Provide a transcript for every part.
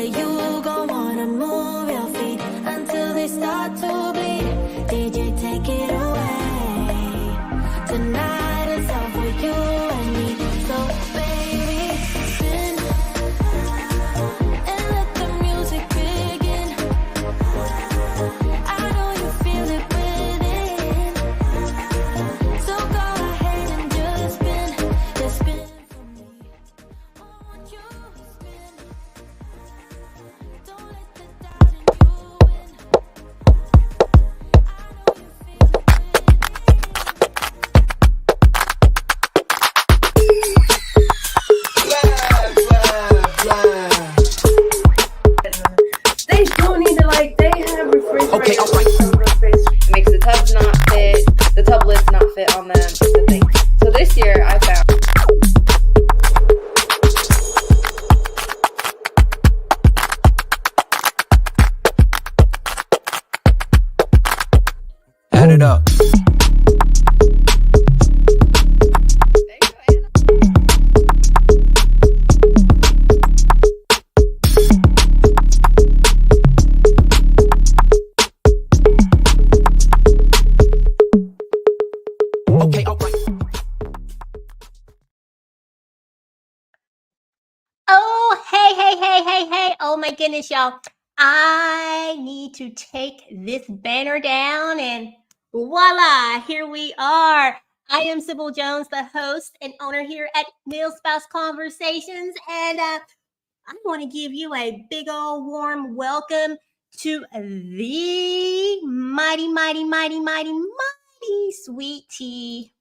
you gon' wanna move your feet until they start to bleed. DJ, take it away. Tonight is all for you and me. So baby, spin and let the music begin. I know you feel it within. So go ahead and just spin for me. I want you to spin. Don't let the doubt in you win. I know you feel it They do need to they have refrigerators. Okay, all right. Makes the tubs not fit, the tub lids not fit on them. The thing. So this year I found. Add it up. Okay, all right. Oh, hey. Oh my goodness, y'all. I need to take this banner down and voila, here we are. I am Sybil Jones, the host and owner here at Meal Spouse Conversations. And I want to give you a big old warm welcome to the mighty sweet tea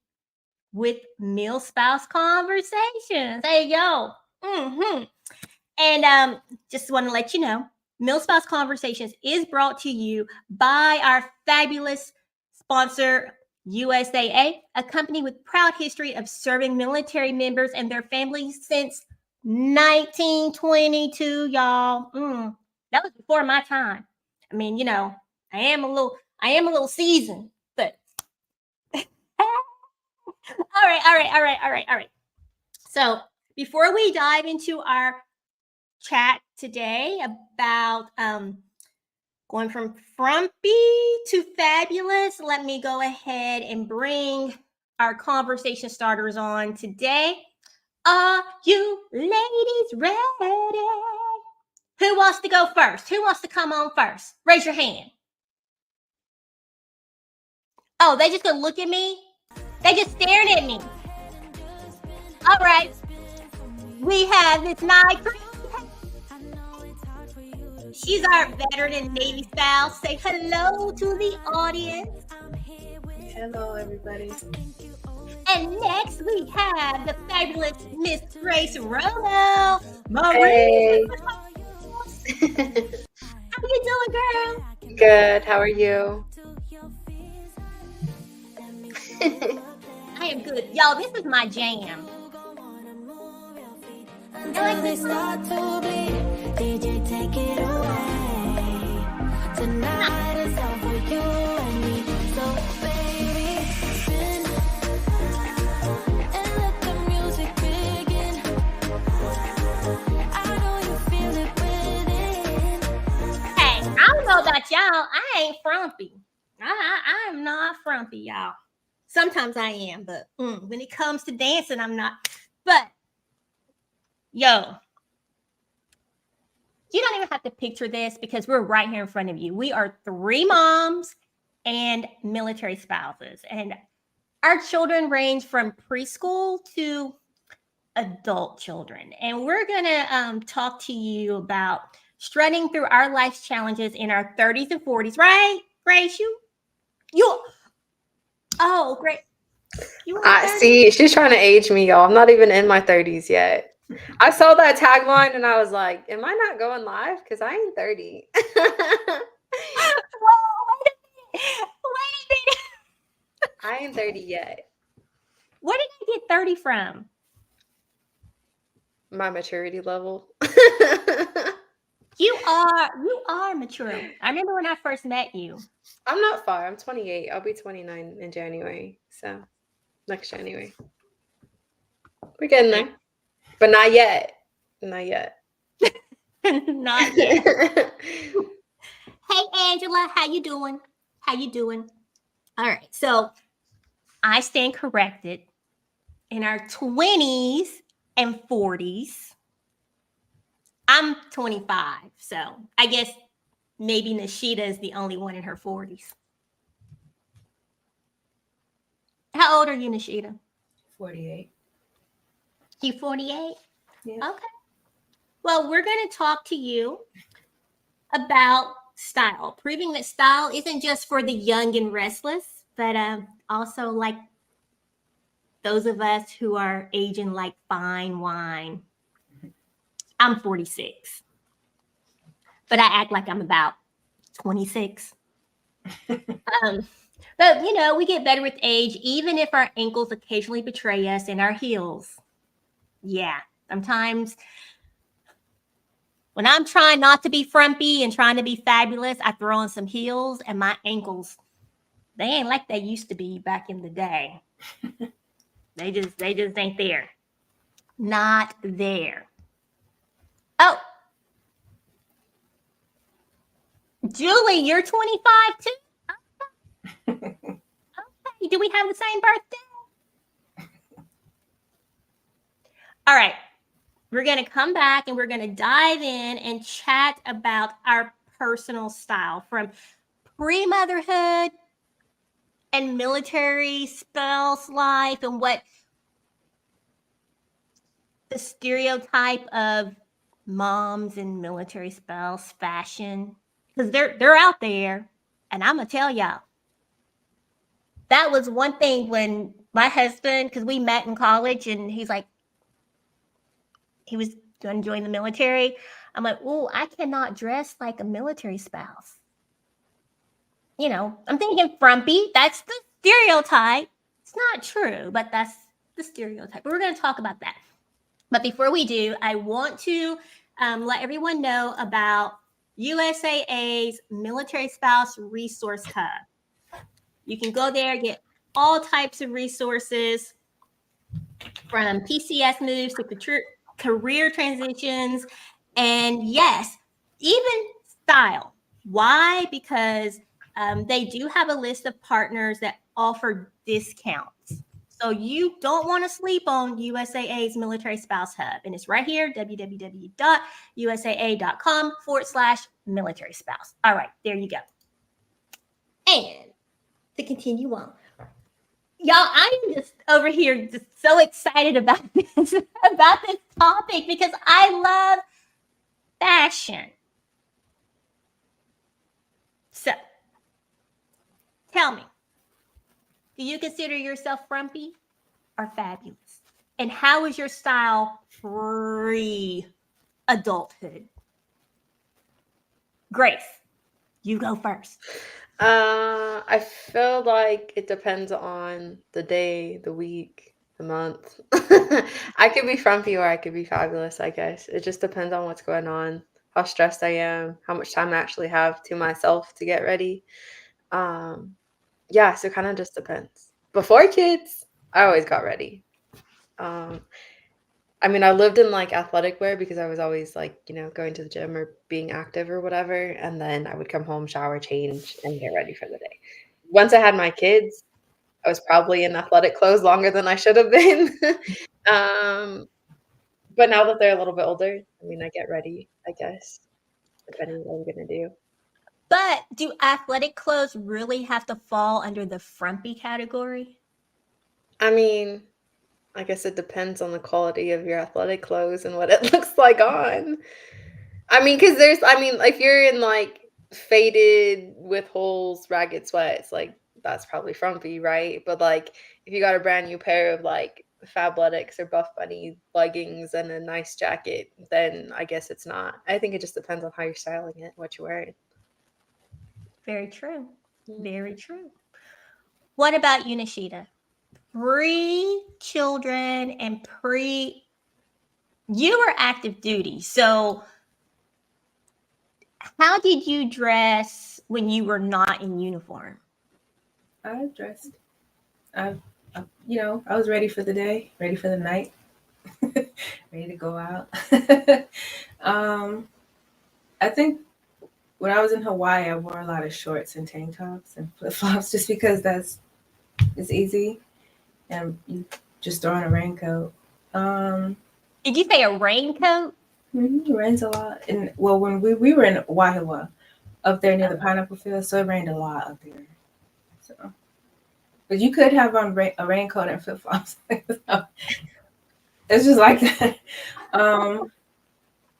with Meal Spouse Conversations. Hey, yo. And just want to let you know, Meal Spouse Conversations is brought to you by our fabulous sponsor, USAA, a company with proud history of serving military members and their families since 1922, y'all. That was before my time. I mean, I am a little seasoned, but all right. So before we dive into our chat today about going from frumpy to fabulous, let me go ahead and bring our conversation starters on today. Are you ladies ready? Who wants to go first? Who wants to come on first? Raise your hand. Oh, they just gonna look at me? They just staring at me. All right. We have Miss Nike. She's our veteran Navy spouse. Say hello to the audience. Hello, everybody. And next we have the fabulous Miss Grace Romo. Hey. How you doing, girl? Good. How are you? I am good. Y'all, this is my jam. until they start to bleed. DJ, take it away. Tonight is all for you and me. So baby, spin and let the music begin. I know you feel it within. Hey, I don't know about y'all. I ain't frumpy. I'm not frumpy, y'all. Sometimes I am, but when it comes to dancing, I'm not. But yo, you don't even have to picture this because we're right here in front of you. We are 3 moms and military spouses, and our children range from preschool to adult children. And we're gonna talk to you about strutting through our life's challenges in our 30s and 40s, right, Grace? You. Oh, great. See, she's trying to age me, y'all. I'm not even in my 30s yet. I saw that tagline and I was like, am I not going live? Because I ain't 30. Whoa, wait a minute. I ain't 30 yet. Where did I get 30 from? My maturity level. You are mature. I remember when I first met you. I'm not far. I'm 28. I'll be 29 in January. So next January. We're getting there. But not yet. Not yet. Not yet. Hey, Angela, how you doing? How you doing? All right, so I stand corrected. In our 20s and 40s, I'm 25, so I guess maybe Nishita is the only one in her 40s. How old are you, Nishita? 48. You 48? Yeah. Okay. Well, we're going to talk to you about style, proving that style isn't just for the young and restless, but also like those of us who are aging like fine wine. I'm 46, but I act like I'm about 26. But you know, we get better with age, even if our ankles occasionally betray us and our heels. Yeah, sometimes when I'm trying not to be frumpy and trying to be fabulous, I throw on some heels and my ankles, they ain't like they used to be back in the day. They just ain't there. Not there. Oh, Julie, you're 25 too? Okay. Do we have the same birthday? All right. We're going to come back and we're going to dive in and chat about our personal style from pre-motherhood and military spouse life and what the stereotype of moms and military spouse fashion, because they're out there, and I'm gonna tell y'all that was one thing when my husband, because we met in college, and he's like, he was going to join the military. I'm like, oh, I cannot dress like a military spouse. You know, I'm thinking frumpy. That's the stereotype. It's not true, but that's the stereotype. But we're going to talk about that. But before we do, I want to let everyone know about USAA's Military Spouse Resource Hub. You can go there, get all types of resources from PCS moves to career transitions, and yes, even style. Why? Because they do have a list of partners that offer discounts. So you don't want to sleep on USAA's Military Spouse Hub. And it's right here, www.usaa.com/military spouse. All right, there you go. And to continue on, y'all, I am just over here just so excited about this, about this topic because I love fashion. So, tell me, do you consider yourself frumpy or fabulous? And how is your style pre-adulthood? Grace, you go first. I feel like it depends on the day, the week, the month. I could be frumpy or I could be fabulous, I guess. It just depends on what's going on, how stressed I am, how much time I actually have to myself to get ready. Yeah, so it kind of just depends. Before kids, I always got ready. I mean, I lived in like athletic wear because I was always like, going to the gym or being active or whatever. And then I would come home, shower, change, and get ready for the day. Once I had my kids, I was probably in athletic clothes longer than I should have been. But now that they're a little bit older, I mean, I get ready, I guess, depending on what I'm going to do. But do athletic clothes really have to fall under the frumpy category? I mean, I guess it depends on the quality of your athletic clothes and what it looks like on. I mean, because if you're in like faded with holes, ragged sweats, like that's probably frumpy, right? But like if you got a brand new pair of like Fabletics or Buff Bunny leggings and a nice jacket, then I guess it's not. I think it just depends on how you're styling it, what you're wearing. Very true. Very true. What about you, Nishita? Pre-children and you were active duty. So how did you dress when you were not in uniform? I dressed. I was ready for the day, ready for the night, ready to go out. I think when I was in Hawaii, I wore a lot of shorts and tank tops and flip flops just because it's easy, and you just throw on a raincoat. Did you say a raincoat? It rains a lot, and well, when we were in Waihawa, up there near the pineapple field, so it rained a lot up there. So, but you could have on a raincoat and flip flops. So, it's just like that.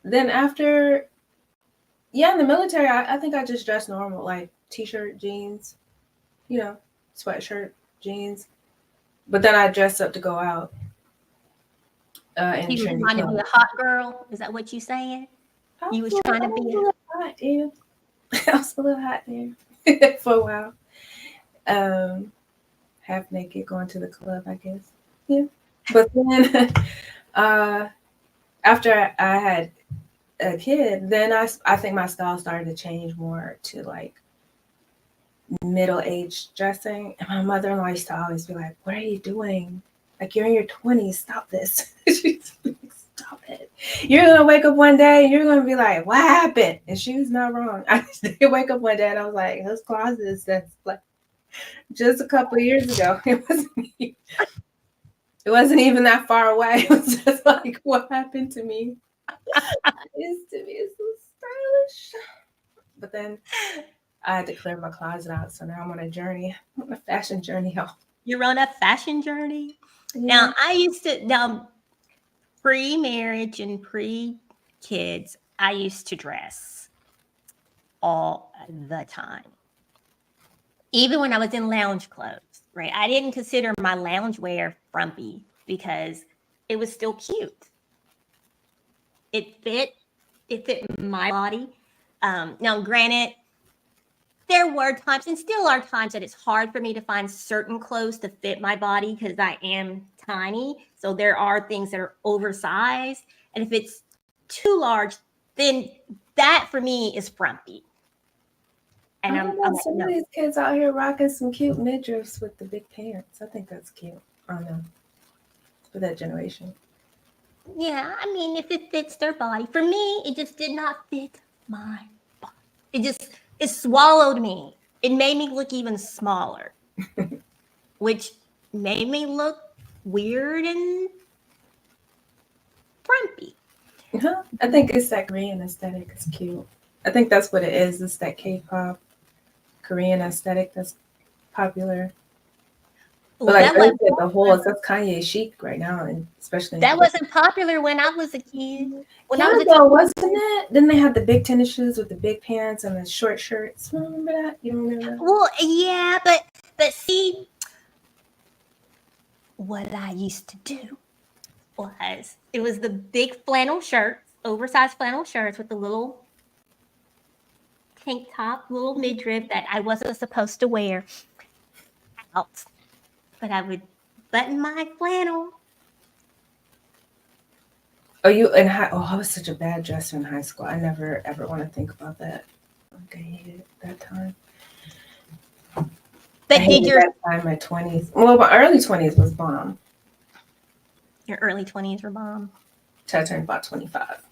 Then after, yeah, in the military, I think I just dressed normal, like t-shirt, jeans, sweatshirt, jeans. But then I dressed up to go out. In You were trendy trying to be clothes. a hot girl? Is that what you saying? You was trying to be a little hot, yeah. I was a little hot there for a while. Half naked, going to the club, I guess. Yeah. But then, after I had a kid, then I think my style started to change more to like middle-aged dressing. And my mother-in-law used to always be like, "What are you doing? Like, you're in your 20s. Stop this." She's like, "Stop it. You're gonna wake up one day and you're gonna be like, what happened?" And she was not wrong. I did wake up one day and I was like, "Those closets, that's like just a couple of years ago." It wasn't even that far away. It was just like, what happened to me? I used to be so stylish. But then I had to clear my closet out, so now I'm on a journey, on a fashion journey, y'all. You're on a fashion journey. Yeah. Now pre-marriage and pre-kids, I used to dress all the time. Even when I was in lounge clothes, right? I didn't consider my loungewear frumpy because it was still cute. It fit my body. Now, granted, there were times and still are times that it's hard for me to find certain clothes to fit my body because I am tiny. So there are things that are oversized. And if it's too large, then that for me is frumpy. And I'm some of these kids out here rocking some cute midriffs with the big pants. I think that's cute. I don't know. For that generation. Yeah, I mean, if it fits their body. For me, it just did not fit my body. It swallowed me. It made me look even smaller, which made me look weird and frumpy. I think it's that Korean aesthetic. It's cute. I think that's what it is. It's that K-pop Korean aesthetic that's popular. But like the whole, that's Kanye chic right now, and especially that wasn't popular when I was a kid. When I was a kid, wasn't it? Then they had the big tennis shoes with the big pants and the short shirts. Remember that? You don't remember that? Well, yeah, but see, what I used to do was it was the big flannel shirts, oversized flannel shirts with the little tank top, little midriff that I wasn't supposed to wear out. But I would button my flannel. Oh, you in high? Oh, I was such a bad dresser in high school. I never ever want to think about that. Like, I hated it that time. But did your that time, my 20s? Well, my early 20s was bomb. Your early 20s were bomb. Till I turned about 25,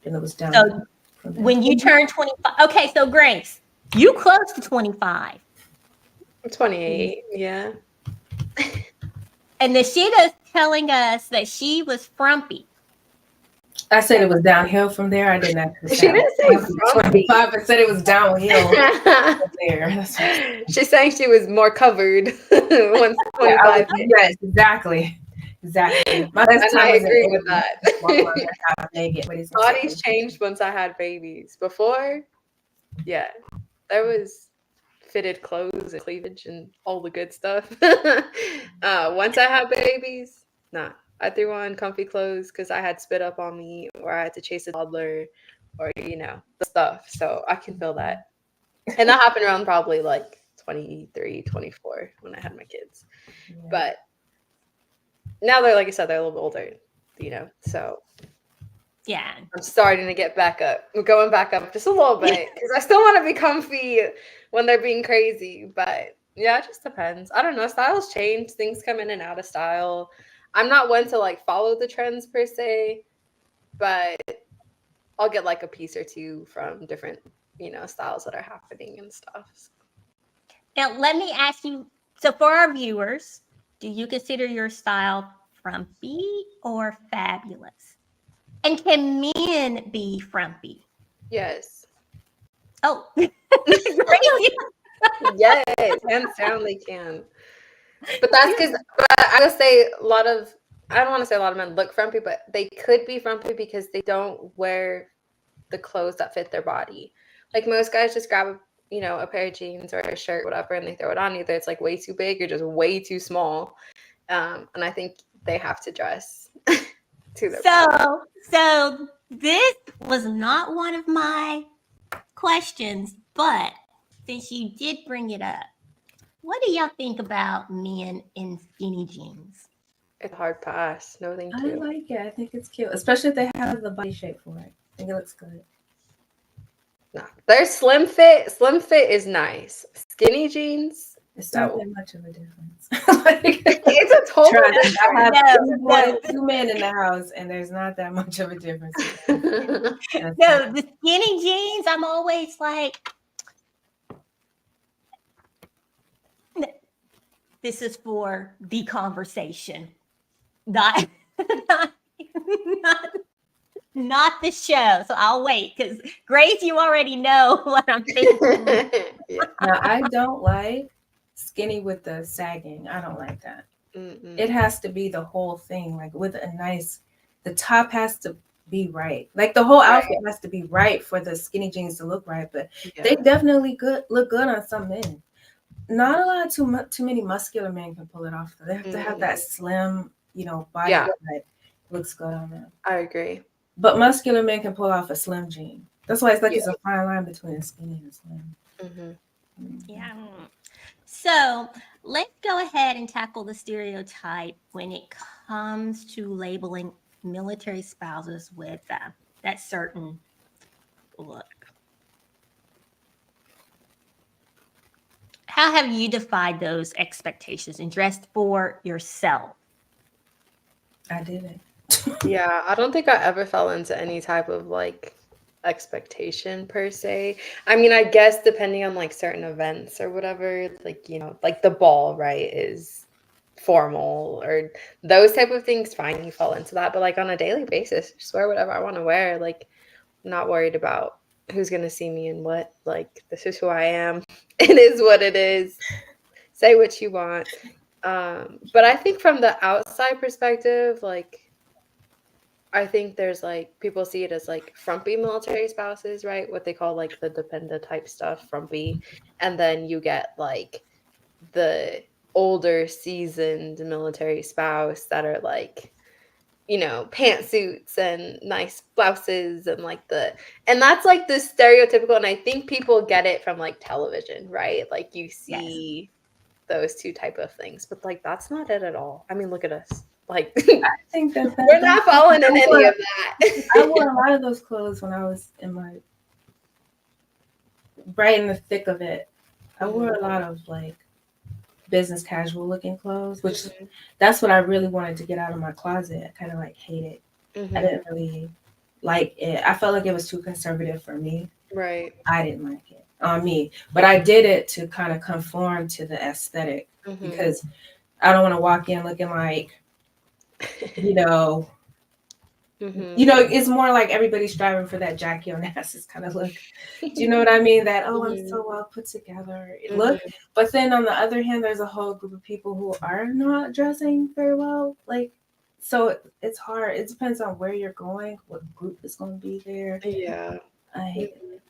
and it was down. So when you turned 25, okay. So Grace, you close to 25. I'm 28. Yeah. And Nishita's telling us that she was frumpy. I said it was downhill from there. I didn't actually say She didn't say frumpy. 25. I said it was downhill from there. She's saying she was more covered once 25. Yes, exactly. Exactly. My best and time I was agree with that. Naked. Bodies changed once I had babies. Before, yeah, there was fitted clothes and cleavage and all the good stuff. Once I had babies, nah. I threw on comfy clothes because I had spit up on me, or I had to chase a toddler, or the stuff. So I can feel that. And that happened around probably like 23, 24 when I had my kids. Yeah. But now they're, like I said, they're a little bit older, so yeah, I'm starting to get back up. I'm going back up just a little bit because I still want to be comfy when they're being crazy. But yeah, it just depends. I don't know. Styles change. Things come in and out of style. I'm not one to like follow the trends per se, but I'll get like a piece or two from different, styles that are happening and stuff. Now, let me ask you. So, for our viewers, do you consider your style frumpy or fabulous? And can men be frumpy? Yes. Oh, great. Yes, hands down they can. But that's because I would say a lot of, I don't want to say a lot of men look frumpy, but they could be frumpy because they don't wear the clothes that fit their body. Like most guys just grab a pair of jeans or a shirt, whatever, and they throw it on. Either it's like way too big or just way too small. And I think they have to dress to their body. So this was not one of my questions, but since you did bring it up, what do y'all think about men in skinny jeans? It's a hard pass. No, thank I you. like it. I think it's cute, especially if they have the body shape for it. I think it looks good. No, there's slim fit. Slim fit is nice. Skinny jeans. It's not No. that much of a difference. Like, It's a total trust, I have No. two men in the house, and there's not that much of a difference. difference. No, the skinny jeans, I'm always like, this is for the conversation, not not the show. So I'll wait because Grace, you already know what I'm thinking. Yeah. Now, I don't like skinny with the sagging. I don't like that. Mm-mm. It has to be the whole thing, like with a nice, the top has to be right. Like the whole outfit has to be right for the skinny jeans to look right. But they definitely look good on some men. Not a lot, too many muscular men can pull it off. They have to have that slim, body that looks good on them. I agree. But muscular men can pull off a slim jean. That's why it's like it's a fine line between skinny and slim. Mm-hmm. Yeah. So let's go ahead and tackle the stereotype when it comes to labeling military spouses with that certain look. How have you defied those expectations and dressed for yourself? I didn't. Yeah, I don't think I ever fell into any type of like expectation per se. I mean, I guess depending on like certain events or whatever, like, like the ball, right, is formal or those type of things, fine, you fall into that. But like on a daily basis, just wear whatever I want to wear. Like, I'm not worried about who's going to see me and what. Like, this is who I am. It is what it is. Say what you want. But I think from the outside perspective, like, I think there's like people see it as like frumpy military spouses, right? What they call like the dependent type stuff, frumpy. And then you get like the older seasoned military spouse that are like, pantsuits and nice blouses and and that's like the stereotypical. And I think people get it from like television, right? Like you see those two type of things, but like that's not it at all. I mean, look at us. Like, I think that we're not falling in any of that. I wore a lot of those clothes when I was right in the thick of it. I wore a lot of like business casual looking clothes, which that's what I really wanted to get out of my closet. I kind of like hate it. I didn't really like it. I felt like it was too conservative for me. Right. I didn't like it on me, but I did it to kind of conform to the aesthetic because I don't want to walk in looking like, it's more like everybody's striving for that Jackie Onassis kind of look. Do you know what I mean? That, I'm so well put together. Look, but then on the other hand, there's a whole group of people who are not dressing very well. Like, so it's hard. It depends on where you're going, what group is going to be there. Yeah. I hate it.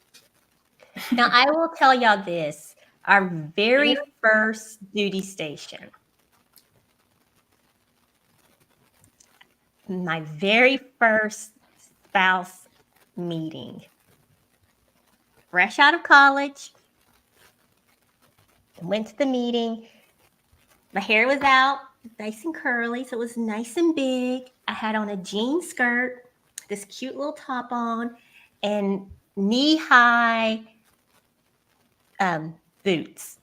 Now, I will tell y'all this. Our very first duty station, my very first spouse meeting, fresh out of college, went to the meeting. My hair was out, nice and curly, so it was nice and big. I had on a jean skirt, this cute little top on, and knee-high boots,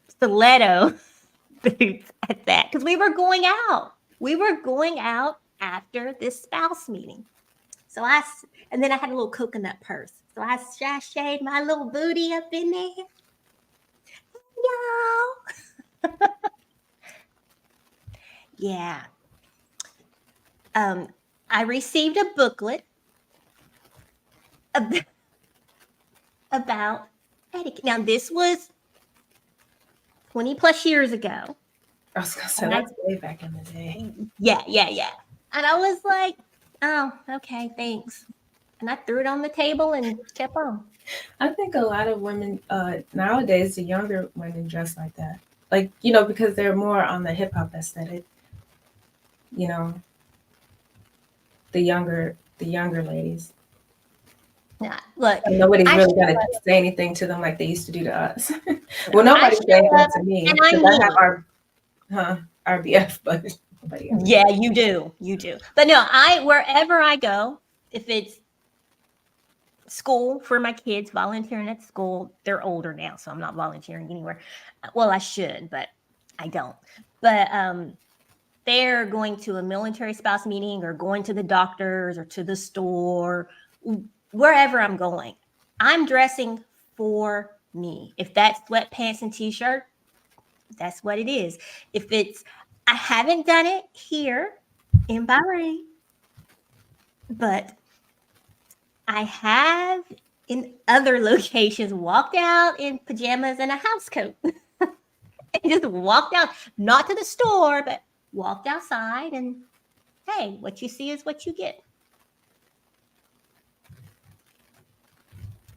stiletto boots at that, because we were going out. We were going out after this spouse meeting. And then I had a little coconut purse. So I sashayed my little booty up in there. Y'all. Yeah. I received a booklet about etiquette. Now, this was 20 plus years ago. I was gonna say that's way back in the day. Yeah. And I was like, oh, okay, thanks. And I threw it on the table and kept on. I think a lot of women nowadays, the younger women dress like that. Like, because they're more on the hip hop aesthetic. The younger ladies. Yeah, look. And nobody's really gonna say anything to them like they used to do to us. Well, nobody's saying that to me because I have our RBF, but nobody else. Yeah, you do. But no, wherever I go, if it's school for my kids, volunteering at school, they're older now, so I'm not volunteering anywhere. Well, I should, but I don't. But they're going to a military spouse meeting or going to the doctor's or to the store, wherever I'm going, I'm dressing for me. If that's sweatpants and t-shirt, that's what it is. I haven't done it here in Bahrain, but I have in other locations walked out in pajamas and a house coat. And just walked out, not to the store, but walked outside, and hey, what you see is what you get.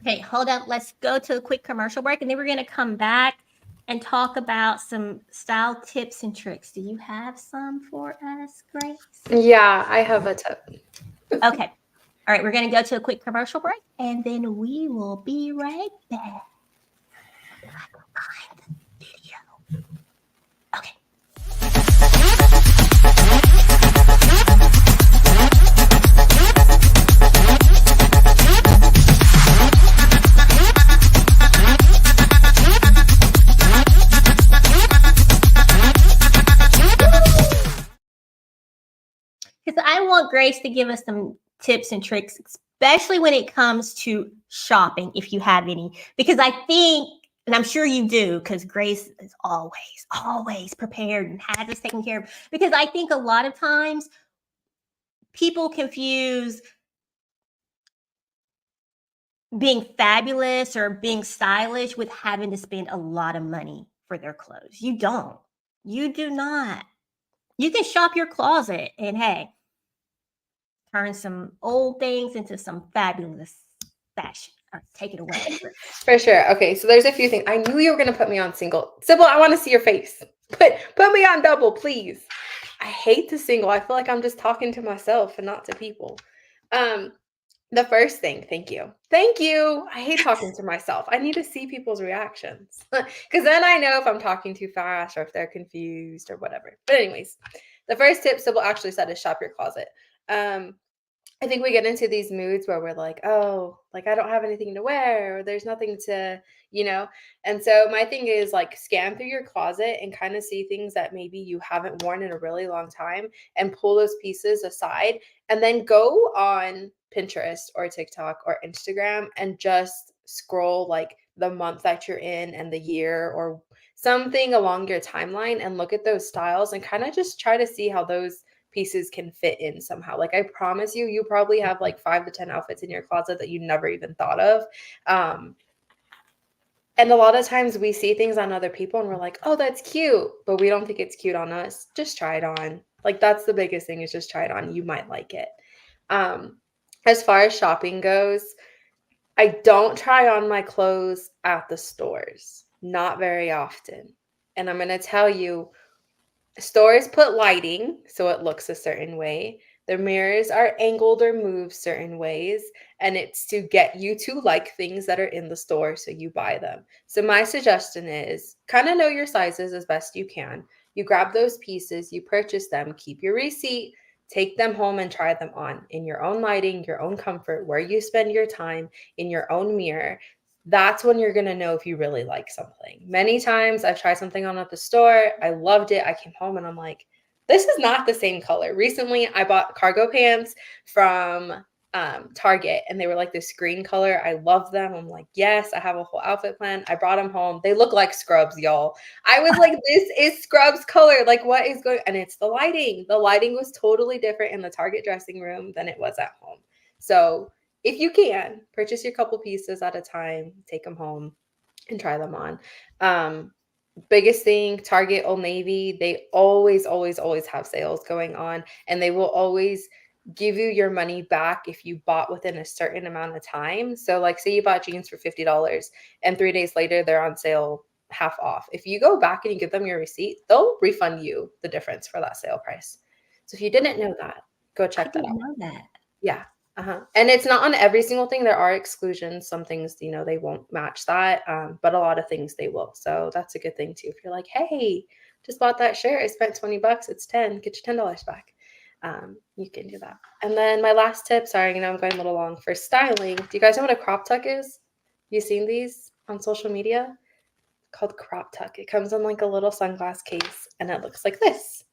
Okay, hold up. Let's go to a quick commercial break, and then we're going to come back and talk about some style tips and tricks. Do you have some for us, Grace? Yeah, I have a tip. Okay. All right, we're going to go to a quick commercial break, and then we will be right back. Okay. Because I want Grace to give us some tips and tricks, especially when it comes to shopping, if you have any. Because I think, and I'm sure you do, because Grace is always prepared and has this taken care of. Because I think a lot of times people confuse being fabulous or being stylish with having to spend a lot of money for their clothes. You don't. You do not. You can shop your closet and hey, turn some old things into some fabulous fashion. Take it away. For sure. Okay, so there's a few things. I knew you were going to put me on single. Sybil, I want to see your face. Put me on double, please. I hate the single. I feel like I'm just talking to myself and not to people. The first thing, thank you. Thank you. I hate talking to myself. I need to see people's reactions because then I know if I'm talking too fast or if they're confused or whatever. But anyways, the first tip Sybil actually said is shop your closet. I think we get into these moods where we're like, oh, like I don't have anything to wear or there's nothing to, And so my thing is like scan through your closet and kind of see things that maybe you haven't worn in a really long time and pull those pieces aside and then go on Pinterest or TikTok or Instagram and just scroll like the month that you're in and the year or something along your timeline and look at those styles and kind of just try to see how those pieces can fit in somehow. Like I promise you probably have like 5 to 10 outfits in your closet that you never even thought of. And a lot of times we see things on other people and we're like, oh, that's cute, but we don't think it's cute on us. Just try it on. Like that's the biggest thing is just try it on. You might like it. As far as shopping goes, I don't try on my clothes at the stores, not very often. And I'm going to tell you, stores put lighting so it looks a certain way. The mirrors are angled or moved certain ways, and it's to get you to like things that are in the store so you buy them. So my suggestion is kind of know your sizes as best you can. You grab those pieces, you purchase them, keep your receipt, take them home and try them on in your own lighting, your own comfort, where you spend your time, in your own mirror. That's when you're going to know if you really like something. Many times I've tried something on at the store. I loved it. I came home and I'm like, this is not the same color. Recently, I bought cargo pants from Target, and they were like this green color. I love them. I'm like, yes, I have a whole outfit plan. I brought them home. They look like scrubs, y'all. I was like, this is scrubs color. Like, what is going? And it's the lighting. The lighting was totally different in the Target dressing room than it was at home. So if you can, purchase your couple pieces at a time, take them home and try them on. Biggest thing, Target, Old Navy, they always have sales going on, and they will always give you your money back if you bought within a certain amount of time. So like, say you bought jeans for $50 and 3 days later they're on sale half off. If you go back and you give them your receipt, they'll refund you the difference for that sale price. So if you didn't know that, go check that out. I didn't know that. Yeah. And it's not on every single thing. There are exclusions. Some things, they won't match that. But a lot of things they will. So that's a good thing too. If you're like, hey, just bought that shirt, I spent $20, it's 10, get your $10 back. You can do that. And then my last tip, sorry, I'm going a little long, for styling. Do you guys know what a crop tuck is? You seen these on social media? Called crop tuck. It comes in like a little sunglass case and it looks like this.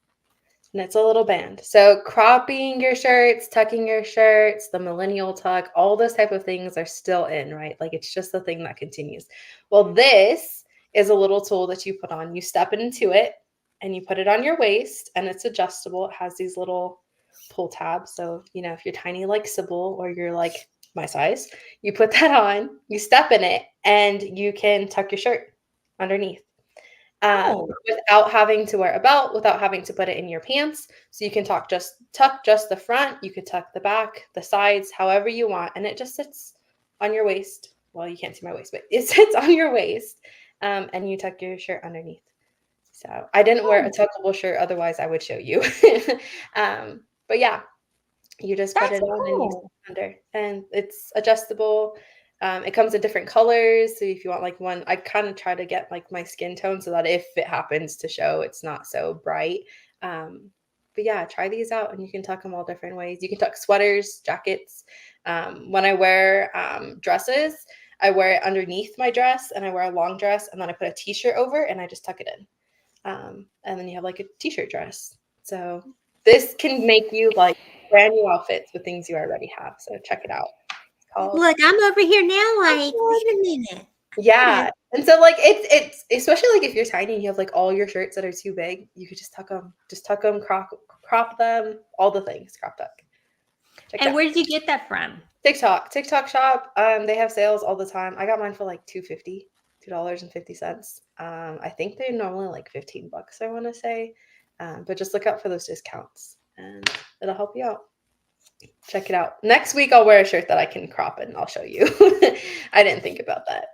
And it's a little band. So cropping your shirts, tucking your shirts, the millennial tuck, all those type of things are still in, right? Like, it's just the thing that continues. Well, this is a little tool that you put on. You step into it and you put it on your waist, and it's adjustable. It has these little pull tabs. So, if you're tiny like Sybil, or you're like my size, you put that on, you step in it, and you can tuck your shirt underneath. Without having to wear a belt, without having to put it in your pants. So you can tuck just the front, you could tuck the back, the sides, however you want, and it just sits on your waist. Well, you can't see my waist, but it sits on your waist, and you tuck your shirt underneath. So I didn't wear a tuckable shirt, otherwise I would show you. But yeah, you just put it on and you sit under, and it's adjustable. It comes in different colors. So if you want like one, I kind of try to get like my skin tone so that if it happens to show, it's not so bright. But yeah, try these out, and you can tuck them all different ways. You can tuck sweaters, jackets. When I wear dresses, I wear it underneath my dress, and I wear a long dress, and then I put a t-shirt over and I just tuck it in. And then you have like a t-shirt dress. So this can make you like brand new outfits with things you already have. So check it out. Look, I'm over here now. Like, wait a minute. Yeah. And so like it's especially like if you're tiny and you have like all your shirts that are too big, you could just tuck them, crop them, all the things, crop tuck. And where did you get that from? TikTok shop. They have sales all the time. I got mine for like $2.50. I think they're normally like $15, I want to say. But just look out for those discounts and it'll help you out. Check it out. Next week I'll wear a shirt that I can crop and I'll show you. I didn't think about that.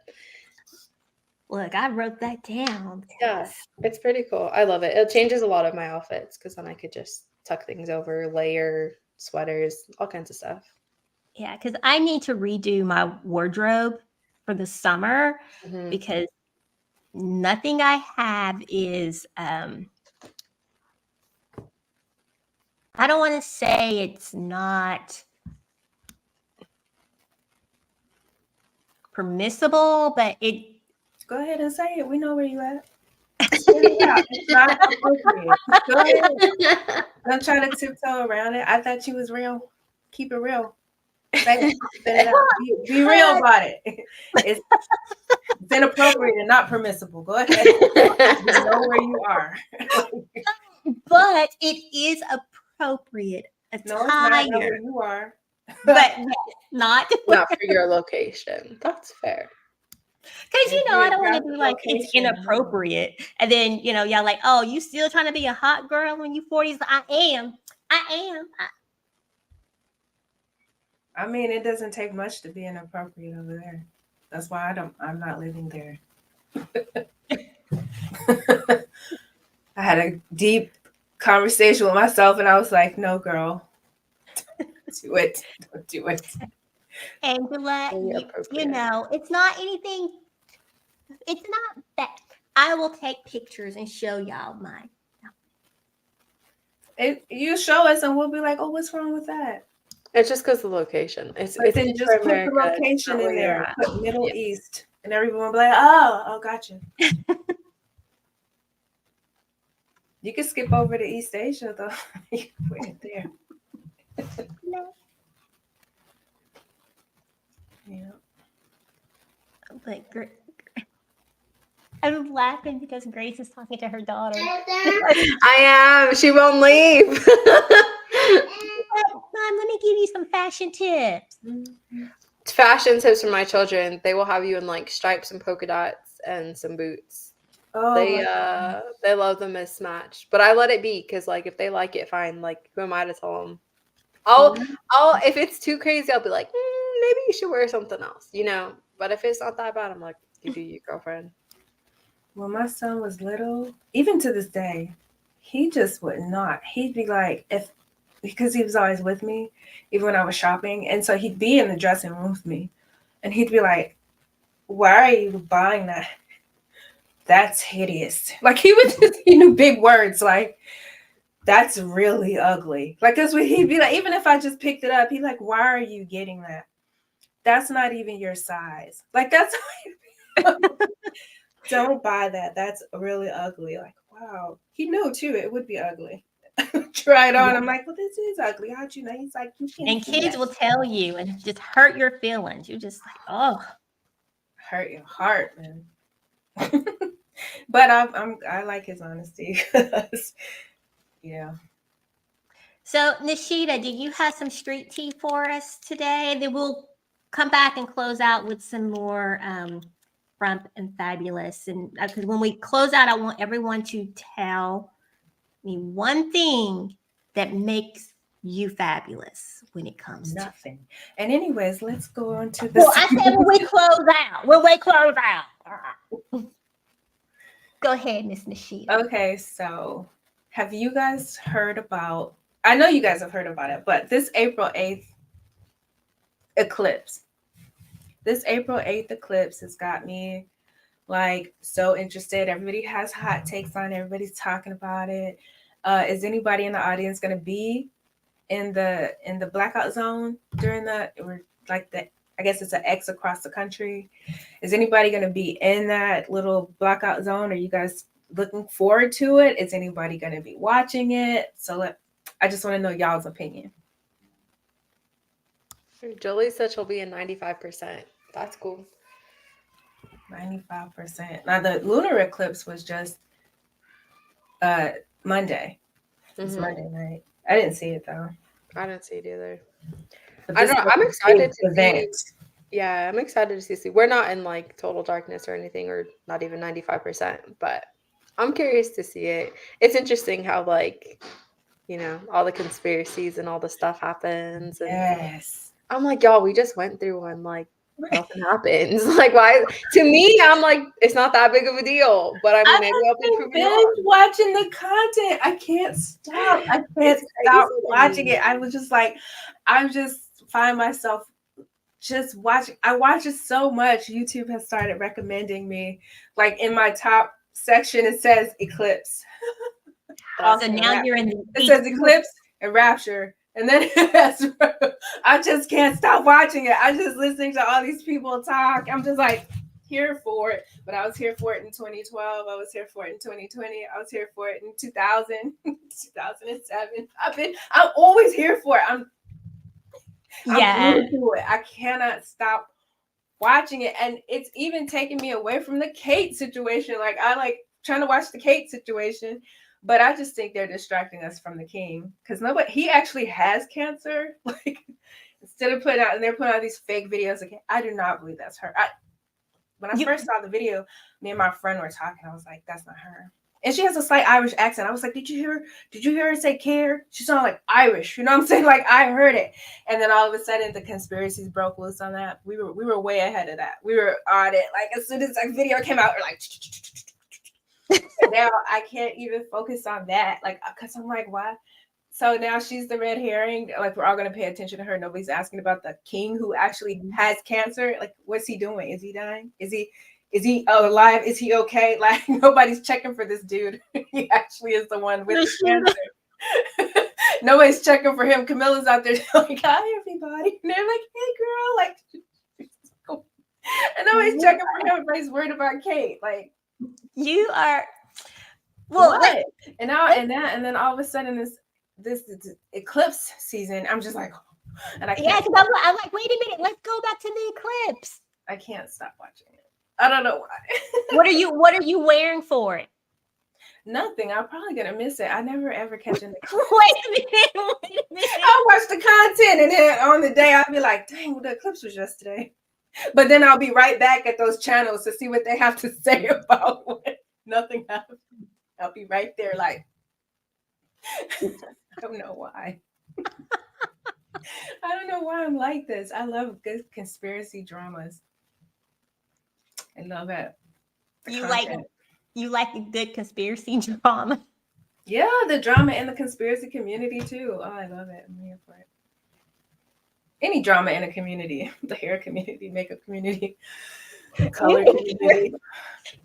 Look, I wrote that down. Yeah, it's pretty cool. I love it. It changes a lot of my outfits because then I could just tuck things over, layer sweaters, all kinds of stuff. Yeah, because I need to redo my wardrobe for the summer because nothing I have is I don't want to say it's not permissible, but it. Go ahead and say it. We know where you at. It's not appropriate. Go ahead. Don't try to tiptoe around it. I thought you was real. Keep it real. Say it out. Be real about it. It's inappropriate and not permissible. Go ahead. We know where you are. But it is appropriate attire. No, it's not where you are. But not for your location. That's fair. Because I don't want to be like it's inappropriate, and then y'all like, oh, you still trying to be a hot girl when you 40s? I am. I mean, it doesn't take much to be inappropriate over there. That's why I'm not living there. I had a deep conversation with myself, and I was like, no, girl, do it. Don't do it. Angela, it's not anything. It's not that. I will take pictures and show y'all mine. You show us, and we'll be like, oh, what's wrong with that? It's just because of the location. It's then just put the location in there. Put Middle East, and everyone will be like, oh, gotcha. You can skip over to East Asia, though. You can put it there. Yeah. But I'm laughing because Grace is talking to her daughter. I am. She won't leave. Mom, let me give you some fashion tips. Fashion tips for my children. They will have you in like stripes and polka dots and some boots. Oh, They love the mismatched, but I let it be because like if they like it, fine. Like who am I to tell them? I'll if it's too crazy, I'll be like, maybe you should wear something else, you know. But if it's not that bad, I'm like, you do you, girlfriend. when my son was little, even to this day, he just would not. He'd be like, because he was always with me, even when I was shopping. And so he'd be in the dressing room with me. And he'd be like, why are you buying that? That's hideous. Like he knew big words like, that's really ugly. Like that's what he'd be like. Even if I just picked it up, he'd like, why are you getting that? That's not even your size. Like that's don't buy that. That's really ugly. Like, wow. He knew too it would be ugly. Try it on. I'm like, well, this is ugly. How'd you know? He's like, you can't. And see kids that. will tell you and just hurt your feelings. You're just like, oh. Hurt your heart, man. But I like his honesty. Yeah. So, Nishita, do you have some street tea for us today? Then we'll come back and close out with some more Frump and Fabulous. And because when we close out, I want everyone to tell me one thing that makes you fabulous when it comes to Nothing. And anyways, let's go on to the. Well, I said when we close out. When we close out. Go ahead, Miss Nishita. Okay, so have you guys heard about? I know you guys have heard about it, but this April 8th eclipse. This April 8th eclipse has got me like so interested. Everybody has hot takes on it. Everybody's talking about it. Is anybody in the audience going to be in the blackout zone during or like the? I guess it's an X across the country. Is anybody going to be in that little blackout zone? Are you guys looking forward to it? Is anybody going to be watching it? So I just want to know y'all's opinion. Jolie said she'll be in 95%. That's cool. 95%. Now the lunar eclipse was just Monday. It's Monday night. I didn't see it though. I didn't see it either. But I don't know. I'm excited to event. see. Yeah, I'm excited to see. We're not in like total darkness or anything, or not even 95%, but I'm curious to see it. It's interesting how like, you know, all the conspiracies and all the stuff happens. And Yes. I'm like, y'all, we just went through one. Like, nothing happens. Like, why? To me, I'm like, it's not that big of a deal. But I mean, maybe I'll be proven binge wrong. watching the content. I can't stop. I can't stop watching it. I was just like, I just find myself just watching. I watch it so much. YouTube has started recommending me, like in my top section, it says Eclipse. So now you're in the. It says Eclipse and Rapture. And then I just can't stop watching it. I'm just listening to all these people talk. I'm just like here for it. But I was here for it in 2012. I was here for it in 2020. I was here for it in 2000, 2007. I'm always here for it. I'm glued to it. I cannot stop watching it. And it's even taking me away from the Kate situation. Like I like trying to watch the Kate situation. But I just think they're distracting us from the king because he actually has cancer. Like instead of they're putting out these fake videos. Like I do not believe that's her. When I first saw the video, me and my friend were talking. I was like, that's not her. And she has a slight Irish accent. I was like, did you hear her say care? She sounded like Irish. You know what I'm saying? Like I heard it. And then all of a sudden the conspiracies broke loose on that. We were way ahead of that. We were on it. Like as soon as that video came out, we're like. Now I can't even focus on that, like, because I'm like, why? So now she's the red herring. Like we're all gonna pay attention to her. Nobody's asking about the king who actually has cancer. Like, what's he doing? Is he dying? Is he alive? Is he okay? Like nobody's checking for this dude. He actually is the one with the cancer. Nobody's checking for him. Camilla's out there like, hi everybody. And they're like, hey girl, like, and nobody's checking for him. Everybody's worried about Kate, like. You are what? And then all of a sudden this eclipse season, I'm just like, And I Yeah, can't. because I'm like, wait a minute, let's go back to the eclipse. I can't stop watching it. I don't know why. What are you wearing for it? Nothing. I'm probably gonna miss it. I never ever catch an eclipse. Wait a minute. I'll watch the content, and then on the day I'll be like, dang, well, the eclipse was yesterday. But then I'll be right back at those channels to see what they have to say about what nothing happened. I'll be right there, like, I don't know why. I don't know why I'm like this. I love good conspiracy dramas. I love it. You like a good conspiracy drama. Yeah, the drama in the conspiracy community too. Oh, I love it. I'm here for it. Any drama in a community, the hair community, makeup community, color community.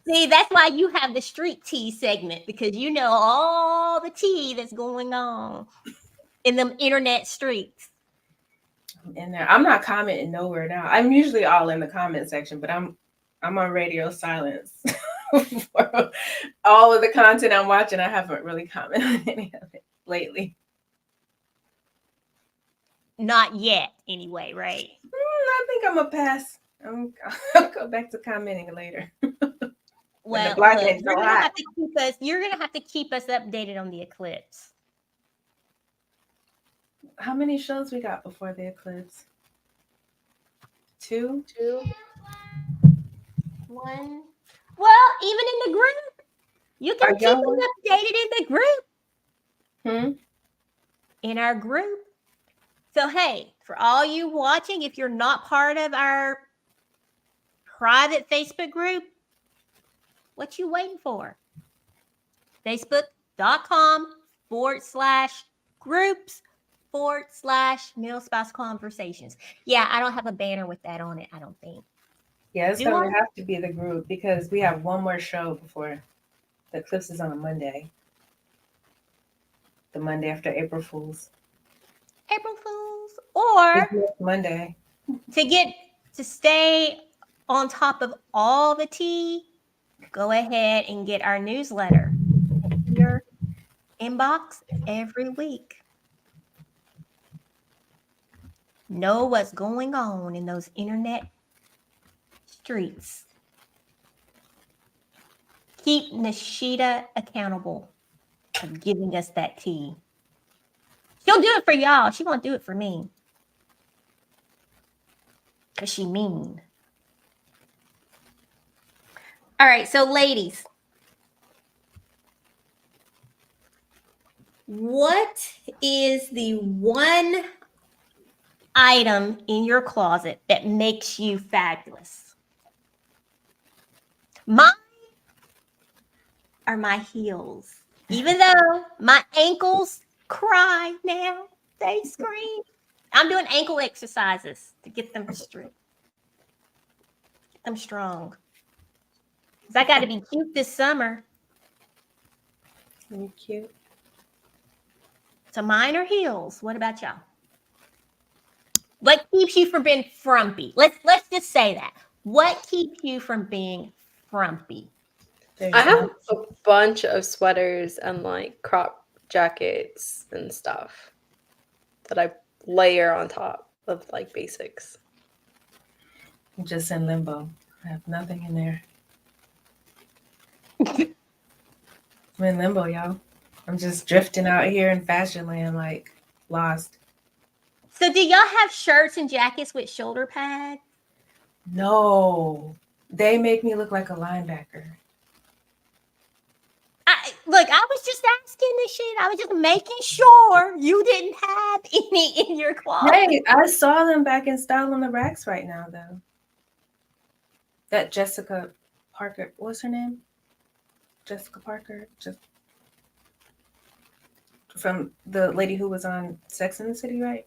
See, that's why you have the street tea segment, because you know all the tea that's going on in the internet streets. I'm in there. I'm not commenting nowhere now. I'm usually all in the comment section, but I'm on radio silence. For all of the content I'm watching, I haven't really commented on any of it lately. Not yet, anyway, right? I think I'm a pass. I'll go back to commenting later. Well, the black look, ain't so hot. you're gonna have to keep us updated on the eclipse. How many shows we got before the eclipse? 2? 1. Well, even in the group, you can Are keep y'all us updated in the group. Hmm? In our group. So hey, for all you watching, if you're not part of our private Facebook group, what you waiting for? Facebook.com/groups/middle spouse conversations. Yeah, I don't have a banner with that on it, I don't think. Yeah, it's Do going I? to have to be the group because we have one more show before the eclipse is on a Monday. The Monday after April Fool's. April Fools. Or It's next Monday. to stay on top of all the tea, go ahead and get our newsletter in your inbox every week. Know what's going on in those internet streets. Keep Nishita accountable for giving us that tea. She'll do it for y'all. She won't do it for me. Because she mean. All right, so ladies, what is the one item in your closet that makes you fabulous? Mine are my heels. Even though my ankles cry now, they scream. I'm doing ankle exercises to get them straight, get them strong. Because I got to be cute this summer. Very cute. So mine are heels. What about y'all? What keeps you from being frumpy? Let's just say that. What keeps you from being frumpy? I have a bunch of sweaters and like crop jackets and stuff that I layer on top of like basics. I'm just in limbo. I have nothing in there. I'm in limbo, y'all. I'm just drifting out here in fashion land, like lost. So do y'all have shirts and jackets with shoulder pads? No, they make me look like a linebacker. I was just asking this shit. I was just making sure you didn't have any in your closet. Hey, I saw them back in style on the racks right now, though. That Jessica Parker, what's her name? Jessica Parker, just from the lady who was on Sex and the City, right?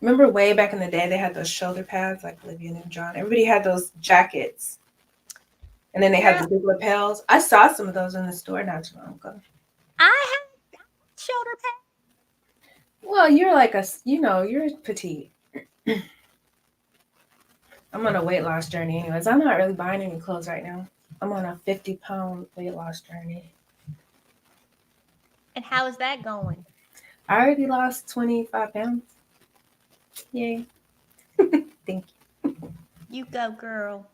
Remember way back in the day, they had those shoulder pads, like Olivia Newton-John. Everybody had those jackets. And then they had the big lapels. I saw some of those in the store not too long ago. I have shoulder pads. Well, you're like you're petite. I'm on a weight loss journey anyways. I'm not really buying any clothes right now. I'm on a 50-pound weight loss journey. And how is that going? I already lost 25 pounds. Yay. Thank You go, girl.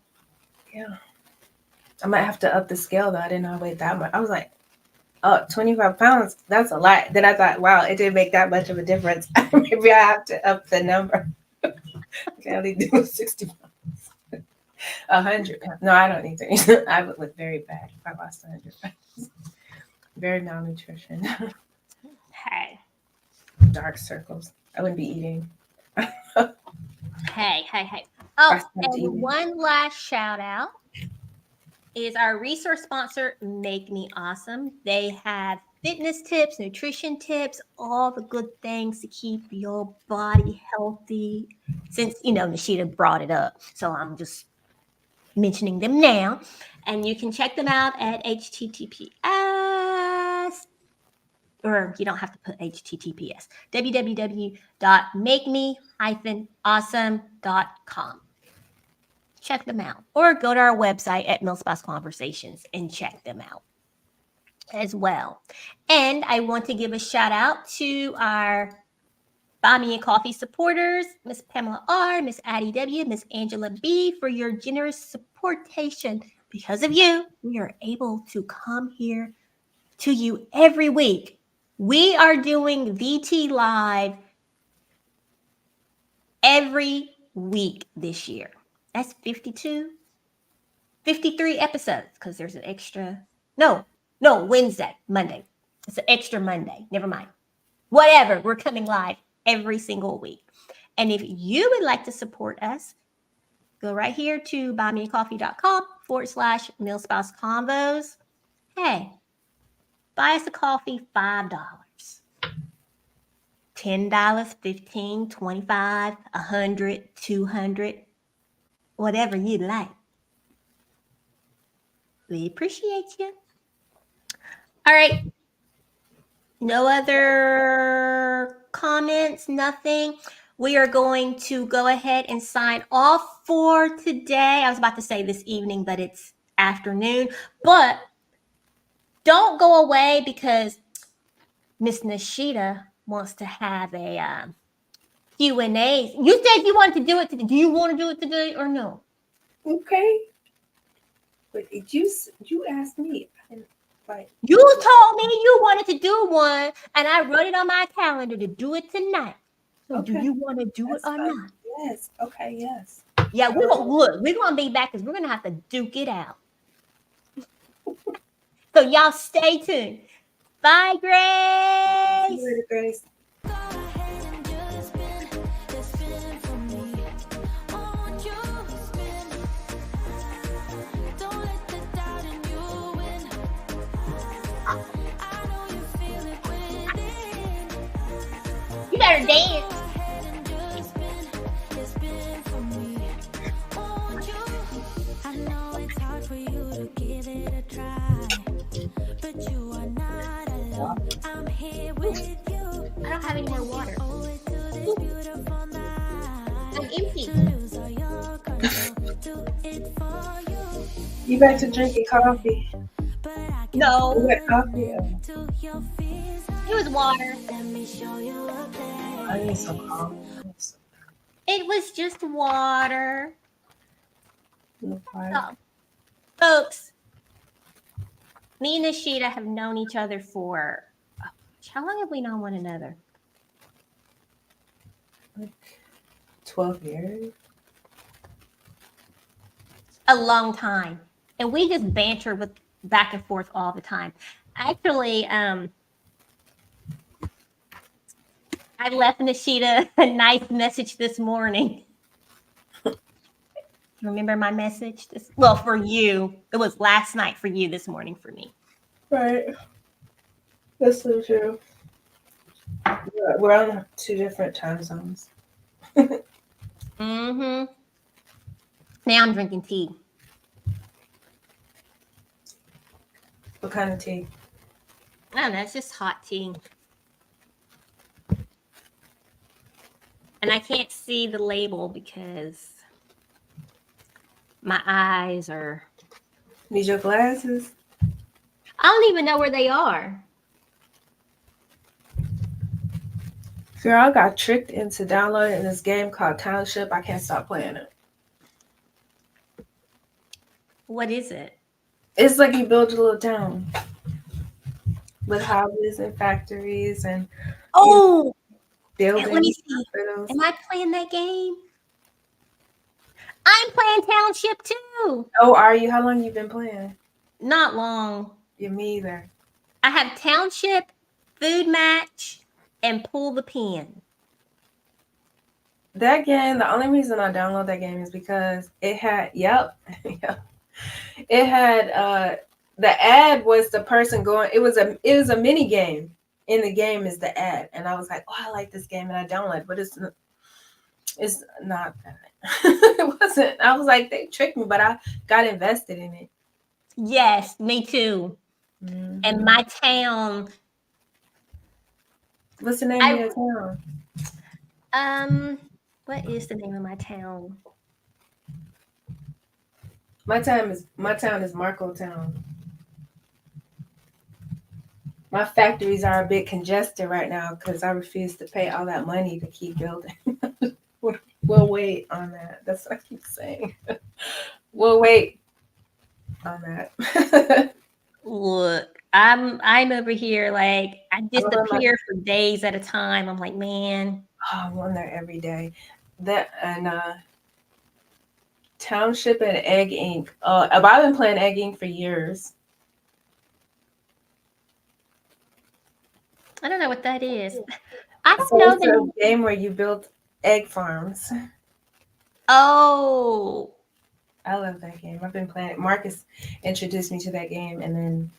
you. Yeah. I might have to up the scale though. I didn't know I weighed that much. I was like, oh, 25 pounds. That's a lot. Then I thought, wow, it didn't make that much of a difference. Maybe I have to up the number. I can only do 60 pounds. 100 pounds. No, I don't need to. I would look very bad if I lost 100 pounds. Very malnutrition. Hey, Dark circles. I wouldn't be eating. hey. I Oh, stopped and eating. one last shout out is our resource sponsor, Make Me Awesome. They have fitness tips, nutrition tips, all the good things to keep your body healthy. Since, Nishita brought it up. So I'm just mentioning them now. And you can check them out at https, or you don't have to put https, www.makeme-awesome.com. Check them out, or go to our website at Millspouse Conversations and check them out as well. And I want to give a shout out to our Buy Me a Coffee supporters, Miss Pamela R, Miss Addie W, Miss Angela B, for your generous supportation. Because of you, we are able to come here to you every week. We are doing VT Live every week this year. That's 53 episodes, because there's an extra. No, Monday. It's an extra Monday. Never mind. Whatever. We're coming live every single week. And if you would like to support us, go right here to buymeacoffee.com/Millspouse Convos. Hey, buy us a coffee, $5. $10, $15, $25, $100, $200, whatever you like. We appreciate you. All right. No other comments, nothing. We are going to go ahead and sign off for today. I was about to say this evening, but it's afternoon. But don't go away, because Miss Nishita wants to have a Q&A. You said you wanted to do it today. Do you want to do it today or no? Okay. But you asked me. You told me you wanted to do one, and I wrote it on my calendar to do it tonight. So Okay. do you want to do it or not? Yes. Okay. Yes. Yeah, we're gonna be back, because we're gonna have to duke it out. So y'all stay tuned. Bye, Grace. See you later, Grace. Go ahead and just spin for me. I want you to spin. Don't let the doubt in you win. I know you feel it within. You better dance. Go ahead and just spin for me. I want you. I know it's hard for you to give it a try, but you are not alone. I'm here with you. I don't have any more water. Owe it to this beautiful night. I'm empty. To lose all your control. Do it for you. You back to drinking coffee? But I can No, You got coffee? to your fears. it was water. Let me show you a place. I need some coffee. It was just water. No fire. Oh. Folks, me and Nishita have known each other for, how long have we known one another? Like 12 years. A long time. And we just banter with back and forth all the time. Actually, I left Nishita a nice message this morning. Remember my message? Well, for you. It was last night for you, this morning for me. Right. That's so true. We're on 2 different time zones. Mm-hmm. Now I'm drinking tea. What kind of tea? I don't know, it's just hot tea. And I can't see the label because my eyes are... Need your glasses? I don't even know where they are. Girl, I got tricked into downloading this game called Township. I can't stop playing it. What is it? It's like you build a little town with houses and factories and Oh, buildings. let me see. Hospitals. Am I playing that game? I'm playing Township too. Oh, are you? How long you been playing? Not long. Yeah, me either. I have Township, Food Match, and Pull the Pin. That game, the only reason I download that game is because it had, yep. It had the ad was the person going, it was a mini game. In the game is the ad. And I was like, oh, I like this game, and I downloaded, but it's not that. It wasn't. I was like, they tricked me, but I got invested in it. Yes, me too. Mm-hmm. And my town. What's the name of your town? What is the name of my town? My town is Marco Town. My factories are a bit congested right now because I refuse to pay all that money to keep building. We'll wait on that. That's what I keep saying. We'll wait on that. Look, I'm over here like I disappear for days at a time. I'm like, man. Oh, I'm on there every day. That and Township and Egg Inc. I've been playing Egg Inc. for years. I don't know what that is. I don't know the game where you build egg farms. Oh, I love that game. I've been playing it. Marcus introduced me to that game, and then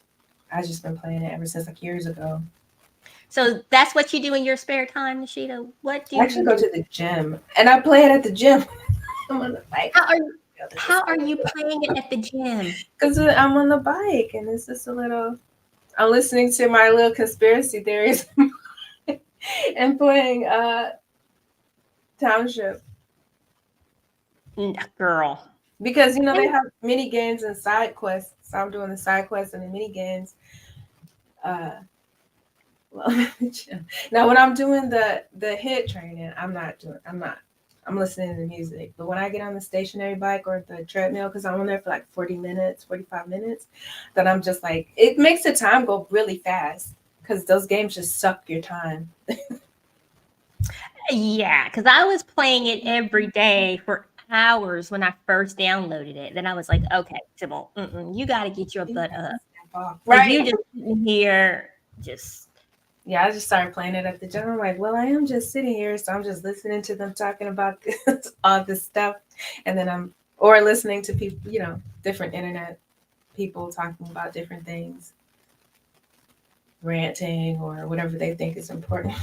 I've just been playing it ever since like years ago. So that's what you do in your spare time, Nishita? What do you actually go to the gym, and I play it at the gym. I'm on the bike. How are you playing it at the gym? Because I'm on the bike, and it's just a little. I'm listening to my little conspiracy theories and playing Township. Girl. Because, they have mini games and side quests. So I'm doing the side quests and the mini games. Now, when I'm doing the HIIT training, I'm listening to music. But when I get on the stationary bike or the treadmill, because I'm on there for like 40 minutes, 45 minutes, then I'm just like, it makes the time go really fast because those games just suck your time. Yeah, because I was playing it every day for hours when I first downloaded it. Then I was like, okay, Sybil, you got to get your butt up. Right. You just sitting here, Yeah, I just started playing it at the gym. I'm like, well, I am just sitting here, so I'm just listening to them talking about all this stuff. And then or listening to people, different internet people talking about different things, ranting or whatever they think is important.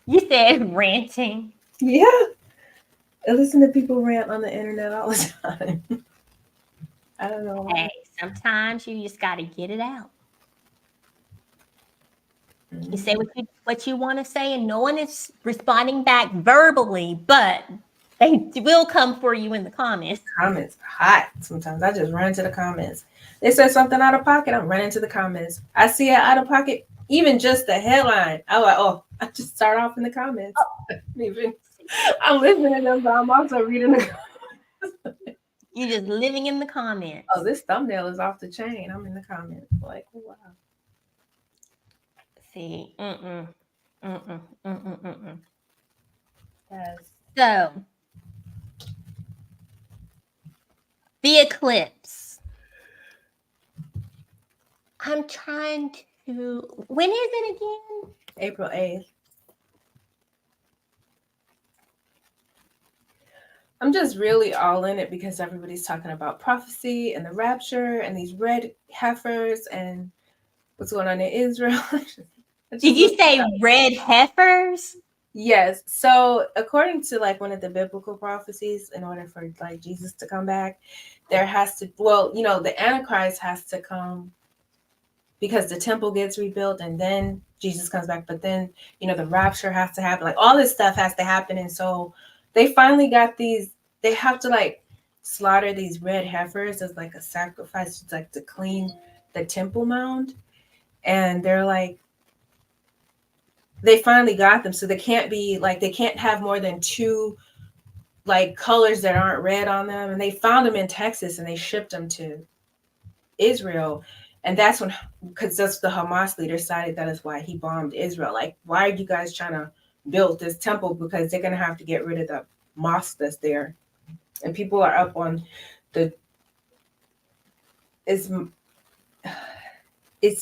You said ranting. Yeah. I listen to people rant on the internet all the time. I don't know why. Hey, sometimes you just got to get it out. You say what you want to say, and no one is responding back verbally, but they will come for you in the comments. Comments are hot sometimes. I just run to the comments. They said something out of pocket, I'm running to the comments. I see it out of pocket, even just the headline. I'm like, oh, I just start off in the comments. I'm listening to them, but I'm also reading the comments. You're just living in the comments. Oh, this thumbnail is off the chain. I'm in the comments. Like, oh, wow. See, Yes. So, the eclipse. I'm trying to. When is it again? April 8th. I'm just really all in it because everybody's talking about prophecy and the rapture and these red heifers and what's going on in Israel. Did you say red heifers? Yes. So according to like one of the biblical prophecies, in order for like Jesus to come back, there has to, the Antichrist has to come because the temple gets rebuilt and then Jesus comes back. But then, the rapture has to happen. Like all this stuff has to happen. And so they finally got they have to like slaughter these red heifers as like a sacrifice, like to clean the temple mound. And they're like, they finally got them, so they can't be like, they can't have more than 2 like colors that aren't red on them. And they found them in Texas and they shipped them to Israel. And that's when, because that's the Hamas leader decided that is why he bombed Israel. Like, why are you guys trying to build this temple? Because they're going to have to get rid of the mosque that's there. And people are up on the, it's a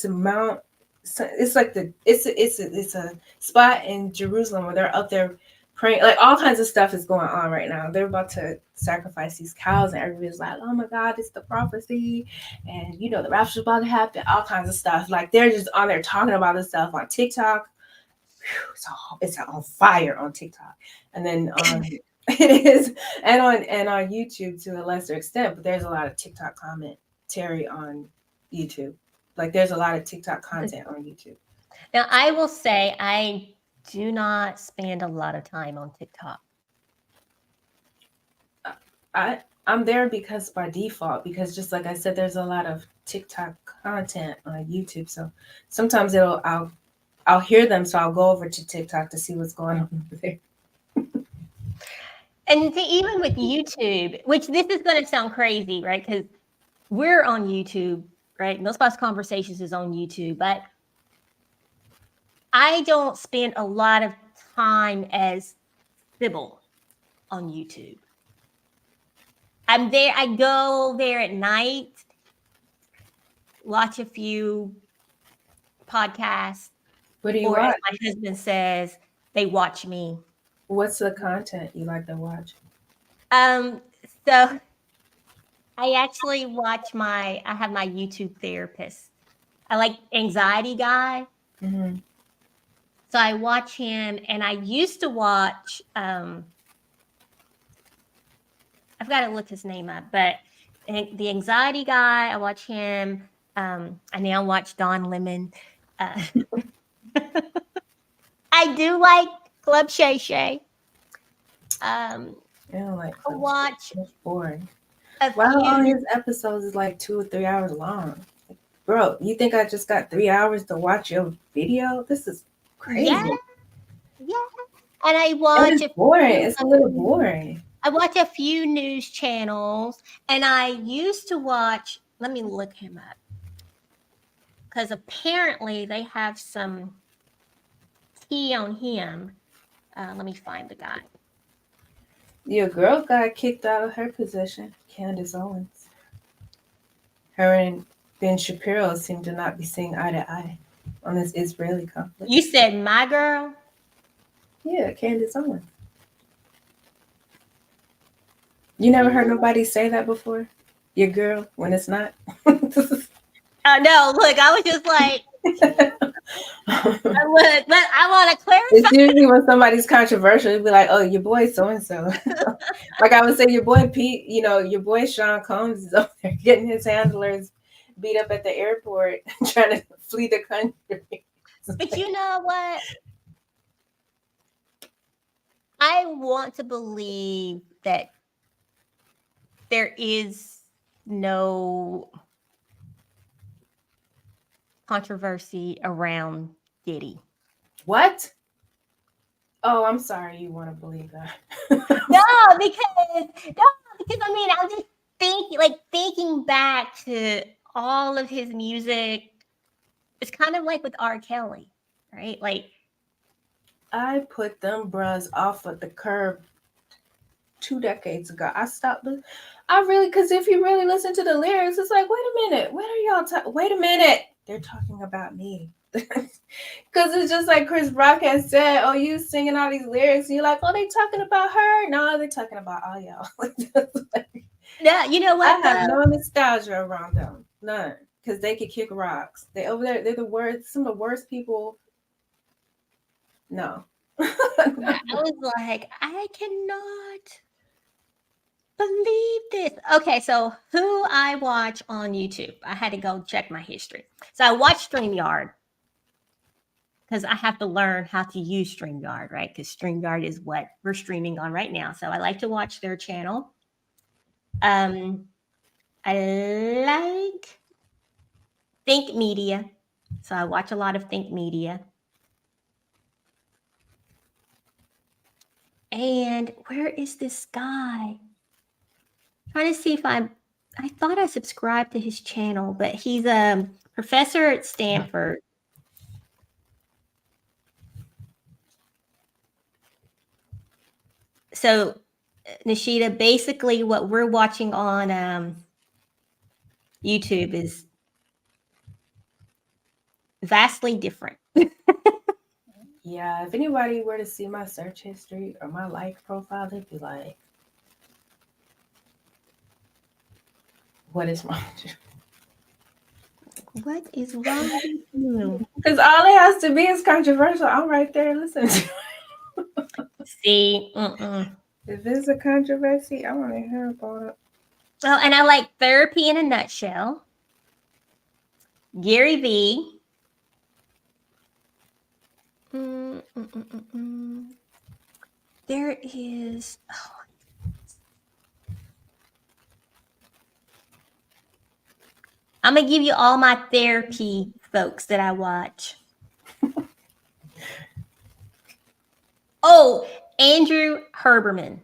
mount, it's like it's a spot in Jerusalem where they're up there praying. Like, all kinds of stuff is going on right now. They're about to sacrifice these cows, and everybody's like, oh my God, it's the prophecy, and the rapture's about to happen. All kinds of stuff. Like, they're just on there talking about this stuff on TikTok. Whew, it's on fire on TikTok, and then it is, and on YouTube to a lesser extent. But there's a lot of TikTok commentary on YouTube. Like, there's a lot of TikTok content on YouTube. Now, I will say I do not spend a lot of time on TikTok. I'm there because by default, because just like I said, there's a lot of TikTok content on YouTube. So sometimes I'll hear them, so I'll go over to TikTok to see what's going on over there. And even with YouTube, which this is going to sound crazy, right? Because we're on YouTube, right? Most of us conversations is on YouTube, but I don't spend a lot of time as Sybil on YouTube. I'm there. I go there at night, watch a few podcasts. What do you or watch? as my husband says, they watch me. What's the content you like to watch? So I actually I have my YouTube therapist. I like Anxiety Guy. Mm-hmm. So I watch him, and I used to watch, I've got to look his name up, but the Anxiety Guy, I watch him. I now watch Don Lemon. I do like Club Shay Shay. I don't like I watch. It's boring. A Why are all few, his episodes is like 2 or 3 hours long? Like, bro, you think I just got 3 hours to watch your video? This is crazy. yeah, and I watch. It's boring. It's a little boring. I watch a few news channels, and I used to watch. Let me look him up, because apparently they have some tea on him. Let me find the guy. Your girl got kicked out of her position, Candace Owens. Her and Ben Shapiro seem to not be seeing eye to eye on this Israeli conflict. You said my girl? Yeah, Candace Owens. You never heard nobody say that before? Your girl, when it's not? No, look, I was just like, but I want to clarify. It's usually when somebody's controversial, it'd be like, oh, your boy so-and-so. Like I would say, your boy Pete, your boy Sean Combs is up there getting his handlers beat up at the airport trying to flee the country. But you know what? I want to believe that there is no controversy around Diddy. What? Oh, I'm sorry you want to believe that. No, because I mean, I'm just thinking back to all of his music. It's kind of like with R. Kelly, right? Like, I put them bras off of the curb 2 decades ago. I stopped. Because if you really listen to the lyrics, it's like, wait a minute, what are y'all wait a minute, they're talking about me. Because it's just like Chris Rock has said, oh, you singing all these lyrics, and you're like, oh, they talking about her? No, they're talking about all y'all. yeah, you know what? I have no nostalgia around them, none, because they could kick rocks. They over there, they're some of the worst people. No. I was like, I cannot believe this. Okay, so who I watch on YouTube? I had to go check my history. So I watch StreamYard because I have to learn how to use StreamYard, right? Because StreamYard is what we're streaming on right now. So I like to watch their channel. I like Think Media. So I watch a lot of Think Media. And where is this guy? Trying to see if I thought I subscribed to his channel, but he's a professor at Stanford. So, Nishita, basically what we're watching on YouTube is vastly different. Yeah, if anybody were to see my search history or my like profile, they'd be like, what is wrong with you? What is wrong with you? Because all it has to be is controversial. I'm right there listening to it. See, If it's a controversy, I want to hear about it. Oh, and I like Therapy in a Nutshell. Gary V. There is. Oh. I'm gonna give you all my therapy folks that I watch. Oh, Andrew Herberman.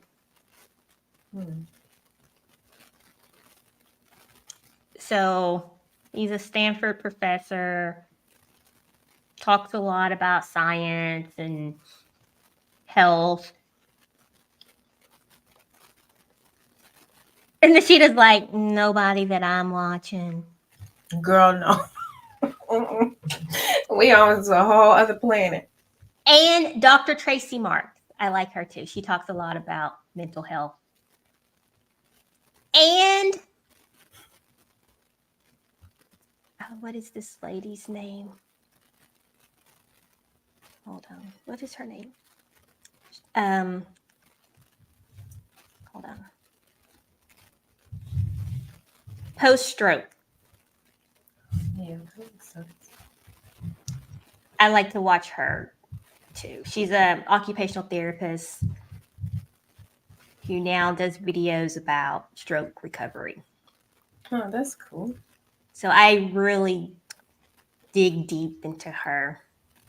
So he's a Stanford professor, talks a lot about science and health. And Nishita's like, nobody that I'm watching. Girl, no. We on a whole other planet. And Dr. Tracy Marks. I like her too. She talks a lot about mental health. And what is this lady's name? Hold on. What is her name? Hold on. Post-stroke. Yeah, that makes sense. I like to watch her too. She's an occupational therapist who now does videos about stroke recovery. Oh, that's cool. So I really dig deep into her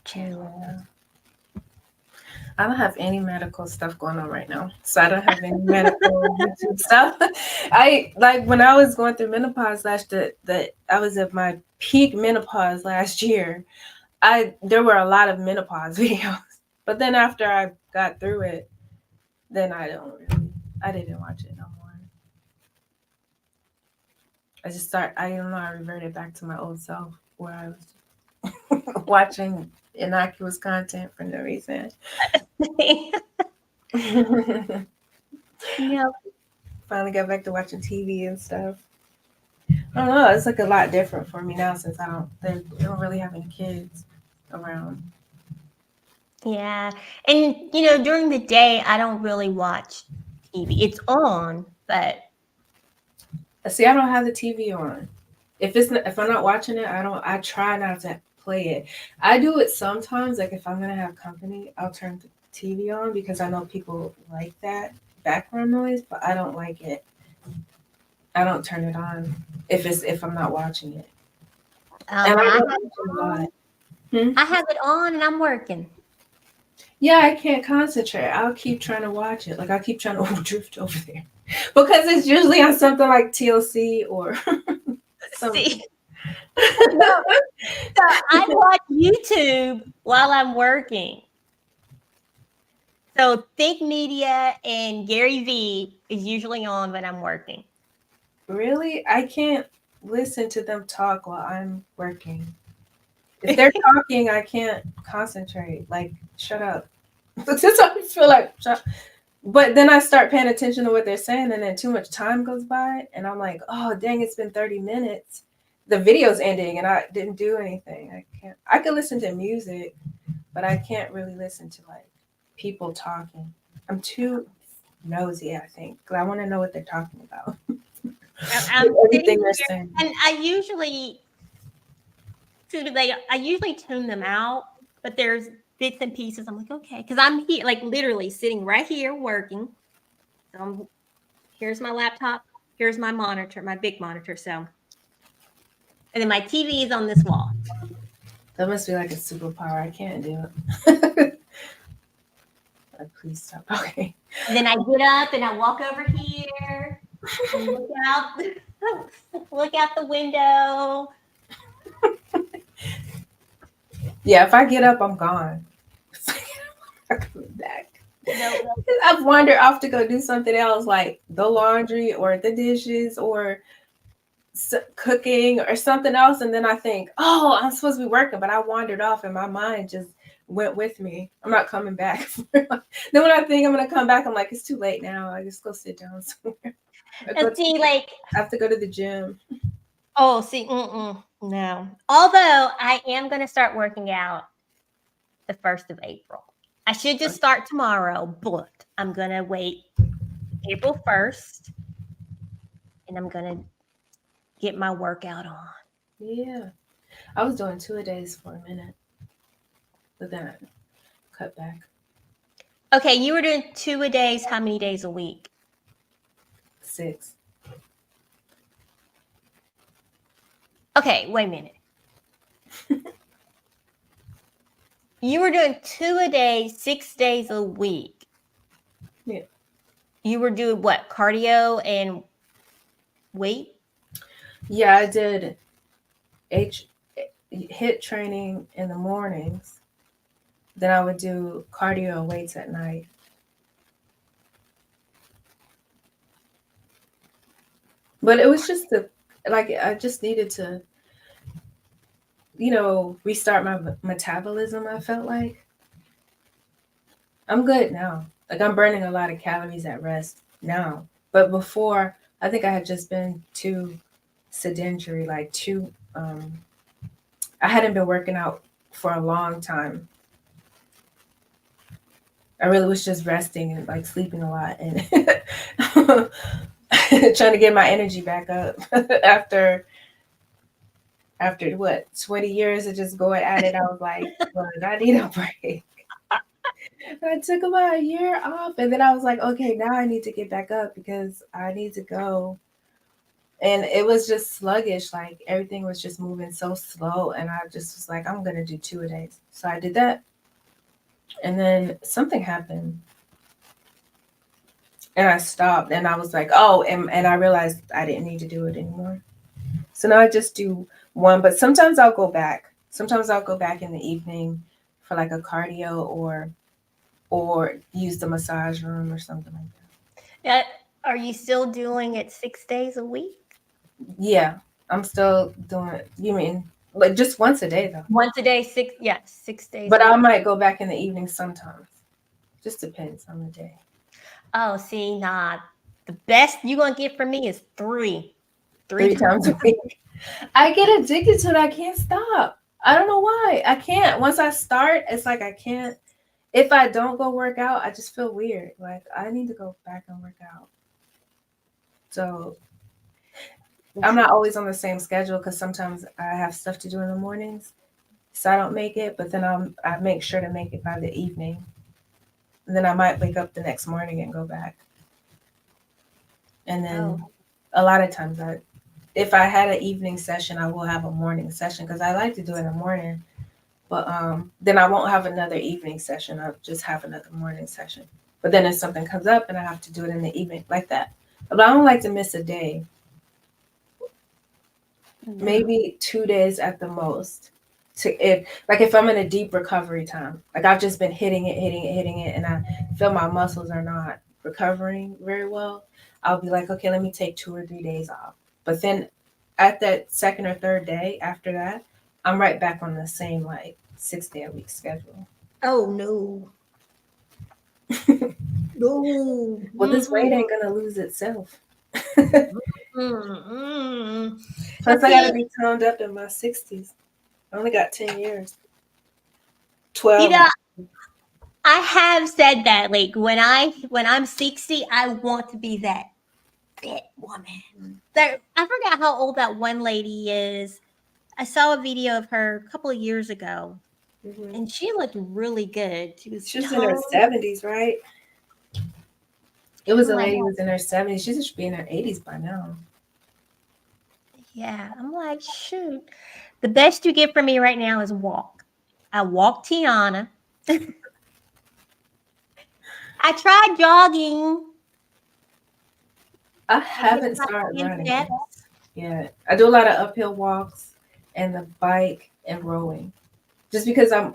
channel. Yeah. I don't have any medical stuff going on right now. So I don't have any medical YouTube stuff. I like when I was going through menopause I was at my peak menopause last year. There were a lot of menopause videos. But then after I got through it, then I didn't watch it no more. I don't know, I reverted back to my old self where I was watching innocuous content for no reason. Yeah. Finally got back to watching TV and stuff. I don't know. It's like a lot different for me now since I don't really have any kids around. Yeah. And, you know, during the day, I don't really watch TV. It's on, but. See, I don't have the TV on. If I'm not watching it, I try not to play it. I do it sometimes. Like if I'm going to have company, I'll turn the TV on because I know people like that background noise, but I don't like it. I don't turn it on if I'm not watching it. And I have it on and I'm working. Yeah, I can't concentrate. I'll keep trying to watch it. Like I keep trying to drift over there because it's usually on something like TLC or something. No. So I watch YouTube while I'm working. So Think Media and Gary V is usually on when I'm working. Really? I can't listen to them talk while I'm working. If they're talking, I can't concentrate. Like, shut up. That's how I feel like. But then I start paying attention to what they're saying, and then too much time goes by, and I'm like, oh, dang, it's been 30 minutes. The video's ending, and I didn't do anything. I could listen to music, but I can't really listen to, like, people talking. I'm too nosy, I think, because I want to know what they're talking about. Everything they're saying. And I usually tune them out, but there's bits and pieces. I'm like, okay, because I'm here, like literally sitting right here working. So here's my laptop, here's my monitor, my big monitor. So, and then my TV is on this wall. That must be like a superpower. I can't do it. Like, please stop. Okay. And then I get up and I walk over here and look out, look out the window. Yeah, if I get up, I'm gone. I'm coming back. No, I've wandered off to go do something else, like the laundry or the dishes or cooking or something else, and then I think, oh, I'm supposed to be working, but I wandered off and my mind just went with me. I'm not coming back. Then when I think I'm gonna come back, I'm like, it's too late now. I just go sit down somewhere. and see, like, I have to go to the gym. oh, see, no. Although I am going to start working out the 1st of April. I should just start tomorrow, but I'm going to wait April 1st and I'm going to get my workout on. Yeah, I was doing 2-a-days for a minute, but then I cut back. Okay, you were doing 2-a-days. How many days a week? 6. Okay, wait a minute. You were doing 2-a-day, 6 days a week. Yeah. You were doing what? Cardio and weight? Yeah, I did HIIT training in the mornings. Then I would do cardio and weights at night. But it was just I just needed to, restart my metabolism. I felt like I'm good now. Like I'm burning a lot of calories at rest now. But before, I think I had just been too sedentary, like I hadn't been working out for a long time. I really was just resting and like sleeping a lot and trying to get my energy back up after what 20 years of just going at it. I was like, look, I need a break. I took about a year off and then I was like, okay, now I need to get back up because I need to go. And it was just sluggish, like everything was just moving so slow, and I just was like, I'm gonna do 2-a-days. So I did that, and then something happened and I stopped, and I was like, oh, and I realized I didn't need to do it anymore. So now I just do one, but sometimes I'll go back. Sometimes I'll go back in the evening for like a cardio or use the massage room or something like that. Are you still doing it 6 days a week? Yeah, I'm still doing it. You mean like just once a day though? Once a day, 6 days. But I might go back in the evening sometimes. Just depends on the day. Oh, see, nah. The best you're going to get from me is 3. 3 times a week. I get addicted to it. I can't stop. I don't know why. I can't. Once I start, it's like I can't. If I don't go work out, I just feel weird. Like I need to go back and work out. So I'm not always on the same schedule because sometimes I have stuff to do in the mornings. So I don't make it, but then I make sure to make it by the evening. And then I might wake up the next morning and go back. And then a lot of times if I had an evening session, I will have a morning session because I like to do it in the morning. But then I won't have another evening session. I'll just have another morning session. But then if something comes up and I have to do it in the evening like that. But I don't like to miss a day. Maybe 2 days at the most. If I'm in a deep recovery time, like I've just been hitting it, and I feel my muscles are not recovering very well, I'll be like, okay, let me take 2 or 3 days off. But then at that second or third day after that, I'm right back on the same like 6-day-a-week schedule. Oh no. No. Well, this weight ain't gonna lose itself. Plus, I gotta be toned up in my 60s. I only got 10 years. 12. You know, I have said that, like when I'm 60, I want to be that fit woman. I forgot how old that one lady is. I saw a video of her a couple of years ago, and she looked really good. She was in her 70s, right? It was a lady who was in her 70s. She should be in her 80s by now. Yeah, I'm like, shoot. The best you get from me right now is walk. I walk Tiana. I tried jogging. I I guess haven't not started running steps. yet. I do a lot of uphill walks and the bike and rowing. Just because I'm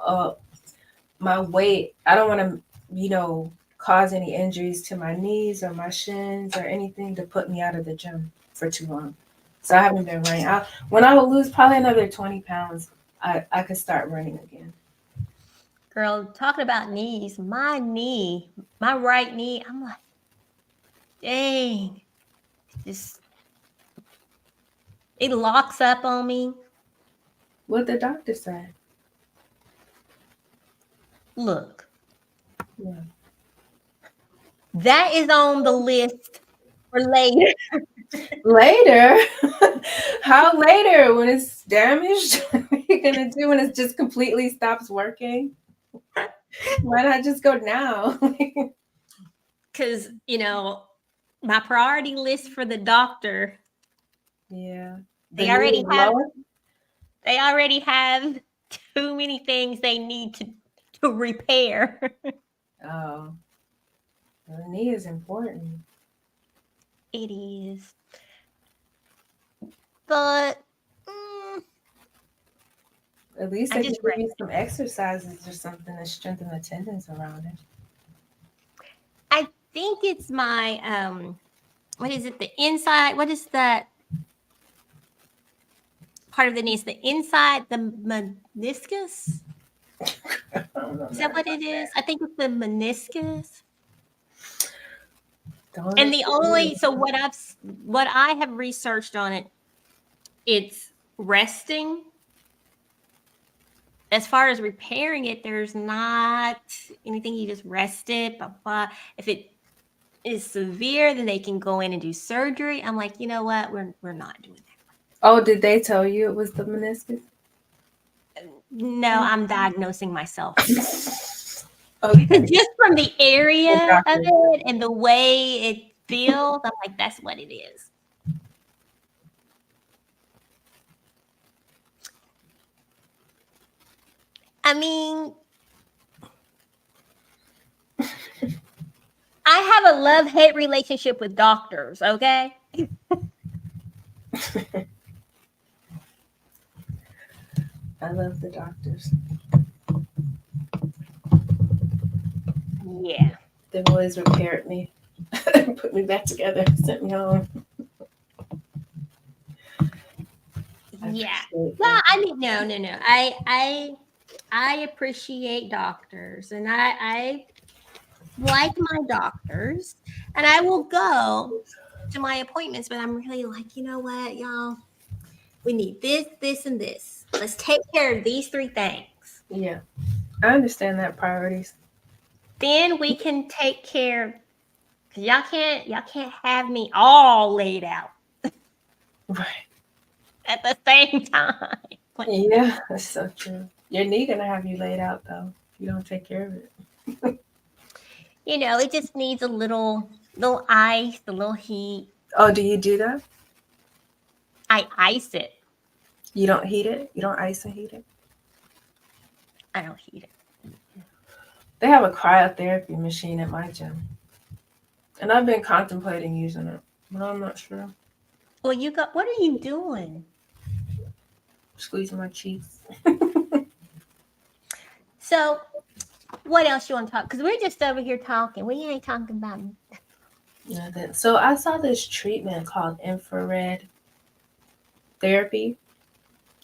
my weight, I don't want to, cause any injuries to my knees or my shins or anything to put me out of the gym for too long. So I haven't been running. When I will lose probably another 20 pounds, I could start running again. Girl, talking about knees, my right knee, I'm like, dang, just it locks up on me. What the doctor said. Look, Yeah. that is on the list for later. Later? How later? When it's damaged? What are you gonna do when it just completely stops working? Why not just go now? Because, my priority list for the doctor, Yeah. they The already knee have lower? they already have too many things they need to repair. Oh. The knee is important. It is. But At least I they just could give you some exercises or something to strengthen the tendons around it. I think it's my what is it? The inside. What is that part of the knee? It's the inside, the meniscus. I don't know Is that what nothing it is? I think it's the meniscus. about And that. the only what I have researched on it, it's resting. As far as repairing it, there's not anything. You just rest it. Blah, blah. If it is severe, then they can go in and do surgery. I'm like, you know what? We're not doing that. Oh, did they tell you it was the meniscus? No, I'm diagnosing myself. Okay. Just from the area of doctor. it and the way it feels, I'm like, that's what it is. I mean, I have a love-hate relationship with doctors, okay? I love the doctors. Yeah. They've always repaired me, put me back together, sent me home. Yeah. Appreciate Well, that. I mean, no. I appreciate doctors, and I like my doctors, and I will go to my appointments, but I'm really like, you know what, y'all? We need this, this, and this. Let's take care of these 3 things. Yeah, I understand that priorities. Then we can take care. Cause y'all can't have me all laid out Right. at the same time. Yeah, that's so true. Your knee gonna have you laid out though if you don't take care of it. It just needs a little ice, a little heat. Oh, do you do that? I ice it. You don't heat it? You don't ice and heat it? I don't heat it. They have a cryotherapy machine at my gym. And I've been contemplating using it, but I'm not sure. Well, what are you doing? Squeezing my cheeks. So, what else you want to talk? Because we're just over here talking. We ain't talking about Nothing. So I saw this treatment called infrared therapy,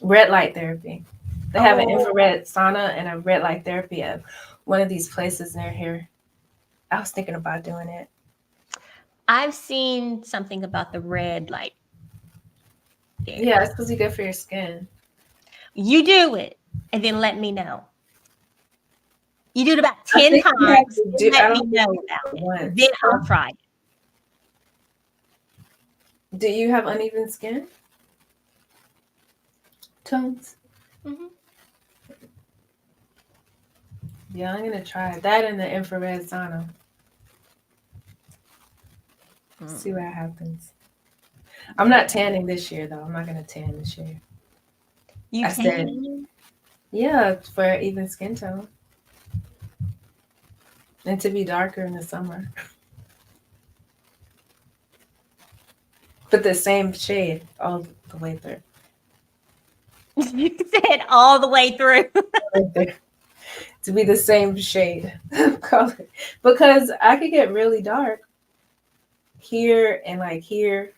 red light therapy. They have an infrared sauna and a red light therapy at one of these places near here. I was thinking about doing it. I've seen something about the red light. Yeah, it's supposed to be good for your skin. You do it, and then let me know. You do it about I 10 think you have times. to do- I Let me don't know think about it. once. Then I'll try it. Do you have uneven skin tones? Mhm. Yeah, I'm gonna try that in the infrared sauna. See what happens. I'm not tanning this year though. I'm not gonna tan this year. You I said- tan? Yeah, for even skin tone. And to be darker in the summer. But the same shade all the way through. You said all the way through. Right there. To be the same shade of color. Because I could get really dark here and like here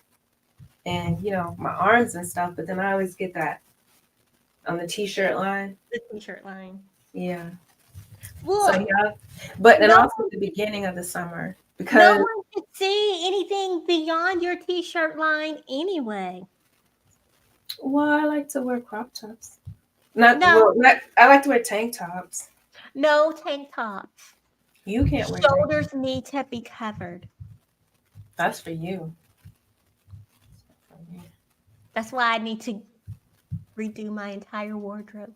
and, you know, my arms and stuff. But then I always get that on the t-shirt line. The t-shirt line. Yeah. Well, So yeah. But then no, also the beginning of the summer. no Because one could see anything beyond your t-shirt line anyway. well, I like to wear crop tops. I like to wear tank tops. No tank tops. You can't wear tank tops. Shoulders need to be covered. That's for you. That's why I need to redo my entire wardrobe.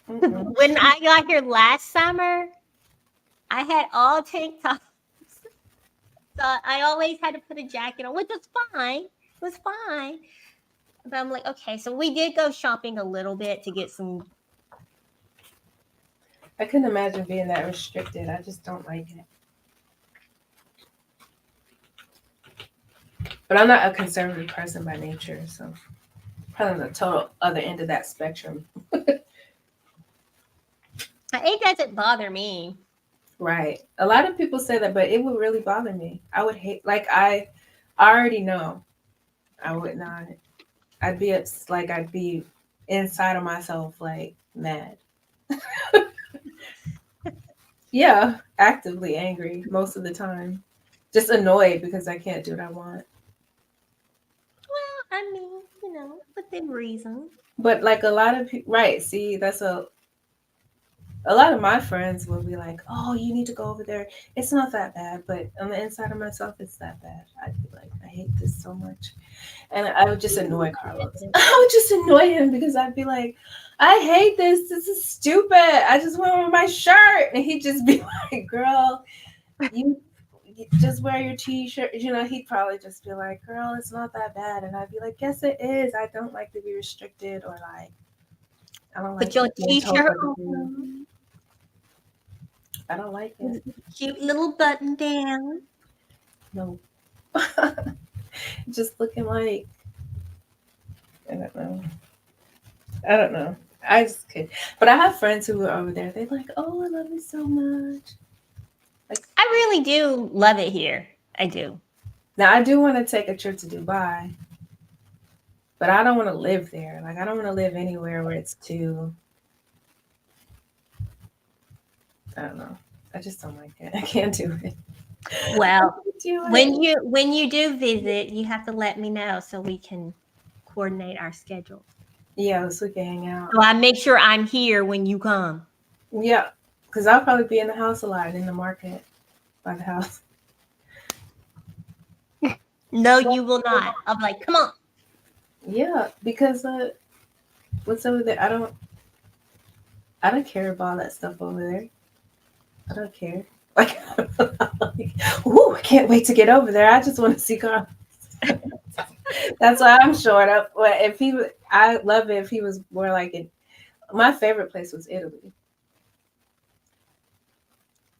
Mm-mm. When I got here last summer, I had all tank tops. So I always had to put a jacket on, which was fine. It was fine. But I'm like, okay, so we did go shopping a little bit to get some. I couldn't imagine being that restricted. I just don't like it. But I'm not a conservative person by nature, so probably on the total other end of that spectrum. It doesn't bother me. Right. A lot of people say that, but it would really bother me. I would hate, like, I already know I would not. I'd be inside of myself, like, mad. Yeah, actively angry most of the time. Just annoyed because I can't do what I want. Well, I mean, you know, within reason. But like a lot of people, right? See, that's a lot of my friends will be like, "Oh, you need to go over there. It's not that bad." But on the inside of myself, it's that bad. I'd be like, "I hate this so much," and I would just annoy Carlos. I would just annoy him because I'd be like, "I hate this. This is stupid. I just want to wear my shirt," and he'd just be like, "Girl, you just wear your t-shirt." You know, he'd probably just be like, "Girl, it's not that bad," and I'd be like, "Yes, it is. I don't like to be restricted or like." I don't like Put your being told t-shirt what to do. on. I don't like it. Cute little button down. No. Just looking like I don't know. I just kid. But I have friends who are over there. They're like, "Oh, I love it so much." Like I really do love it here. I do. now I do want to take a trip to Dubai. But I don't want to live there. Like I don't want to live anywhere where it's too I don't know. I just don't like it. I can't do it. Well, Do it. when you do visit, you have to let me know so we can coordinate our schedule. Yeah, so we can hang out. So I make sure I'm here when you come. Yeah, because I'll probably be in the house a lot in the market by the house. No, you will not. I'll be like, come on. Yeah, because what's over there? I don't care about all that stuff over there. I don't care. Like, ooh, I can't wait to get over there. I just want to see Carlos. That's why I'm short up. Well, I love it if he was more like it. My favorite place was Italy.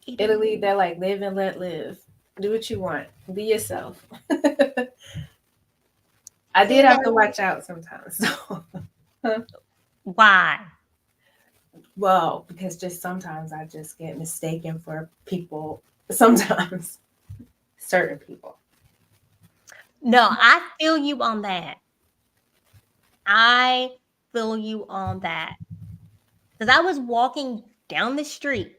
Italy, they're like live and let live. Do what you want. Be yourself. I did have to watch out sometimes. So. Why? Well, because just sometimes I just get mistaken for people. Sometimes certain people. No, I feel you on that. I feel you on that. Because I was walking down the street,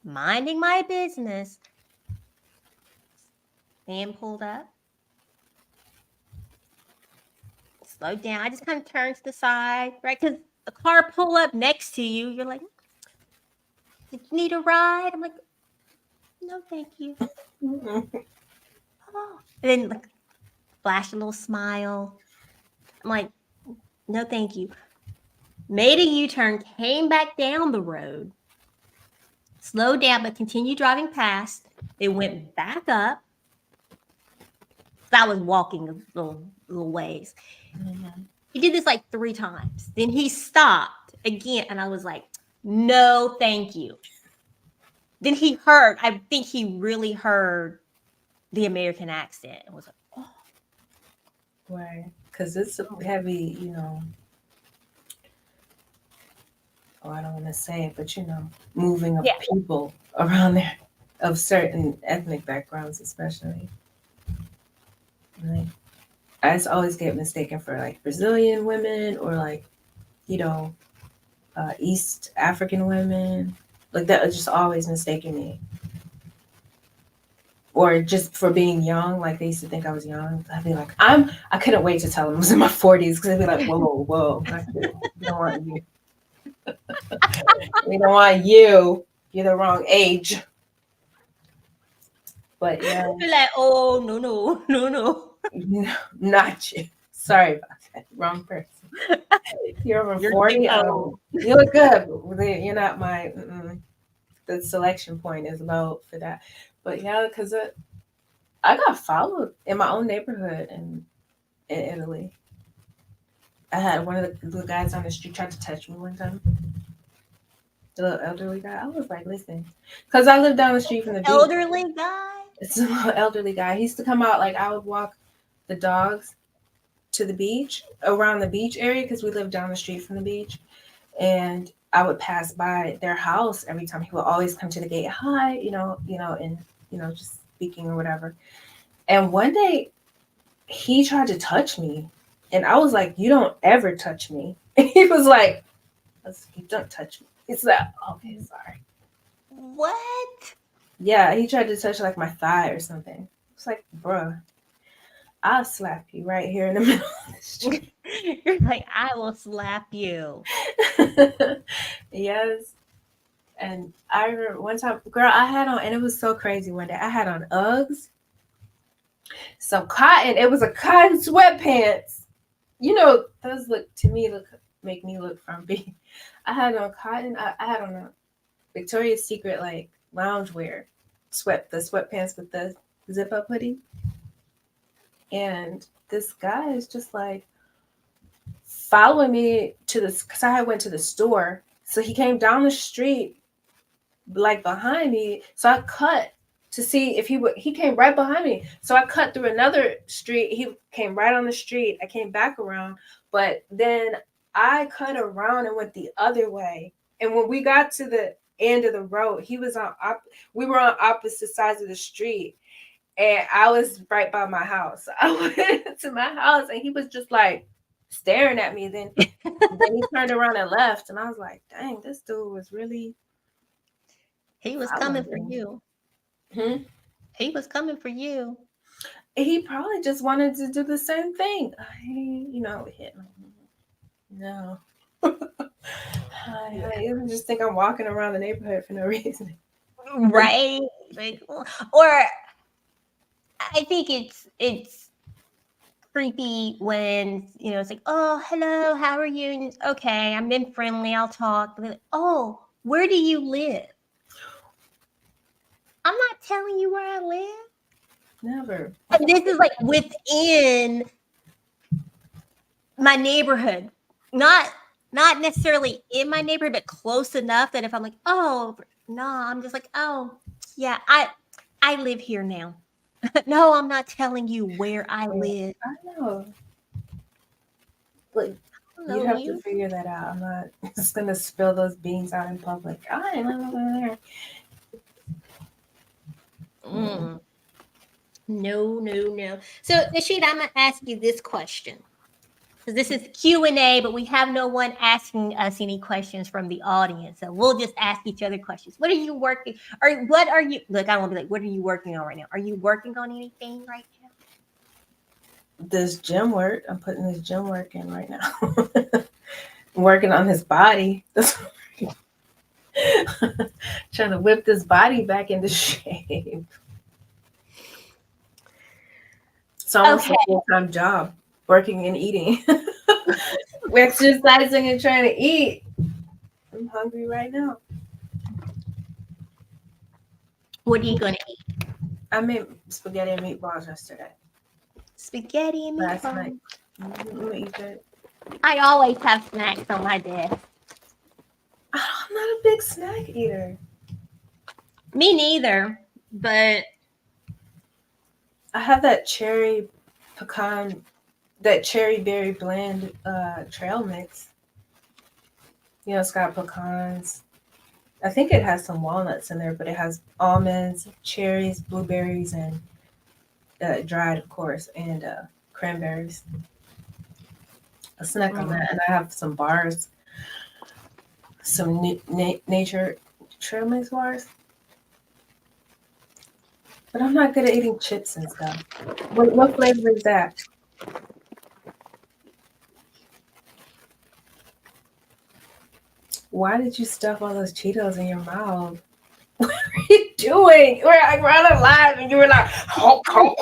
minding my business. Man pulled up. Slowed down. I just kind of turned to the side, right? Because a car pull up next to you. You're like, did you need a ride? I'm like, no, thank you. Oh. And then like flash a little smile. I'm like, no, thank you. Made a U-turn, came back down the road, slowed down, but continued driving past. It went back up. I was walking a little ways. Mm-hmm. He did this like 3 times. Then he stopped again, and I was like, no, thank you. then he heard, I think he really heard the American accent and was like, oh. Right. Because it's a heavy, you know, oh, I don't want to say it, but you know, moving of Yeah. people around there of certain ethnic backgrounds, especially. Like, I just always get mistaken for like Brazilian women or like, you know, East African women. Like that was just always mistaking me. Or just for being young, like they used to think I was young. I'd be like, I couldn't wait to tell them I was in my 40s because they'd be like, whoa, not you. We don't want you. We don't want you. You're the wrong age. But yeah. You're like, oh, no. No, not you. Sorry about that. Wrong person. You're over 40. You look good, but you're not my. The selection point is low for that. But yeah, because I got followed in my own neighborhood in Italy. I had one of the guys on the street tried to touch me one time. The little elderly guy. I was like, listen, because I live down the street from the beach. Elderly guy? It's a little elderly guy. He used to come out, like I would walk the dogs to the beach, around the beach area, because we live down the street from the beach. And I would pass by their house every time. He would always come to the gate, hi, and just speaking or whatever. And one day he tried to touch me. And I was like, you don't ever touch me. And he was like, you don't touch me. He's like, okay, sorry. What? Yeah, he tried to touch like my thigh or something. It's like, bruh, I'll slap you right here in the middle of the street. You're like, I will slap you. Yes. And I remember one time, girl, I had on, and it was so crazy one day, I had on Uggs, some cotton. It was a cotton sweatpants. You know, those make me look frumpy. I had on cotton. I had on a Victoria's Secret like loungewear the sweatpants with the zip up hoodie. And this guy is just like following me because I went to the store. So he came down the street, like behind me. So I cut to see if he came right behind me. So I cut through another street. He came right on the street. I came back around, but then I cut around and went the other way. And when we got to the end of the road, we were on opposite sides of the street. And I was right by my house. I went to my house and he was just like staring at me. Then he turned around and left. And I was like, dang, this dude was really. He was coming for you. He was coming for you. He probably just wanted to do the same thing. Hit me. No. I just think I'm walking around the neighborhood for no reason. Right? Like, or I think it's creepy when, it's like, oh, hello, how are you? And okay, I'm being friendly, I'll talk. Like, oh, where do you live? I'm not telling you where I live. Never. And this is like within my neighborhood. Not necessarily in my neighborhood, but close enough that if I'm like, oh, no, I'm just like, oh, yeah, I live here now. No, I'm not telling you where I live. I know. But you have to figure that out. I'm not just going to spill those beans out in public. I ain't living over there. No. So, Nashid, I'm going to ask you this question. Because this is Q&A, but we have no one asking us any questions from the audience. So we'll just ask each other questions. What are you working? Or what are you? Look, I want to be like, what are you working on right now? Are you working on anything right now? This gym work. I'm putting this gym work in right now. I'm working on his body. Trying to whip this body back into shape. It's almost a full-time job. Working and eating. Exercising and trying to eat. I'm hungry right now. What are you going to eat? I made spaghetti and meatballs yesterday. Spaghetti and Last meatballs. night. I'm gonna eat that. I always have snacks on my desk. I'm not a big snack eater. Me neither. But I have that cherry pecan, that cherry berry blend trail mix. You know, it's got pecans. I think it has some walnuts in there, but it has almonds, cherries, blueberries, and dried, of course, and cranberries. A snack on that, and I have some bars, some nature trail mix bars. But I'm not good at eating chips and stuff. What flavor is that? Why did you stuff all those Cheetos in your mouth? What are you doing? We're like running live, and you were like, honk, honk.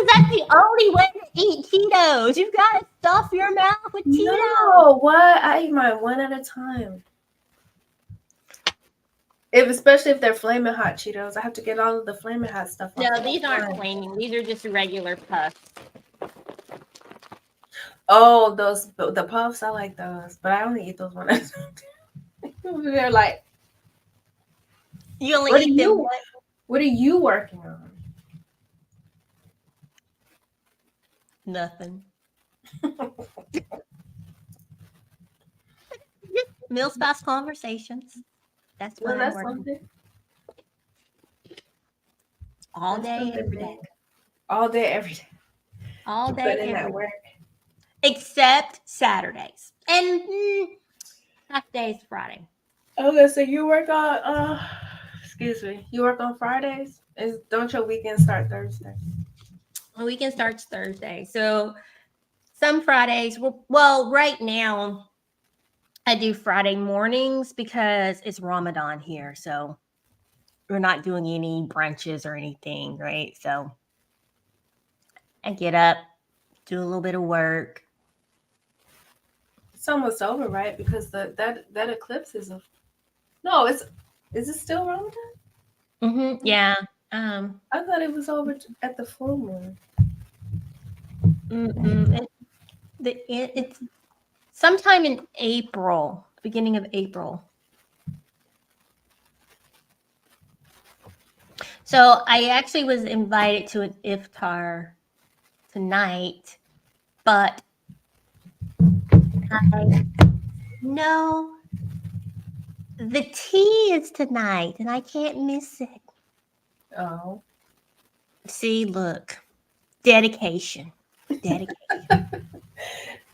because that's the only way to eat Cheetos. You've got to stuff your mouth with Cheetos. No, what? I eat mine one at a time. Especially if they're flaming hot Cheetos, I have to get all of the flaming hot stuff off. No, these aren't flaming. These are just regular puffs. Oh, the puffs, I like those, but I only eat those one at a time. They're like, You only eat them. what are you working on? Nothing. Just meal spouse conversations. That's what I'm working something. all That's day, something every big. day. All day, every day. All You day, put in every that day. work. Except Saturdays and half days Friday. Okay, so you work on excuse me. You work on Fridays? Don't your weekend start Thursday? The weekend starts Thursday. So some Fridays, well, right now I do Friday mornings because it's Ramadan here. So we're not doing any brunches or anything, right? So I get up, do a little bit of work. It's almost over, right? Because that eclipse is is it still Ramadan? Mm-hmm. Yeah. I thought it was over at the full moon. It's sometime in April, beginning of April. So I actually was invited to an iftar tonight, but no, the tea is tonight, and I can't miss it. Oh. See, look, dedication.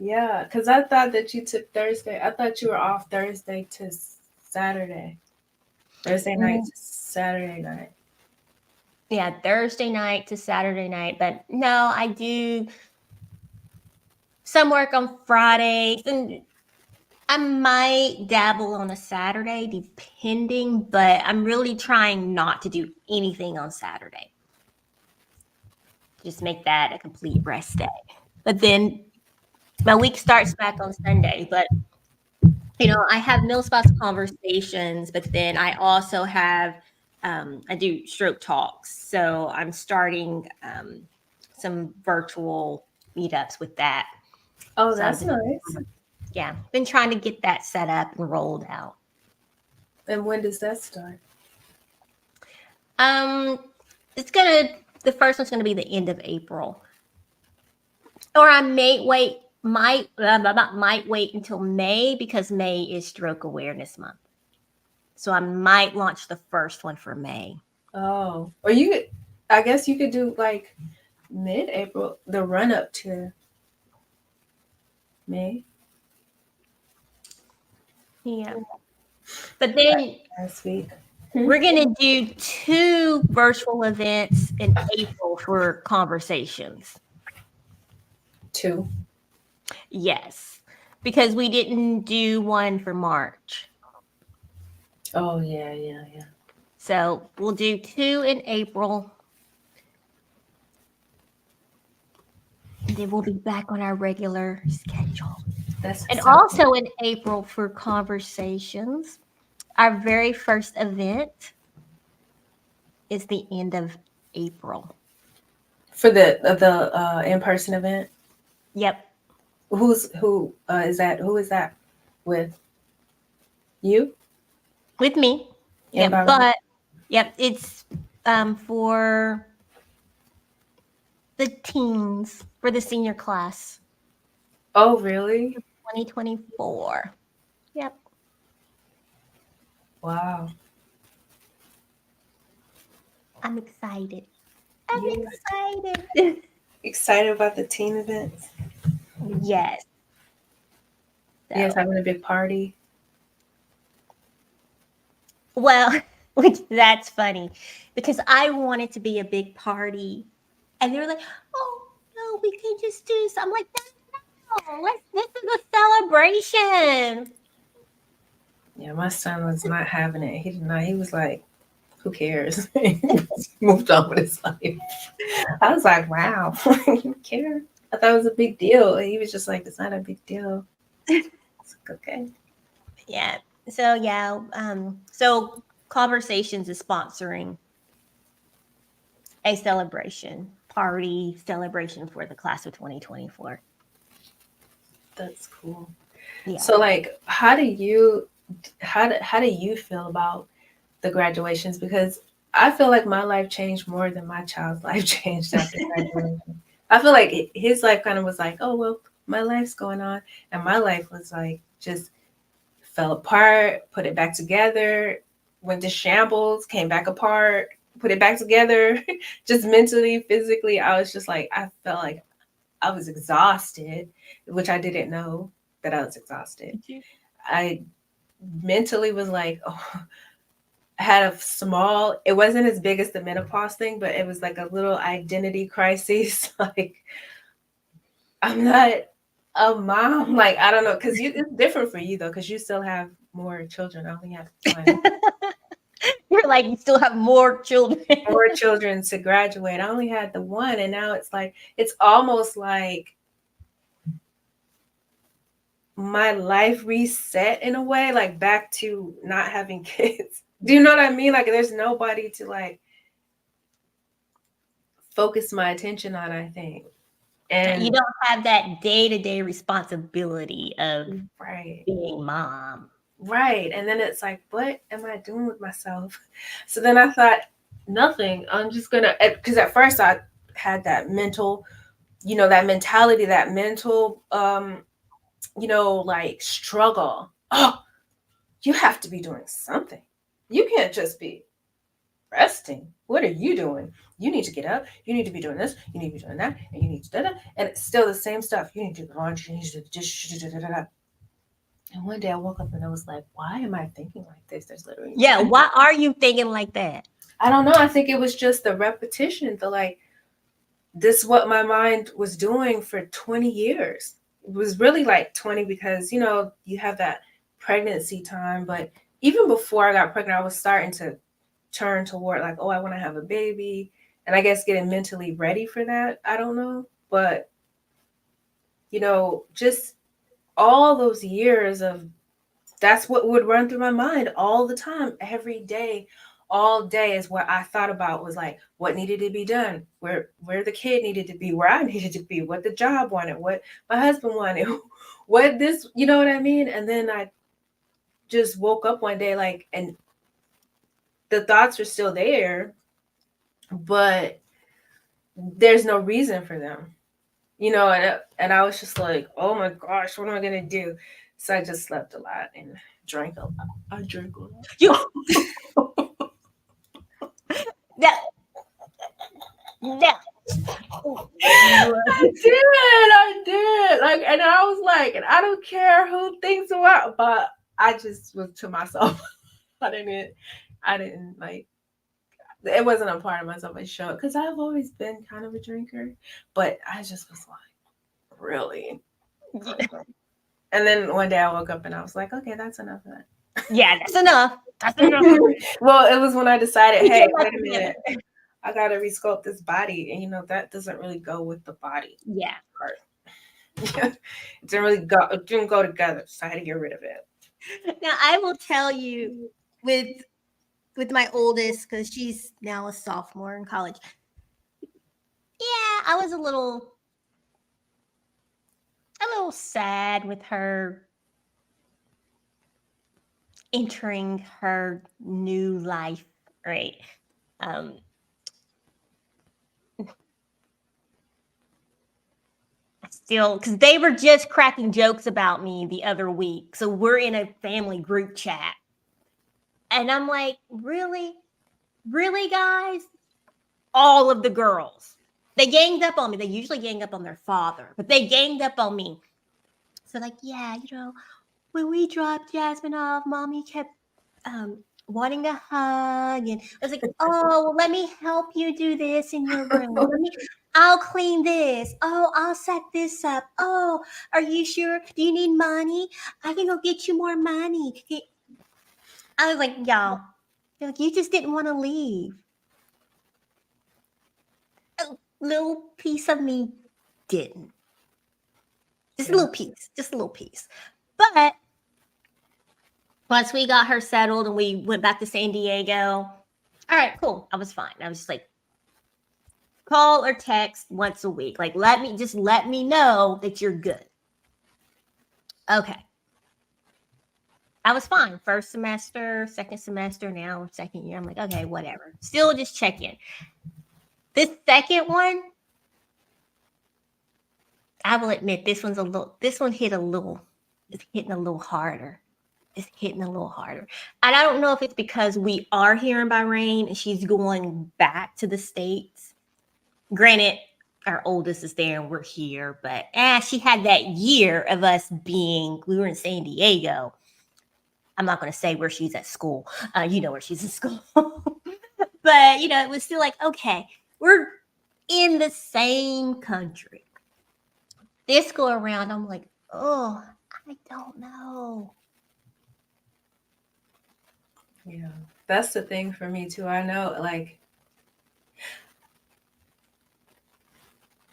Yeah, because I thought that you took Thursday. I thought you were off Thursday to Saturday. Thursday night to Saturday night. Yeah, Thursday night to Saturday night. But no, I do some work on Fridays, and I might dabble on a Saturday, depending, but I'm really trying not to do anything on Saturday. Just make that a complete rest day. But then my week starts back on Sunday. But I have meal spots conversations, but then I also have I do stroke talks. So I'm starting some virtual meetups with that. Oh, So that's nice. Yeah, been trying to get that set up and rolled out. And when does that start? The first one's gonna be the end of April. Or I might wait until May because May is Stroke Awareness Month. So I might launch the first one for May. Oh, or I guess you could do like mid-April, the run up to May. Yeah. But then Last week. we're going to do 2 virtual events in April for conversations. 2. Yes. Because we didn't do one for March. Oh, yeah. So we'll do 2 in April. And then we'll be back on our regular schedule. And also in April for conversations, our very first event is the end of April. For the in-person event? Yep. Who is that? Who is that with? You? with me. And Yeah, by but yep, it's for the teens, for the senior class, oh, really? 2024. Yep. Wow. I'm excited. I'm You excited. excited about the teen events? Yes. You guys So, having a big party? well, which that's funny because I want it to be a big party, and they were like, "Oh no, we can just do." So I'm like, "No, let's. This is a celebration." Yeah, my son was not having it. He did not. He was like, "Who cares?" He moved on with his life. I was like, "Wow, you care?" I thought it was a big deal. And he was just like, "It's not a big deal." It's like, okay. Yeah. So yeah. So Conversations is sponsoring a celebration party celebration for the class of 2024. That's cool. Yeah. So, like, how do you feel about the graduations? Because I feel like my life changed more than my child's life changed after graduation. I feel like his life kind of was like, oh well, my life's going on, and my life was like just fell apart, put it back together, went to shambles, came back apart, put it back together. Just mentally, physically, I was just like, I felt like I was exhausted, which I didn't know that I was exhausted. I mentally was like, oh, I had a small, it wasn't as big as the menopause thing, but it was like a little identity crisis. Like, I'm not a mom. Like, I don't know, because it's different for you though, because you still have more children. I only have one. You're like, you still have more children. More children to graduate. I only had the one, and now it's like, it's almost like my life reset in a way, like back to not having kids. Do you know what I mean? Like, there's nobody to like focus my attention on, I think. You And don't have that day-to-day responsibility of right. being mom. Right. And then it's like, what am I doing with myself? So then I thought, nothing. I'm just gonna, because at first I had that mental, that mentality, that mental like struggle. Oh, you have to be doing something. You can't just be resting. What are you doing? You need to get up. You need to be doing this. You need to be doing that. And you need to da. And it's still the same stuff. You need to do the laundry. You need to do the dish. And one day I woke up and I was like, why am I thinking like this? There's literally Yeah, why are you thinking like that? I don't know. I think it was just the repetition, the like, this is what my mind was doing for 20 years. It was really like 20 because, you have that pregnancy time. But even before I got pregnant, I was starting to turn toward like, oh, I want to have a baby. And I guess getting mentally ready for that. I don't know. But, just all those years of that's what would run through my mind all the time, every day, all day is what I thought about was like what needed to be done, where the kid needed to be, where I needed to be, what the job wanted, what my husband wanted, what this, you know what I mean? And then I just woke up one day like, and the thoughts are still there, but there's no reason for them, and I was just like, oh my gosh, what am I gonna do? So I just slept a lot and drank a lot. I drank a lot. You that that I did. Like, and I was like, and I don't care who thinks what, but I just was to myself. I didn't like, it wasn't a part of myself. I showed because I've always been kind of a drinker, but I just was like, really. And then one day I woke up and I was like, okay, that's enough of that. yeah, that's enough. That's enough. Well, it was when I decided, We hey, came wait back a minute, I gotta resculpt this body, and that doesn't really go with the body Yeah. part. It didn't go together, so I had to get rid of it. Now I will tell you with my oldest, because she's now a sophomore in college. Yeah, I was a little sad with her entering her new life, right? Still, because they were just cracking jokes about me the other week. So we're in a family group chat. And I'm like, really? Really, guys? All of the girls. They ganged up on me. They usually gang up on their father, but they ganged up on me. So, like, yeah, when we dropped Jasmine off, mommy kept wanting a hug. And I was like, oh, well, let me help you do this in your room. I'll clean this. Oh, I'll set this up. Oh, are you sure? Do you need money? I can go get you more money. I was like, y'all, like, you just didn't want to leave. A little piece of me didn't. Just a little piece. Just a little piece. But once we got her settled and we went back to San Diego, all right, cool. I was fine. I was just like, call or text once a week. Like, let me know that you're good. Okay. I was fine. First semester, second semester, now second year. I'm like, okay, whatever. Still just check in. This second one, I will admit this one it's hitting a little harder. It's hitting a little harder. And I don't know if it's because we are here in Bahrain and she's going back to the States. Granted, our oldest is there and we're here, but she had that year of we were in San Diego. I'm not going to say where she's at school. You know where she's in school. But, it was still like, okay, we're in the same country. This go around, I'm like, oh, I don't know. Yeah, that's the thing for me too. I know,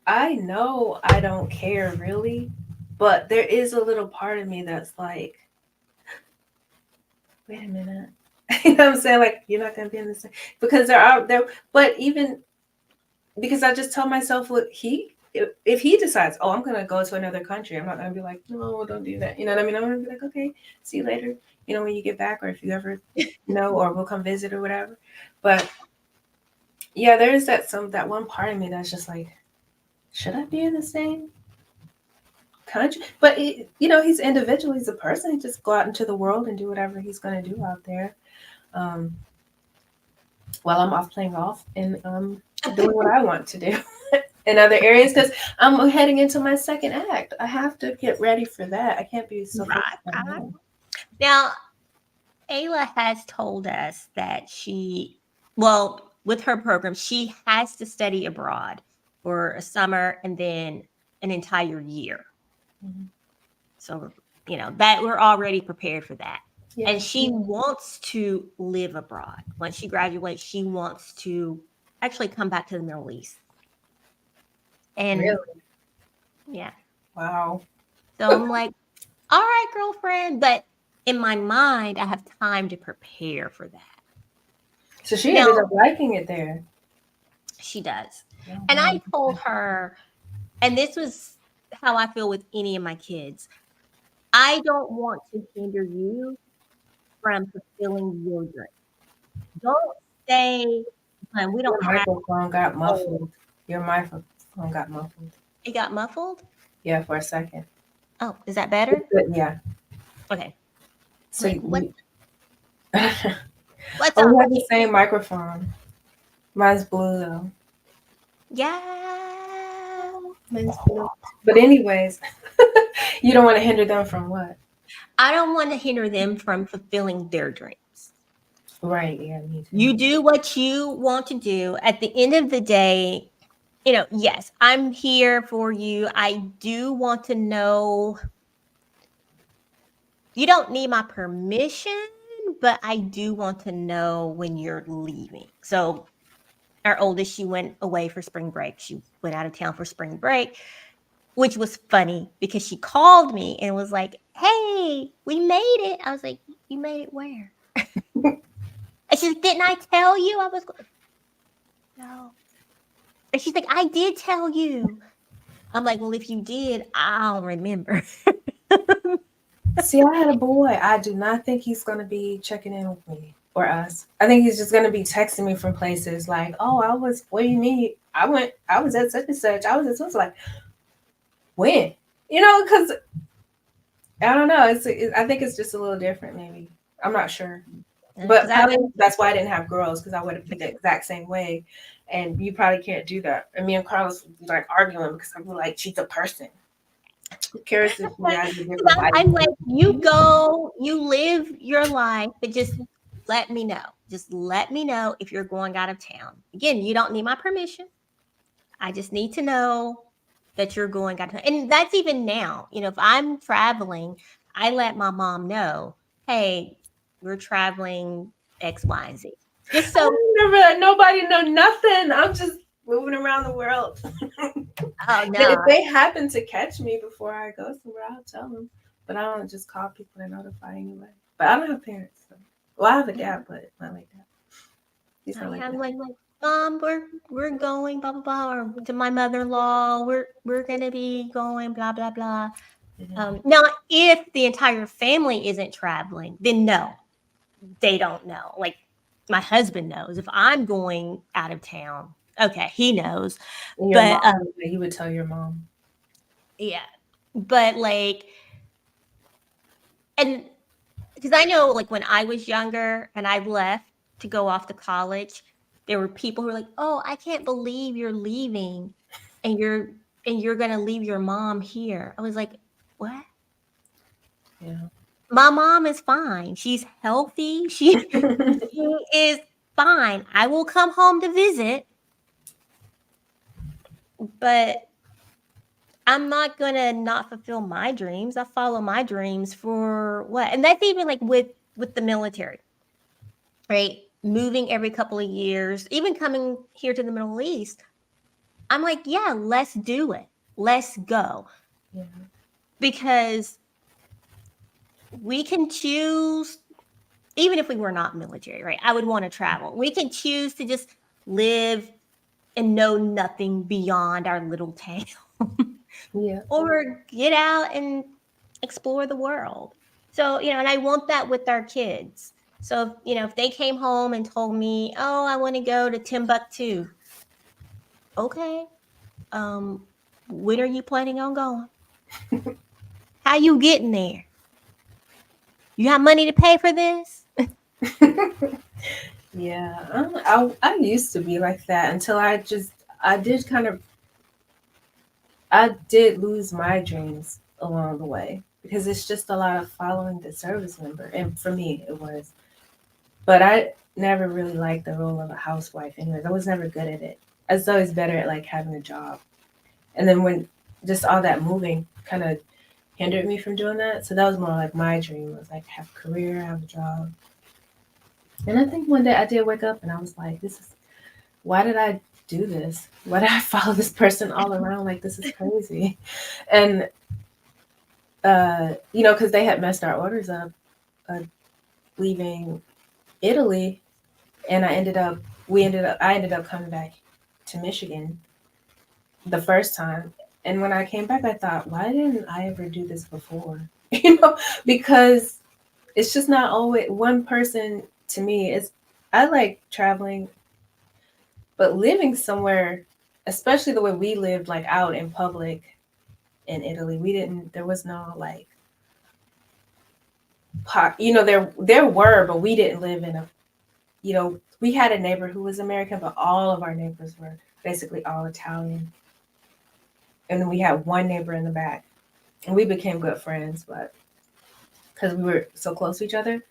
I know I don't care really, but there is a little part of me that's like, wait a minute. You know what I'm saying? Like, you're not going to be in the same, because but even because I just tell myself, look, if he decides, oh, I'm going to go to another country, I'm not going to be like, no, don't do that. You know what I mean? I'm going to be like, okay, see you later. When you get back, or if you ever or we'll come visit or whatever. But yeah, there is that one part of me that's just like, should I be in the same country? But he's individual. He's a person. He just go out into the world and do whatever he's going to do out there. While I'm off playing golf and doing what I want to do in other areas, because I'm heading into my second act. I have to get ready for that. I can't be so focused on home. Now, Ayla has told us that with her program, she has to study abroad for a summer and then an entire year. Mm-hmm. So, that we're already prepared for that. Yeah. And she wants to live abroad. Once she graduates, she wants to actually come back to the Middle East. And really? Yeah. Wow. So I'm like, all right, girlfriend. But in my mind, I have time to prepare for that. So she ended up liking it there. She does. Oh, and I told her, and this was how I feel with any of my kids, I don't want to hinder you from fulfilling your dream. Don't say, we don't Your microphone got muffled. Your microphone got muffled. It got muffled? Yeah, for a second. Oh, is that better? Yeah. Okay. So what? What's we have the same microphone. Mine's blue though. Yeah. Mine's blue. But anyways, you don't want to hinder them from what? I don't want to hinder them from fulfilling their dreams. Right. Yeah. Me too. You do what you want to do. At the end of the day, yes, I'm here for you. I do want to know. You don't need my permission, but I do want to know when you're leaving. So our oldest, she went away for spring break. She went out of town for spring break, which was funny because she called me and was like, hey, we made it. I was like, you made it where? And she's like, didn't I tell you? I was no. And she's like, I did tell you. I'm like, well, if you did, I don't remember. See, I had a boy. I do not think he's going to be checking in with me or us. I think he's just going to be texting me from places like, "Oh, what do you mean? I was at such and such. I was at such." Like, when? Because I don't know. I think it's just a little different, maybe. I'm not sure. But probably that's why I didn't have girls, because I would be the exact same way. And you probably can't do that. And me and Carlos would be like arguing because I'm like, she's a person. Who cares if you guys are different bodies? I'm like, you go, you live your life, but just let me know. Just let me know if you're going out of town. Again, you don't need my permission. I just need to know that you're going out of town. And that's even now. If I'm traveling, I let my mom know, hey, we're traveling X, Y, and Z. Just so I never let nobody know nothing. I'm just moving around the world. oh But no. if they happen to catch me before I go somewhere, I'll tell them. But I don't just call people to notify anyway. But I don't have parents. So. Well, I have a dad, but not like that. He's not like I'm that. like, Mom, we're going, blah blah blah, or to my mother-in-law, we're gonna be going, blah blah blah. Now, if the entire family isn't traveling, then no, they don't know. Like my husband knows if I'm going out of town. Okay, he knows. And your But mom, you would tell your mom. yeah, but like, and because I know, like when I was younger and I left to go off to college, there were people who were like, "Oh, I can't believe you're leaving, and you're gonna leave your mom here." I was like, "What?" Yeah. My mom is fine. She's healthy. She is fine. I will come home to visit, but I'm not gonna not fulfill my dreams. I follow my dreams for what? And that's even like with the military, right? Moving every couple of years, even coming here to the Middle East. I'm like, yeah, let's do it. Let's go. Yeah. Because we can choose, even if we were not military, right? I would want to travel. We can choose to just live and know nothing beyond our little town. Yeah. Or get out and explore the world. So, and I want that with our kids. So, if they came home and told me, "Oh, I want to go to Timbuktu." Okay. When are you planning on going? How you getting there? You have money to pay for this? Yeah. I used to be like that until I did lose my dreams along the way, because it's just a lot of following the service member. And for me, it was. But I never really liked the role of a housewife anyways. I was never good at it. I was always better at like having a job. And then when just all that moving kind of hindered me from doing that. So that was more like my dream, was like have a career, have a job. And I think one day I did wake up and I was like, why did I do this? Why did I follow this person all around? Like, this is crazy. And, because they had messed our orders up leaving Italy. And I ended up coming back to Michigan the first time. And when I came back, I thought, why didn't I ever do this before? Because it's just not always one person. To me, I like traveling, but living somewhere, especially the way we lived, like out in public in Italy, there was no like, there were, but we didn't live in we had a neighbor who was American, but all of our neighbors were basically all Italian. And then we had one neighbor in the back, and we became good friends, but because we were so close to each other.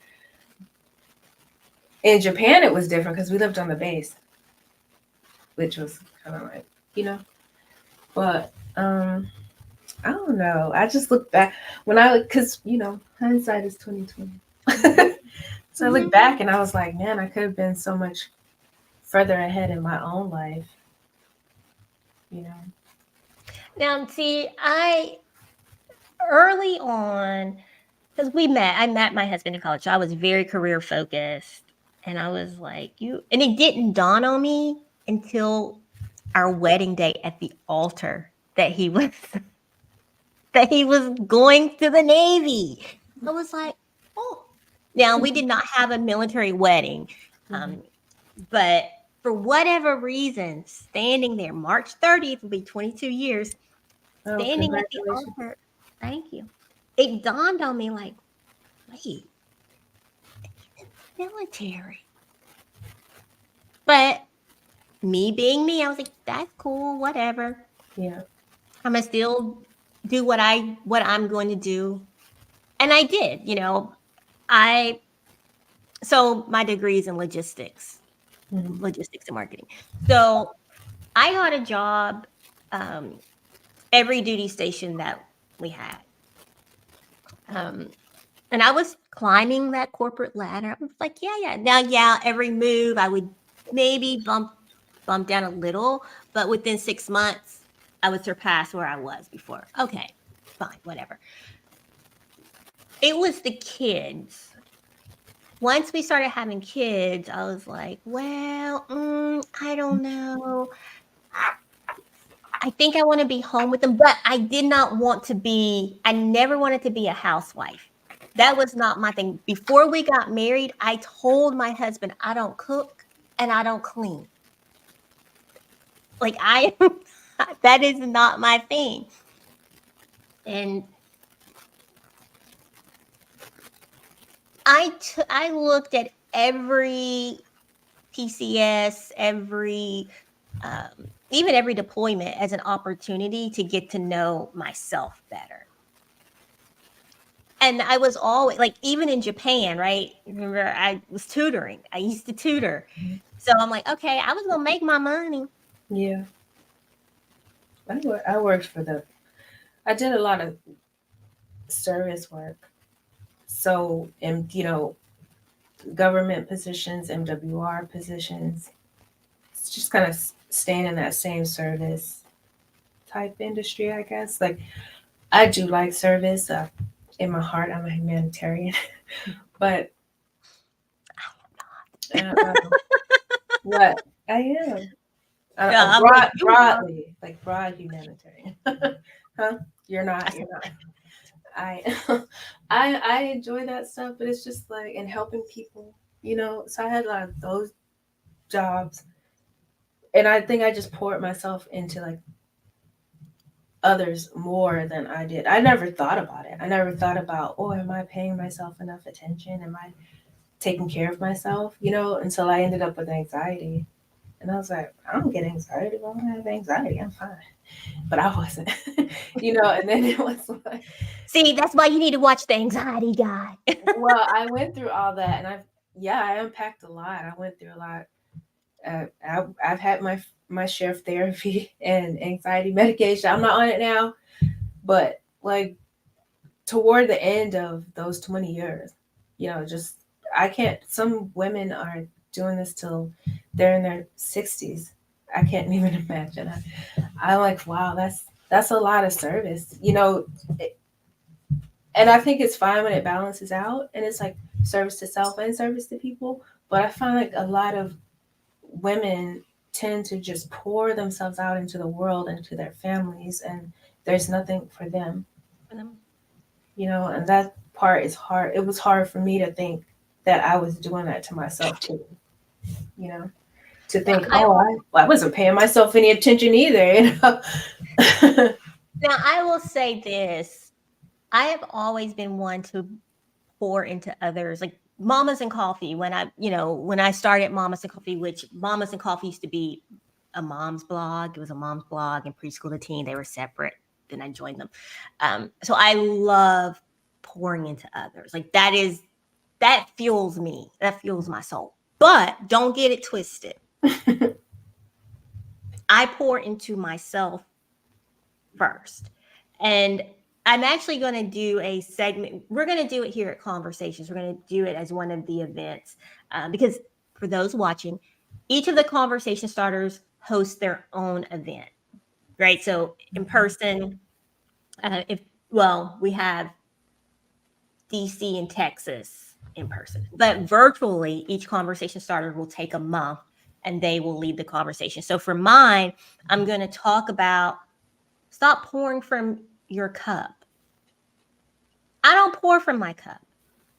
In Japan, it was different because we lived on the base, which was kind of like, but I don't know. I just look back because hindsight is 2020. So I look back and I was like, man, I could have been so much further ahead in my own life. Now, see, early on, because I met my husband in college, so I was very career focused. And I was like, and it didn't dawn on me until our wedding day at the altar that he was going to the Navy. I was like, oh. Now, we did not have a military wedding, but for whatever reason, standing there, March 30th will be 22 years, Oh, standing at the congratulations. altar. Thank you. It dawned on me like, wait, military. But me being me, I was like, that's cool, whatever. Yeah. I'm gonna still do what I'm going to do. And I did, so my degree is in logistics and marketing. So I got a job every duty station that we had. And I was climbing that corporate ladder. I was like, yeah. Now, every move I would maybe bump down a little, but within 6 months, I would surpass where I was before. Okay, fine, whatever. It was the kids. Once we started having kids, I was like, well, I don't know. I think I want to be home with them, but I never wanted to be a housewife. That was not my thing. Before we got married, I told my husband, I don't cook and I don't clean. Like that is not my thing. And I looked at every PCS, even every deployment as an opportunity to get to know myself better. And I was always like, even in Japan, right? Remember, I was tutoring. I used to tutor. So I'm like, okay, I was going to make my money. Yeah. I worked I did a lot of service work. So, and government positions, MWR positions, it's just kind of staying in that same service type industry, I guess. Like, I do like service. In my heart, I'm a humanitarian, but what I am. Yeah, Broadly, like broad humanitarian. Huh? You're not. I I enjoy that stuff, but it's just like in helping people, So I had a lot of those jobs, and I think I just poured myself into like others more than I did. I never thought about it. I never thought about, oh, am I paying myself enough attention? Am I taking care of myself? Until I ended up with anxiety. And I was like, I don't get anxiety. I don't have anxiety. I'm fine. But I wasn't, and then it was like. See, that's why you need to watch the anxiety guy. Well, I went through all that, and I unpacked a lot. I went through a lot. I've had my share of therapy and anxiety medication. I'm not on it now, but like toward the end of those 20 years, just I can't. Some women are doing this till they're in their 60s. I can't even imagine. I'm like, wow, that's a lot of service, and I think it's fine when it balances out and it's like service to self and service to people. But I find like a lot of women tend to just pour themselves out into the world and to their families, and there's nothing for them. And that part is hard. It was hard for me to think that I was doing that to myself too. To think, I wasn't paying myself any attention either. Now, I will say this. I have always been one to pour into others, like Mamas and Coffee. When I started Mamas and Coffee, which Mamas and Coffee used to be a mom's blog. It was a mom's blog and preschool to teen. They were separate. Then I joined them. So I love pouring into others. Like that fuels me. That fuels my soul. But don't get it twisted. I pour into myself first. And I'm actually going to do a segment. We're going to do it here at Conversations. We're going to do it as one of the events because for those watching, each of the conversation starters host their own event, right? So in person, we have DC and Texas in person, but virtually each conversation starter will take a month and they will lead the conversation. So for mine, I'm going to talk about stop pouring from your cup. I don't pour from my cup.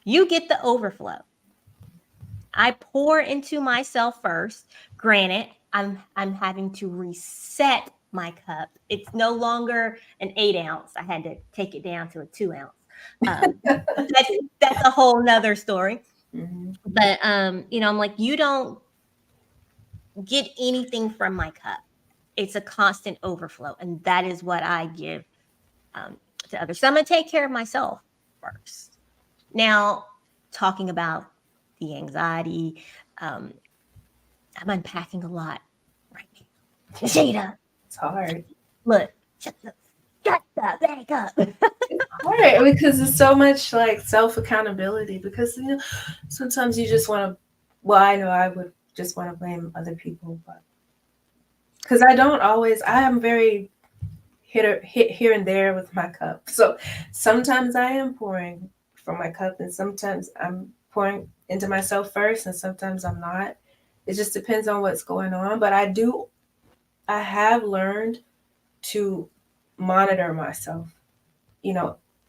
You get the overflow. I pour into myself first. Granted, I'm having to reset my cup. It's no longer an 8 ounce. I had to take it down to a 2 ounce. That's a whole nother story. Mhm. But I'm like, you don't get anything from my cup. It's a constant overflow, and that is what I give to others. So I'm gonna take care of myself first. Now, talking about the anxiety, I'm unpacking a lot right now. Jada, It's hard. look, shut the back up. Right, because it's so much like self accountability. Because sometimes you just want to. Well, I know I would just want to blame other people, but because I don't always. I am very hit here and there with my cup. So sometimes I am pouring from my cup, and sometimes I'm pouring into myself first, and sometimes I'm not. It just depends on what's going on. But I have learned to monitor myself.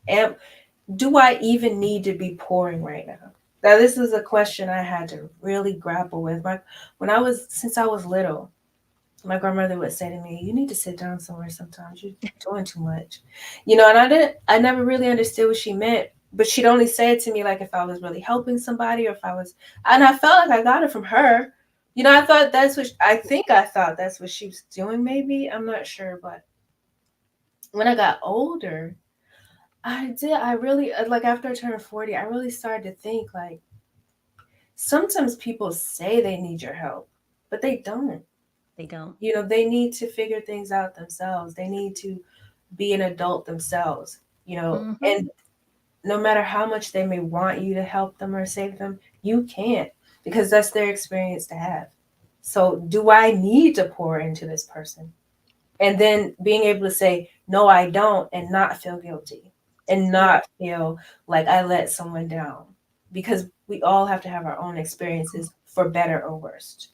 And do I even need to be pouring right now? Now, this is a question I had to really grapple with. Since I was little, my grandmother would say to me, "You need to sit down somewhere sometimes. You're doing too much." And I never really understood what she meant, but she'd only say it to me like if I was really helping somebody or if I was, and I felt like I got it from her. I thought I thought that's what she was doing. Maybe, I'm not sure. But when I got older, I really, like after I turned 40, I really started to think like sometimes people say they need your help, but they don't. They don't. They need to figure things out themselves. They need to be an adult themselves, Mhm. and no matter how much they may want you to help them or save them, you can't because that's their experience to have. So, do I need to pour into this person? And then being able to say, no, I don't, and not feel guilty and not feel like I let someone down because we all have to have our own experiences for better or worse.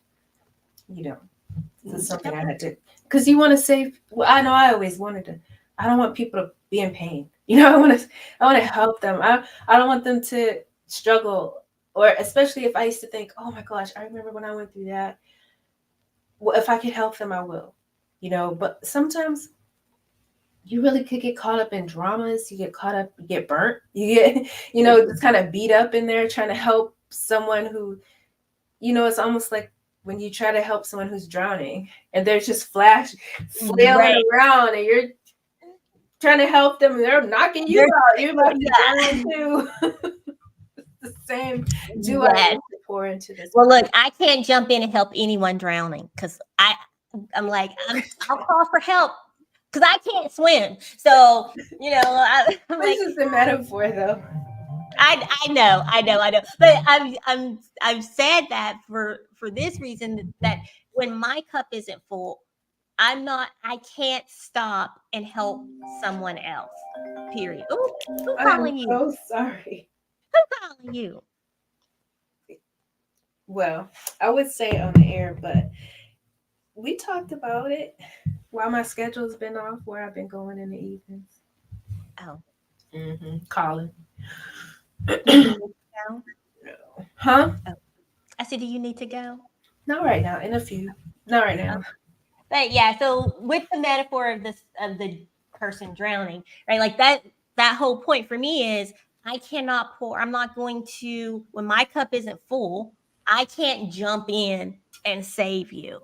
This is something I had to, because you want to save. Well, I know I always wanted to. I don't want people to be in pain. I want to help them. I don't want them to struggle, or especially if I used to think, oh my gosh, I remember when I went through that. Well, if I could help them, I will. But sometimes you really could get caught up in dramas. You get caught up, you get burnt. You get, just kind of beat up in there trying to help someone who, it's almost like when you try to help someone who's drowning and they're just flailing around and you're trying to help them and they're knocking you out. You're about to drown too. The same. Do I need to pour into this? Well, look, I can't jump in and help anyone drowning because I'm like, I'll call for help because I can't swim. So, I'm like, This is a metaphor though. I know. But I've said that for this reason that when my cup isn't full, I can't stop and help someone else. Period. Ooh, who's calling you? I'm so sorry. Who's calling you? Well, I would say on the air, but we talked about it while my schedule's been off, where I've been going in the evenings. Oh. Calling. No. Huh? Oh. I said, do you need to go? Not right now. In a few. Not right now. But yeah, so with the metaphor of the person drowning, right? Like that whole point for me is I cannot pour. I'm not going to, when my cup isn't full, I can't jump in and save you.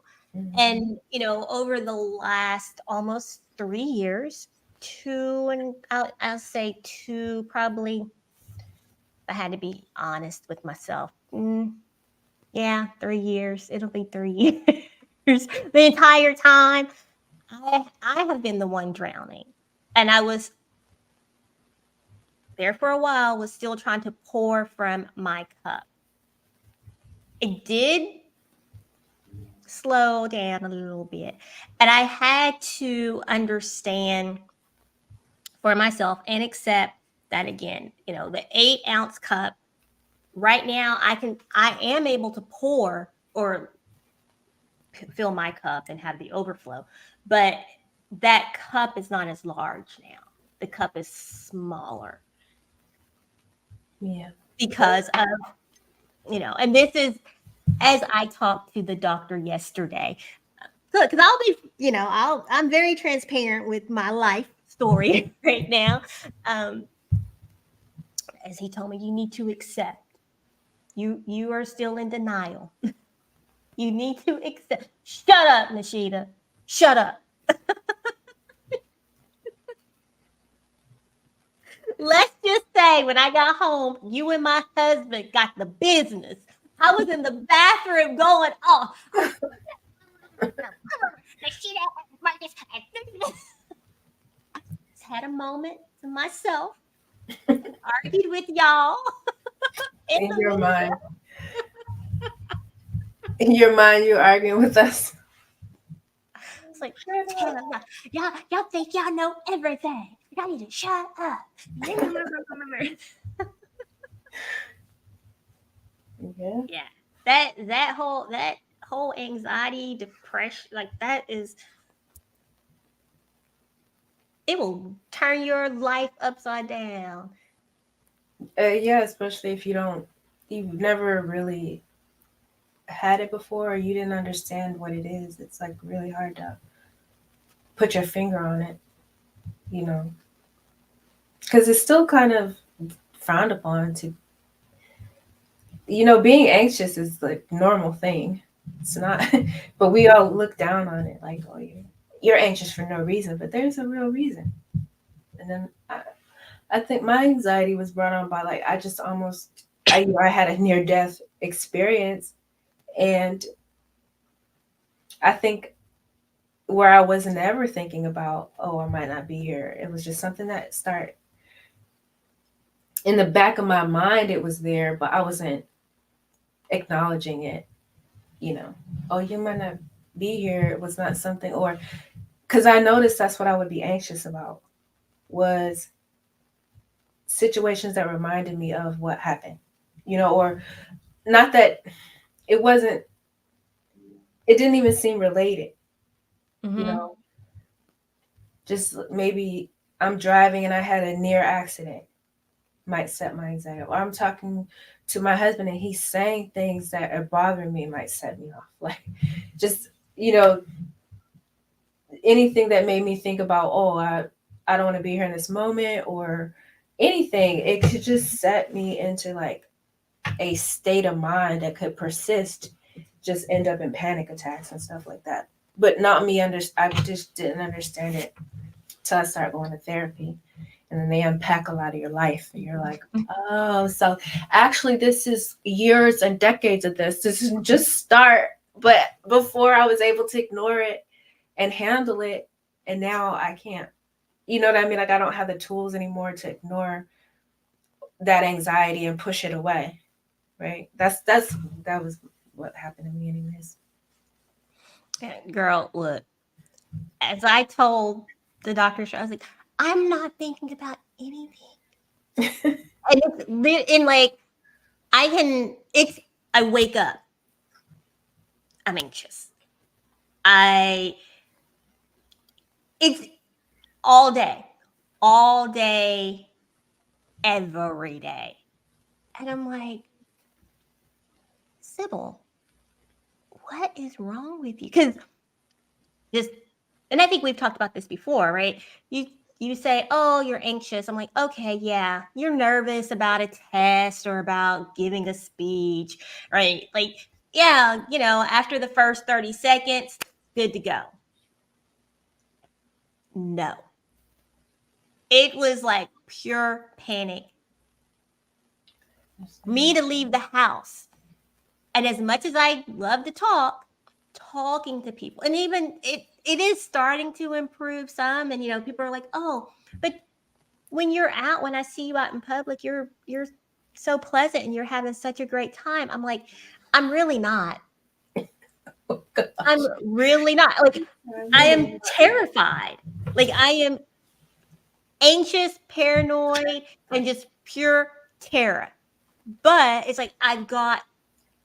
And over the last almost 3 years, I'll say two, probably. I had to be honest with myself. Yeah, 3 years. It'll be 3 years. The entire time, I have been the one drowning, and I was there for a while. Was still trying to pour from my cup. It did slow down a little bit, and I had to understand for myself and accept that again. The 8-ounce cup. Right now, I am able to pour or fill my cup and have the overflow, but that cup is not as large now. The cup is smaller. Yeah. because of, and this is as I talked to the doctor yesterday. So, because I'll be, I'm very transparent with my life story right now. As he told me, you need to accept. You are still in denial. You need to accept. Shut up, Nishita. Shut up. Let's just say when I got home, you and my husband got the business. I was in the bathroom going off. Nishita, Marcus, had a moment to myself and argued with y'all In your mind. In your mind, you're arguing with us. It's like, y'all think y'all know everything. Y'all need to shut up. Yeah. Yeah, that whole anxiety, depression, like that is, it will turn your life upside down. Yeah, especially if you've never really had it before, or you didn't understand what it is. It's like really hard to put your finger on it, because it's still kind of frowned upon to, being anxious is like normal thing. It's not, but we all look down on it like, oh, you're anxious for no reason, but there's a real reason. And then I think my anxiety was brought on by like, I had a near death experience, and I think where I wasn't ever thinking about, oh, I might not be here. It was just something that started in the back of my mind. It was there, but I wasn't acknowledging it. Oh, you might not be here. It was not something, or because I noticed that's what I would be anxious about, was situations that reminded me of what happened, or not that it wasn't, it didn't even seem related, just maybe I'm driving and I had a near accident, might set my anxiety, or I'm talking to my husband and he's saying things that are bothering me, might set me off. Like, just, anything that made me think about, oh, I don't want to be here in this moment, or anything, it could just set me into like a state of mind that could persist, just end up in panic attacks and stuff like that. But not me, I just didn't understand it till I started going to therapy. And then they unpack a lot of your life. And you're like, oh, so actually this is years and decades of this. This is just start. But before I was able to ignore it and handle it. And now I can't. You know what I mean? Like, I don't have the tools anymore to ignore that anxiety and push it away. Right? That was what happened to me anyways. Girl, look, as I told the doctor, I was like, I'm not thinking about anything. and like, I wake up, I'm anxious. It's all day, every day. And I'm like, Sybil, what is wrong with you? Because and I think we've talked about this before, right? You say, oh, you're anxious. I'm like, okay, yeah, you're nervous about a test or about giving a speech, right? Like, yeah, after the first 30 seconds, good to go. No. It was like pure panic. Me to leave the house. And as much as I love to talking to people, and even it is starting to improve some, and people are like, oh, but when I see you out in public, you're so pleasant and you're having such a great time. I'm like, I'm really not. Oh, I'm really not. Like, I am terrified. Like, I am anxious, paranoid, and just pure terror. But it's like, I've got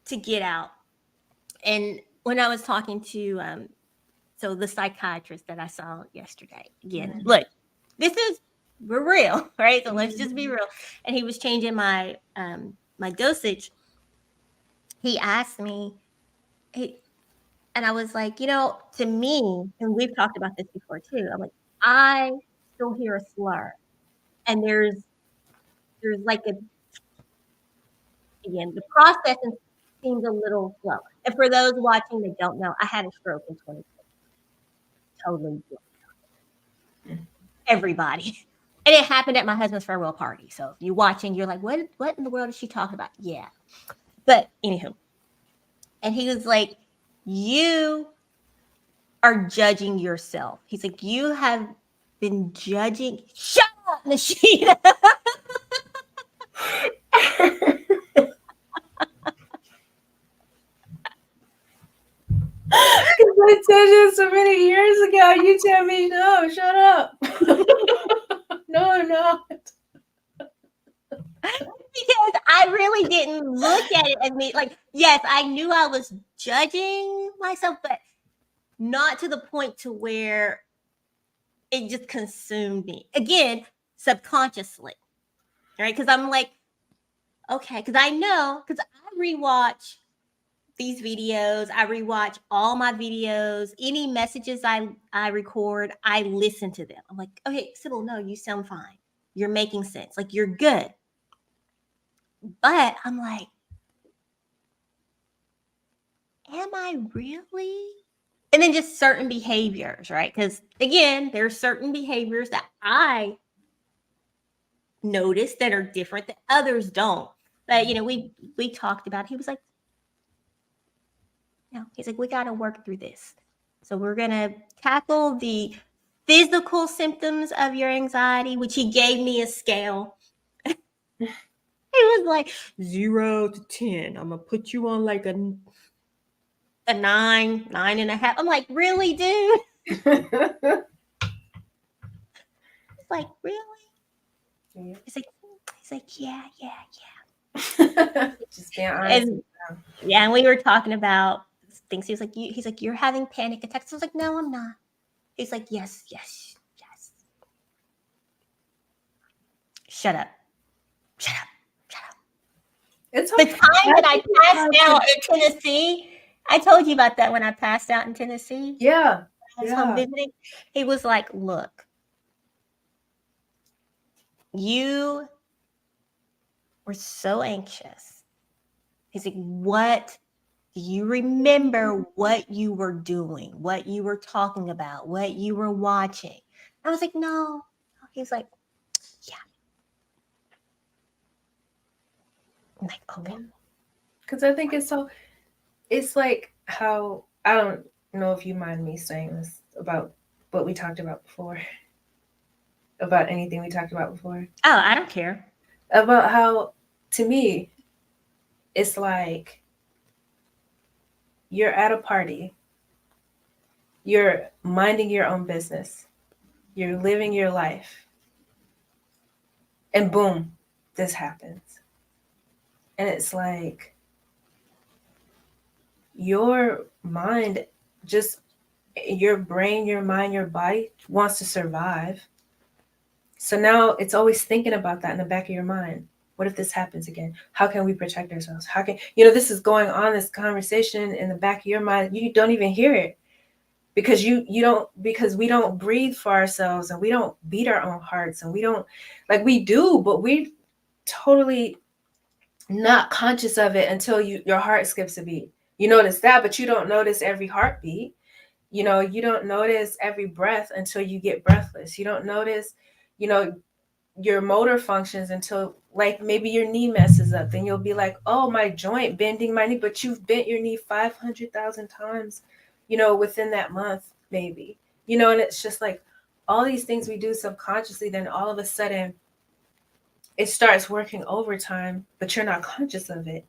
to get out. And when I was talking to so the psychiatrist that I saw yesterday, again, look, this is we're real, right? So let's just be real. And he was changing my my dosage. He asked me, and I was like, to me, and we've talked about this before too. I'm like, I still hear a slur, and there's like the process seems a little slow. And for those watching that don't know, I had a stroke in 2020. Totally everybody. And it happened at my husband's farewell party. So if you're watching, you're like, what in the world is she talking about? Yeah. But anywho. And he was like, you are judging yourself. He's like, you have been judging. Shut up, Nashida. I said this so many years ago. You tell me no, shut up. No, I'm not. Because I really didn't look at it and like, yes, I knew I was judging myself, but not to the point to where it just consumed me. Again, subconsciously, right? Because I'm like, okay, because I know, because I rewatch these videos, I rewatch all my videos, any messages I record, I listen to them. I'm like, okay, Sybil, no, you sound fine. You're making sense. Like, you're good. But I'm like, am I really? And then just certain behaviors, right? Because again, there's certain behaviors that I notice that are different that others don't. But we talked about it. He was like, he's like, we got to work through this. So we're gonna tackle the physical symptoms of your anxiety, which he gave me a scale. It was like 0 to 10. I'm gonna put you on like a 9.5. I'm like, really, dude? It's like, really? Yeah. He's like, yeah. Just being honest. And we were talking about things. He's like, you're having panic attacks. I was like, no, I'm not. He's like, yes. Shut up. It's the time that I passed out in Tennessee. I told you about that when I passed out in Tennessee. Yeah. I was home visiting. He was like, look, you were so anxious. He's like, what do you remember what you were doing, what you were talking about, what you were watching? I was like, no. He's like, yeah. I'm like, okay. Because I think it's like how, I don't know if you mind me saying this about what we talked about before, about anything we talked about before. Oh, I don't care. About how, to me, it's like you're at a party, you're minding your own business, you're living your life, and boom, this happens. And it's like your mind, just your brain, your mind, your body wants to survive. So now it's always thinking about that in the back of your mind. What if this happens again? How can we protect ourselves? How can, this is going on, this conversation in the back of your mind. You don't even hear it because because we don't breathe for ourselves, and we don't beat our own hearts, and we don't, like, we do, but we totally not conscious of it until your heart skips a beat. You notice that, but you don't notice every heartbeat. You don't notice every breath until you get breathless. You don't notice, your motor functions until, like, maybe your knee messes up. Then you'll be like, oh, my joint, bending my knee. But you've bent your knee 500,000 times, within that month, maybe. And it's just like all these things we do subconsciously, then all of a sudden it starts working overtime, but you're not conscious of it.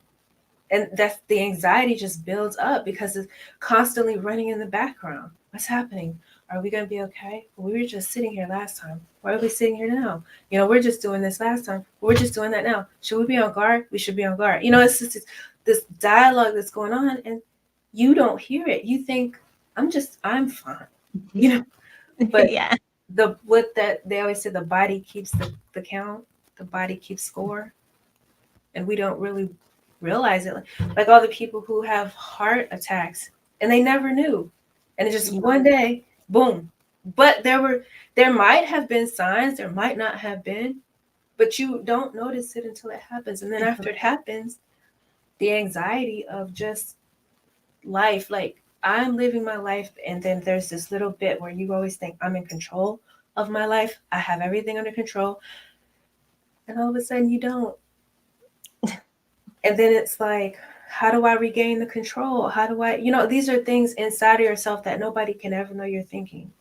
And that's the anxiety just builds up because it's constantly running in the background. What's happening? Are we going to be okay? We were just sitting here last time. Why are we sitting here now? We're just doing this last time. We're just doing that now. Should we be on guard? We should be on guard. It's just this dialogue that's going on, and you don't hear it. You think, I'm fine. But yeah. what that they always say, the body keeps the count, the body keeps score, and we don't really realize it. Like all the people who have heart attacks and they never knew, and it's just one day, boom. But there might have been signs, there might not have been, but you don't notice it until it happens. And then after it happens, the anxiety of just life, like I'm living my life, and then there's this little bit where you always think I'm in control of my life, I have everything under control, and all of a sudden you don't. And then it's like, how do I regain the control? How do I, these are things inside of yourself that nobody can ever know you're thinking.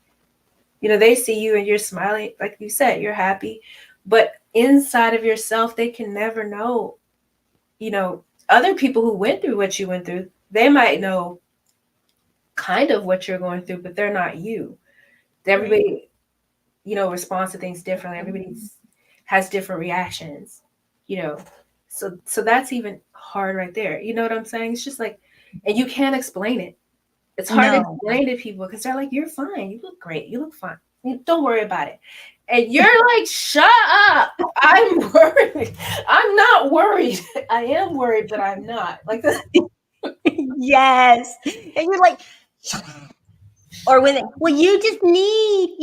They see you and you're smiling, like you said, you're happy, but inside of yourself, they can never know. Other people who went through what you went through, they might know kind of what you're going through, but they're not you. Everybody, responds to things differently. Everybody has different reactions, so that's even hard right there. You know what I'm saying? It's just like, and you can't explain it. It's hard to explain to people because they're like, you're fine, you look great, you look fine, don't worry about it. And you're like, shut up, I'm worried. I'm not worried. I am worried, but I'm not. Like this. Yes. And you're like, or when you just need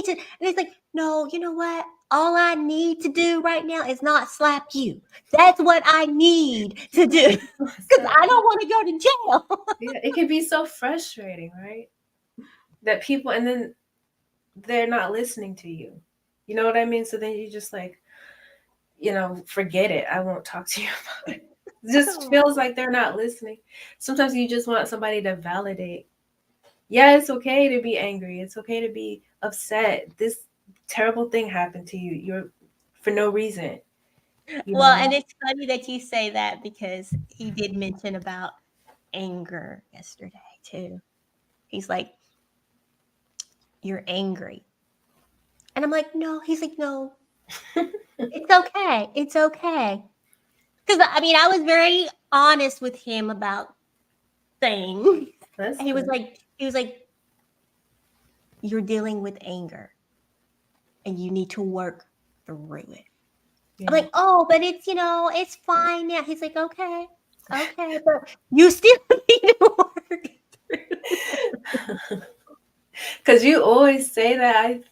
to, and it's like, no, you know what? All I need to do right now is not slap you. That's what I need to do because I don't want to go to jail. Yeah, it can be so frustrating, right? That people, and then they're not listening to you. You know what I mean? So then you just like, forget it. I won't talk to you about it. It just feels like they're not listening. Sometimes you just want somebody to validate. Yeah, it's okay to be angry. It's okay to be upset. This terrible thing happened to you. You're for no reason. Well, and it's funny that you say that because he did mention about anger yesterday too. He's like, you're angry. And I'm like, no. He's like, no, it's okay. It's okay. Because I was very honest with him about things. And he was like, you're dealing with anger and you need to work through it. Yeah. I'm like, oh, but it's, it's fine now. He's like, okay, but you still need to work through. Because you always say that.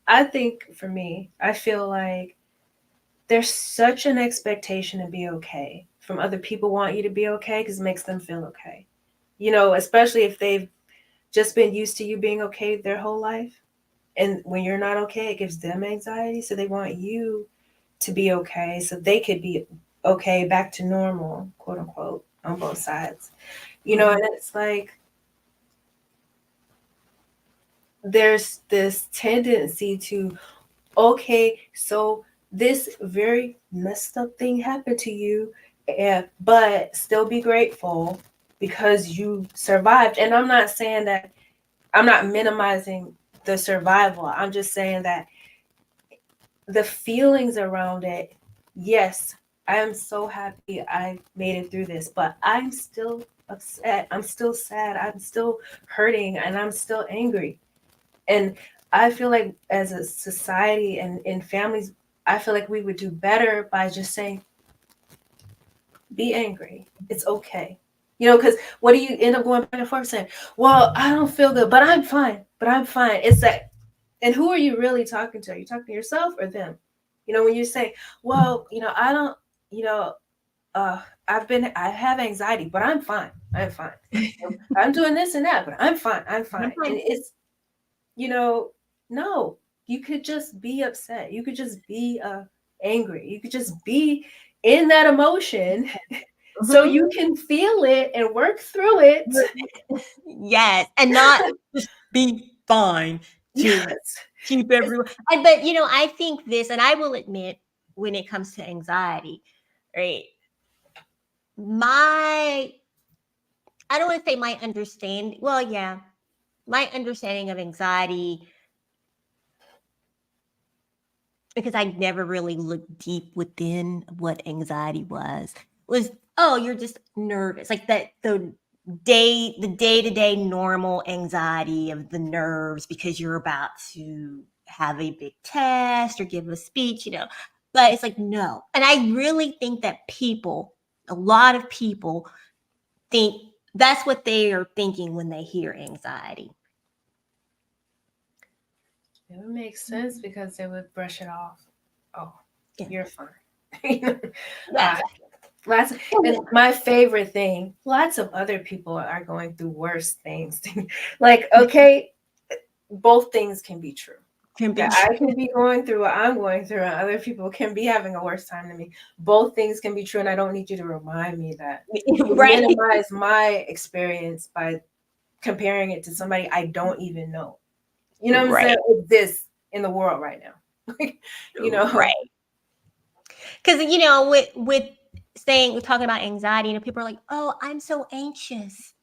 I think for me, I feel like there's such an expectation to be okay from other people. Want you to be okay because it makes them feel okay. Especially if they've just been used to you being okay their whole life. And when you're not okay, it gives them anxiety. So they want you to be okay so they could be okay, back to normal, quote unquote, on both sides. And it's like, there's this tendency to, okay, so this very messed up thing happened to you, but still be grateful because you survived. And I'm not saying that, I'm not minimizing the survival. I'm just saying that the feelings around it, yes, I am so happy I made it through this, but I'm still upset. I'm still sad. I'm still hurting, and I'm still angry. And I feel like as a society and in families, I feel like we would do better by just saying, be angry. It's okay. Because what do you end up going back and forth saying? Well, I don't feel good, but I'm fine. It's that. And who are you really talking to? Are you talking to yourself or them? When you say, well, I don't, I have anxiety, but I'm fine. I'm doing this and that, but I'm fine. And it's, no, you could just be upset. You could just be angry. You could just be in that emotion so you can feel it and work through it. Yes. And not just be fine. Yes. Keep everyone. But, I think this, and I will admit, when it comes to anxiety, right? I don't want to say my understanding. Well, yeah, my understanding of anxiety, because I never really looked deep within what anxiety was, oh, you're just nervous. Like that, the the day-to-day normal anxiety of the nerves because you're about to have a big test or give a speech, but it's like, no. And I really think that a lot of people think that's what they are thinking when they hear anxiety. It would make sense because they would brush it off. Oh, Yeah. you're fine. Yeah. And my favorite thing, lots of other people are going through worse things. Like, okay, both things can be true. I can be going through what I'm going through, and other people can be having a worse time than me. Both things can be true, and I don't need you to remind me that. Right. Minimize my experience by comparing it to somebody I don't even know. You know what I'm saying? With this in the world right now. Right. Because, with we're talking about anxiety, people are like, oh, I'm so anxious.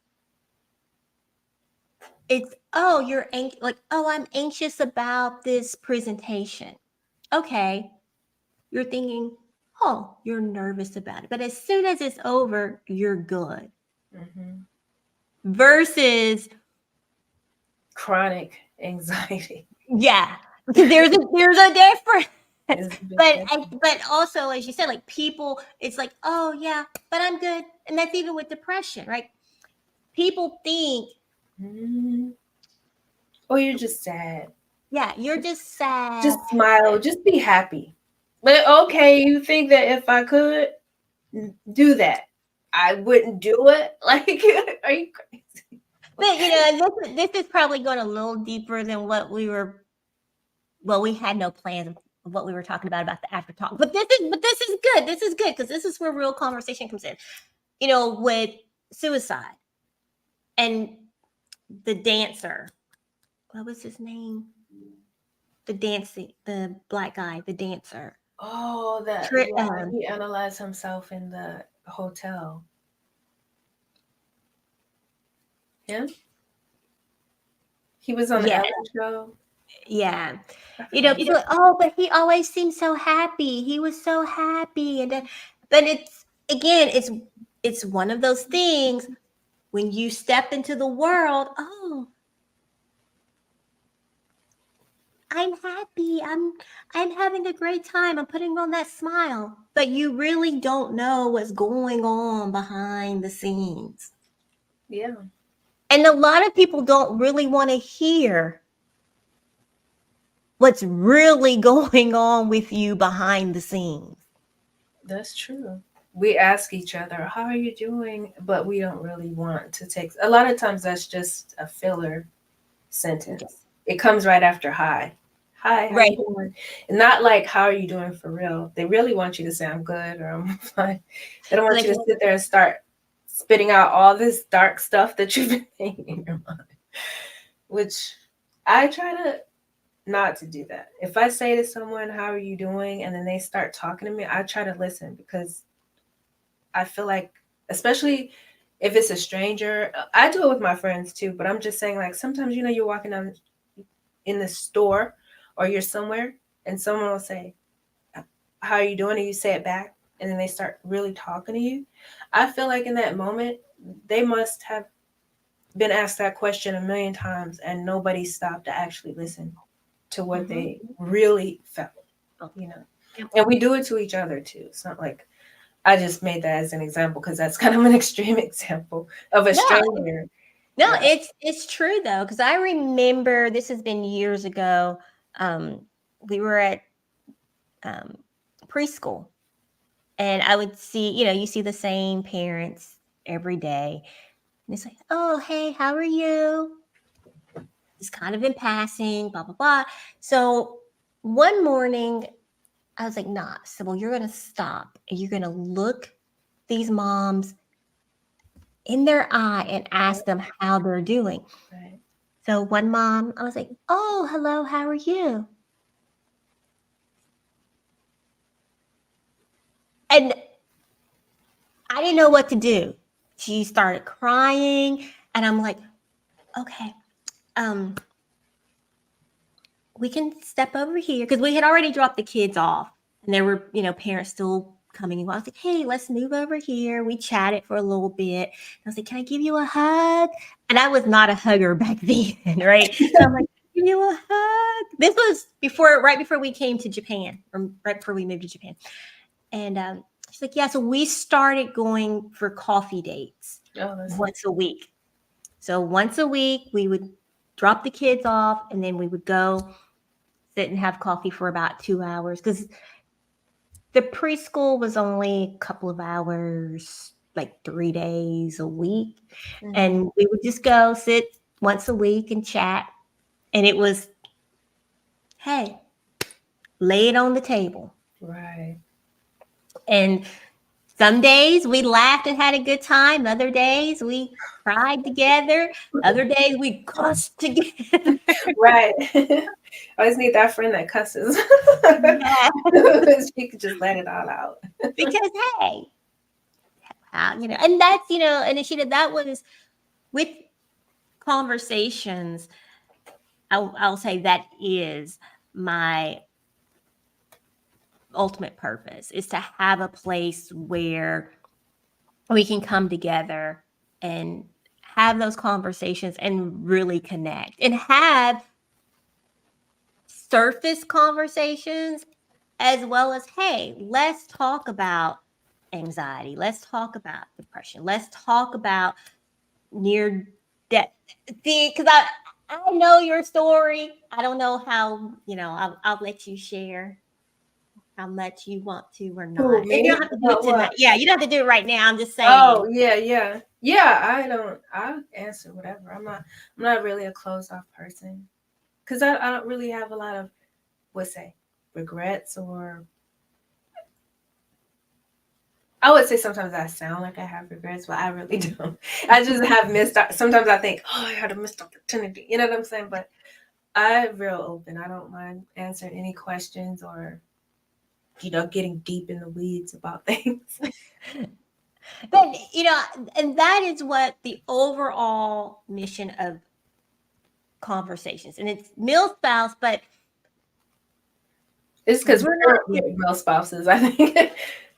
It's, oh, you're like, oh, I'm anxious about this presentation. Okay. You're thinking, oh, you're nervous about it. But as soon as it's over, you're good. Mm-hmm. Versus chronic anxiety. Yeah. There's a difference. But also, as you said, like people, it's like, oh yeah, but I'm good. And that's even with depression, right? People think, oh, you're just sad. Yeah, you're just sad. Just smile. Just be happy. But okay, you think that if I could do that, I wouldn't do it? Like, are you crazy? But this is probably going a little deeper than what we were. Well, we had no plans of what we were talking about the after talk. But this is good. This is good because this is where real conversation comes in. With suicide and the dancer. What was his name? The black guy, the dancer. Oh, he analyzed himself in the hotel. Him? He was on the Ellen show. Yeah. People like, oh, but he always seemed so happy. He was so happy. And then, but it's one of those things when you step into the world, oh, I'm happy. I'm having a great time. I'm putting on that smile. But you really don't know what's going on behind the scenes. Yeah. And a lot of people don't really want to hear what's really going on with you behind the scenes. That's true. We ask each other, how are you doing? But we don't really want to take, a lot of times that's just a filler sentence. Okay. It comes right after hi. Hi, how are you doing? And not like, how are you doing for real? They really want you to say, I'm good, or I'm fine. They don't want you to sit there and start spitting out all this dark stuff that you've been thinking in your mind, which I try to not to do that. If I say to someone, how are you doing? And then they start talking to me, I try to listen because I feel like, especially if it's a stranger, I do it with my friends too, but I'm just saying, like, sometimes, you're walking down in the store or you're somewhere and someone will say, how are you doing? And you say it back and then they start really talking to you. I feel like in that moment, they must have been asked that question a million times and nobody stopped to actually listen to what they really felt, And we do it to each other too. It's not like I just made that as an example because that's kind of an extreme example of a stranger. No, it's true though, because I remember this has been years ago. We were at preschool, and I would see, you see the same parents every day, and it's like, oh, hey, how are you? It's kind of in passing, blah blah blah. So one morning, I was like, nah, Sybil, you're gonna stop and you're gonna look these moms in their eye and ask them how they're doing. Right. So one mom, I was like, oh, hello, how are you? And I didn't know what to do. She started crying and I'm like, okay, we can step over here because we had already dropped the kids off and there were, parents still coming in. I was like, hey, let's move over here. We chatted for a little bit. I was like, can I give you a hug? And I was not a hugger back then, right? So I'm like, give you a hug. This was right before we came to Japan, or right before we moved to Japan. And she's like, yeah, so we started going for coffee dates once a week. So once a week, we would drop the kids off, and then we would go sit and have coffee for about 2 hours, because the preschool was only a couple of hours, like 3 days a week. Mm-hmm. And we would just go sit once a week and chat. And it was, hey, lay it on the table. Right. And some days we laughed and had a good time. Other days we cried together. Other days we cussed together. Right. I always need that friend that cusses. Yeah. She could just let it all out. Because, hey, and that's, and Ashita, that was with conversations. I'll say that is my ultimate purpose, is to have a place where we can come together and have those conversations and really connect and have surface conversations, as well as, hey, let's talk about anxiety. Let's talk about depression. Let's talk about near death. See, because I know your story. I don't know how, I'll let you share how much you want to or not. Ooh, you don't have to do it tonight. Yeah, you don't have to do it right now. I'm just saying. Oh, yeah. I'll answer whatever. I'm not really a closed off person, because I don't really have a lot of, regrets, or I would say sometimes I sound like I have regrets, but I really don't. I just have sometimes I think, oh, I had a missed opportunity. You know what I'm saying? But I'm real open. I don't mind answering any questions, or getting deep in the weeds about things. But, and that is what the overall mission of conversations, and it's male spouse, but it's because we're not male spouses, I think.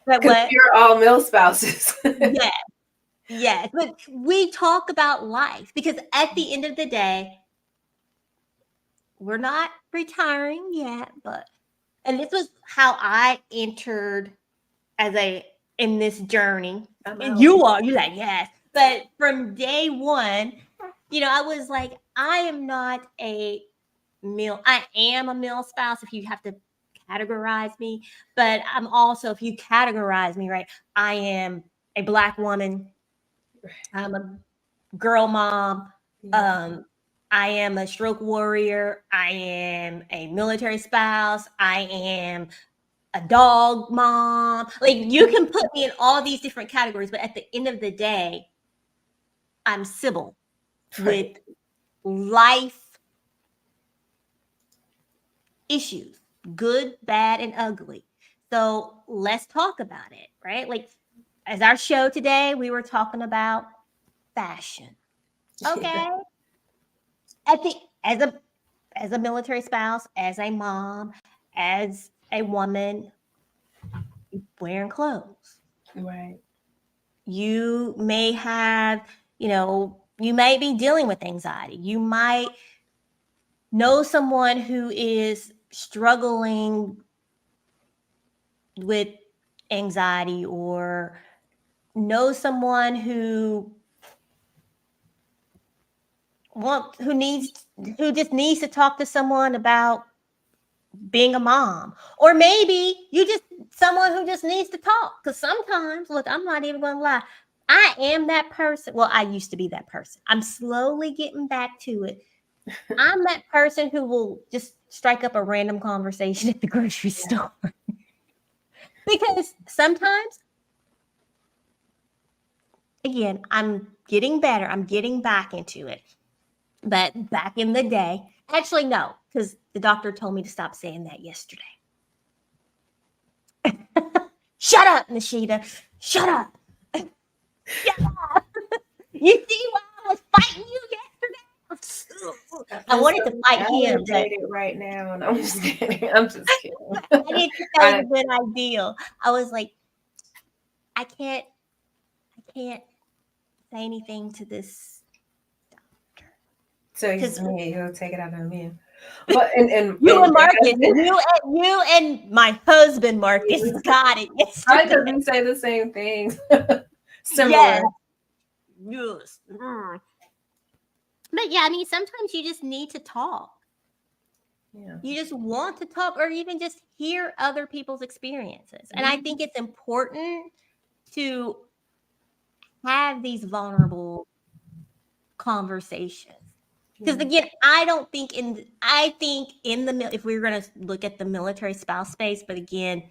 Because you're all male spouses. Yes. But we talk about life, because at the end of the day, we're not retiring yet, and this was how I entered in this journey. You're like, yes. But from day one, I was like, I am not a male. I am a male spouse if you have to categorize me, but I'm also, if you categorize me, right, I am a Black woman. I'm a girl mom. I am a stroke warrior. I am a military spouse. I am a dog mom. Like, you can put me in all these different categories, but at the end of the day, I'm Sybil with life issues, good, bad, and ugly. So let's talk about it, right? Like, as our show today, we were talking about fashion. Okay. As a military spouse, as a mom, as a woman, wearing clothes. Right. You may have, you may be dealing with anxiety. You might know someone who is struggling with anxiety, or know someone who just needs to talk to someone about being a mom. Or maybe someone who just needs to talk, because sometimes, look, I'm not even gonna lie, I am that person. Well, I used to be that person. I'm slowly getting back to it. I'm that person who will just strike up a random conversation at the grocery store. Because sometimes, again, I'm getting better. I'm getting back into it. But back in the day, actually, no, because the doctor told me to stop saying that yesterday. Shut up, Nishita. Shut up. Shut up. You see why I was fighting you yesterday? I wanted to fight him. But right now, and I'm just kidding. I didn't think that was a good idea. I was like, I can't say anything to this So it's because me. You'll take it out on me. But and you and your Marcus, husband- you and my husband Marcus got it probably yesterday. because we say the same things. Yes. Similar. Yes. But yeah, I mean, sometimes you just need to talk. Yeah. You just want to talk or even just hear other people's experiences. And I think it's important to have these vulnerable conversations. Because again, I think in the if we were going to look at the military spouse space, but again,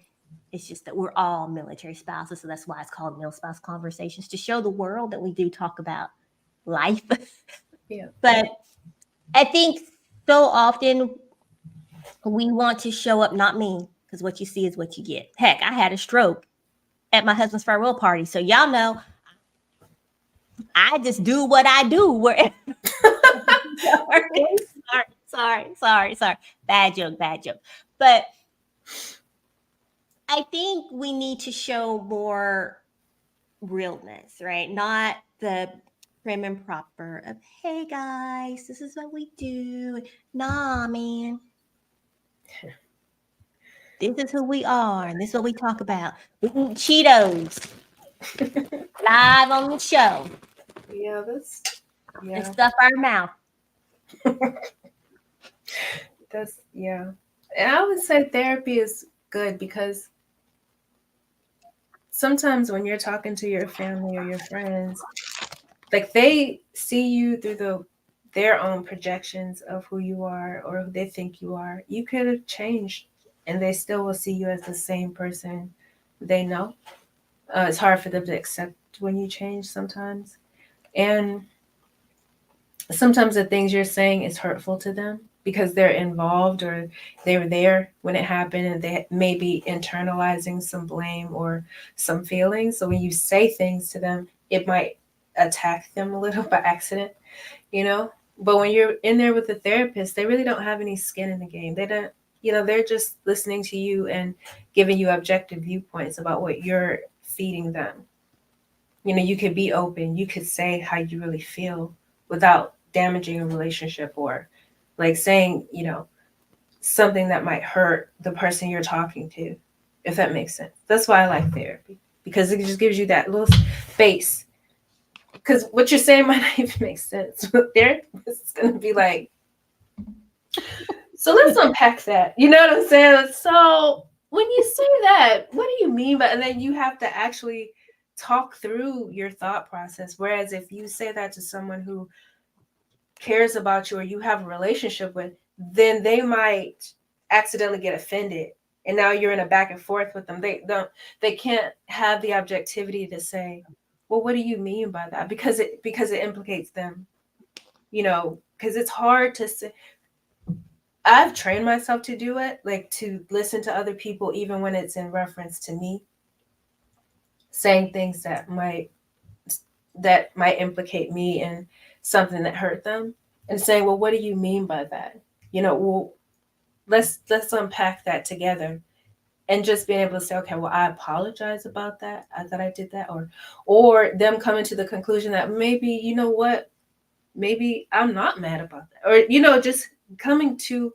it's just that we're all military spouses, so that's why it's called Mil Spouse Conversations, to show the world that we do talk about life. Yeah. But I think so often we want to show up, not me, because what you see is what you get. Heck, I had a stroke at my husband's farewell party, so y'all know I just do what I do. Where sorry. Bad joke. But I think we need to show more realness, right? Not the prim and proper of, hey guys, this is what we do. Nah, man. This is who we are, and this is what we talk about. We eat Cheetos live on the show Yeah, and stuff our mouth. And I would say therapy is good because sometimes when you're talking to your family or your friends, like they see you through their own projections of who you are or who they think you are. You could have changed and they still will see you as the same person they know. It's hard for them to accept when you change sometimes. And sometimes the things you're saying is hurtful to them because they're involved or they were there when it happened and they may be internalizing some blame or some feelings. So when you say things to them, it might attack them a little by accident, you know? But when you're in there with the therapist, they really don't have any skin in the game. They don't, they're just listening to you and giving you objective viewpoints about what you're feeding them. You could be open. You could say how you really feel without damaging a relationship or like saying, something that might hurt the person you're talking to, if that makes sense. That's why I like therapy, because it just gives you that little space. Because what you're saying might not even make sense. But therapist is going to be like, so let's unpack that. You know what I'm saying? So when you say that, what do you mean by, and then you have to actually talk through your thought process. Whereas if you say that to someone who cares about you or you have a relationship with, then they might accidentally get offended. And now you're in a back and forth with them. They can't have the objectivity to say, well, what do you mean by that? Because it implicates them, because it's hard to say. I've trained myself to do it, like to listen to other people, even when it's in reference to me, saying things that might implicate me in something that hurt them, and saying, well, what do you mean by that? Well, let's unpack that together, and just being able to say, okay, well, I apologize about that. I thought I did that, or them coming to the conclusion that maybe, you know what, maybe I'm not mad about that, or just coming to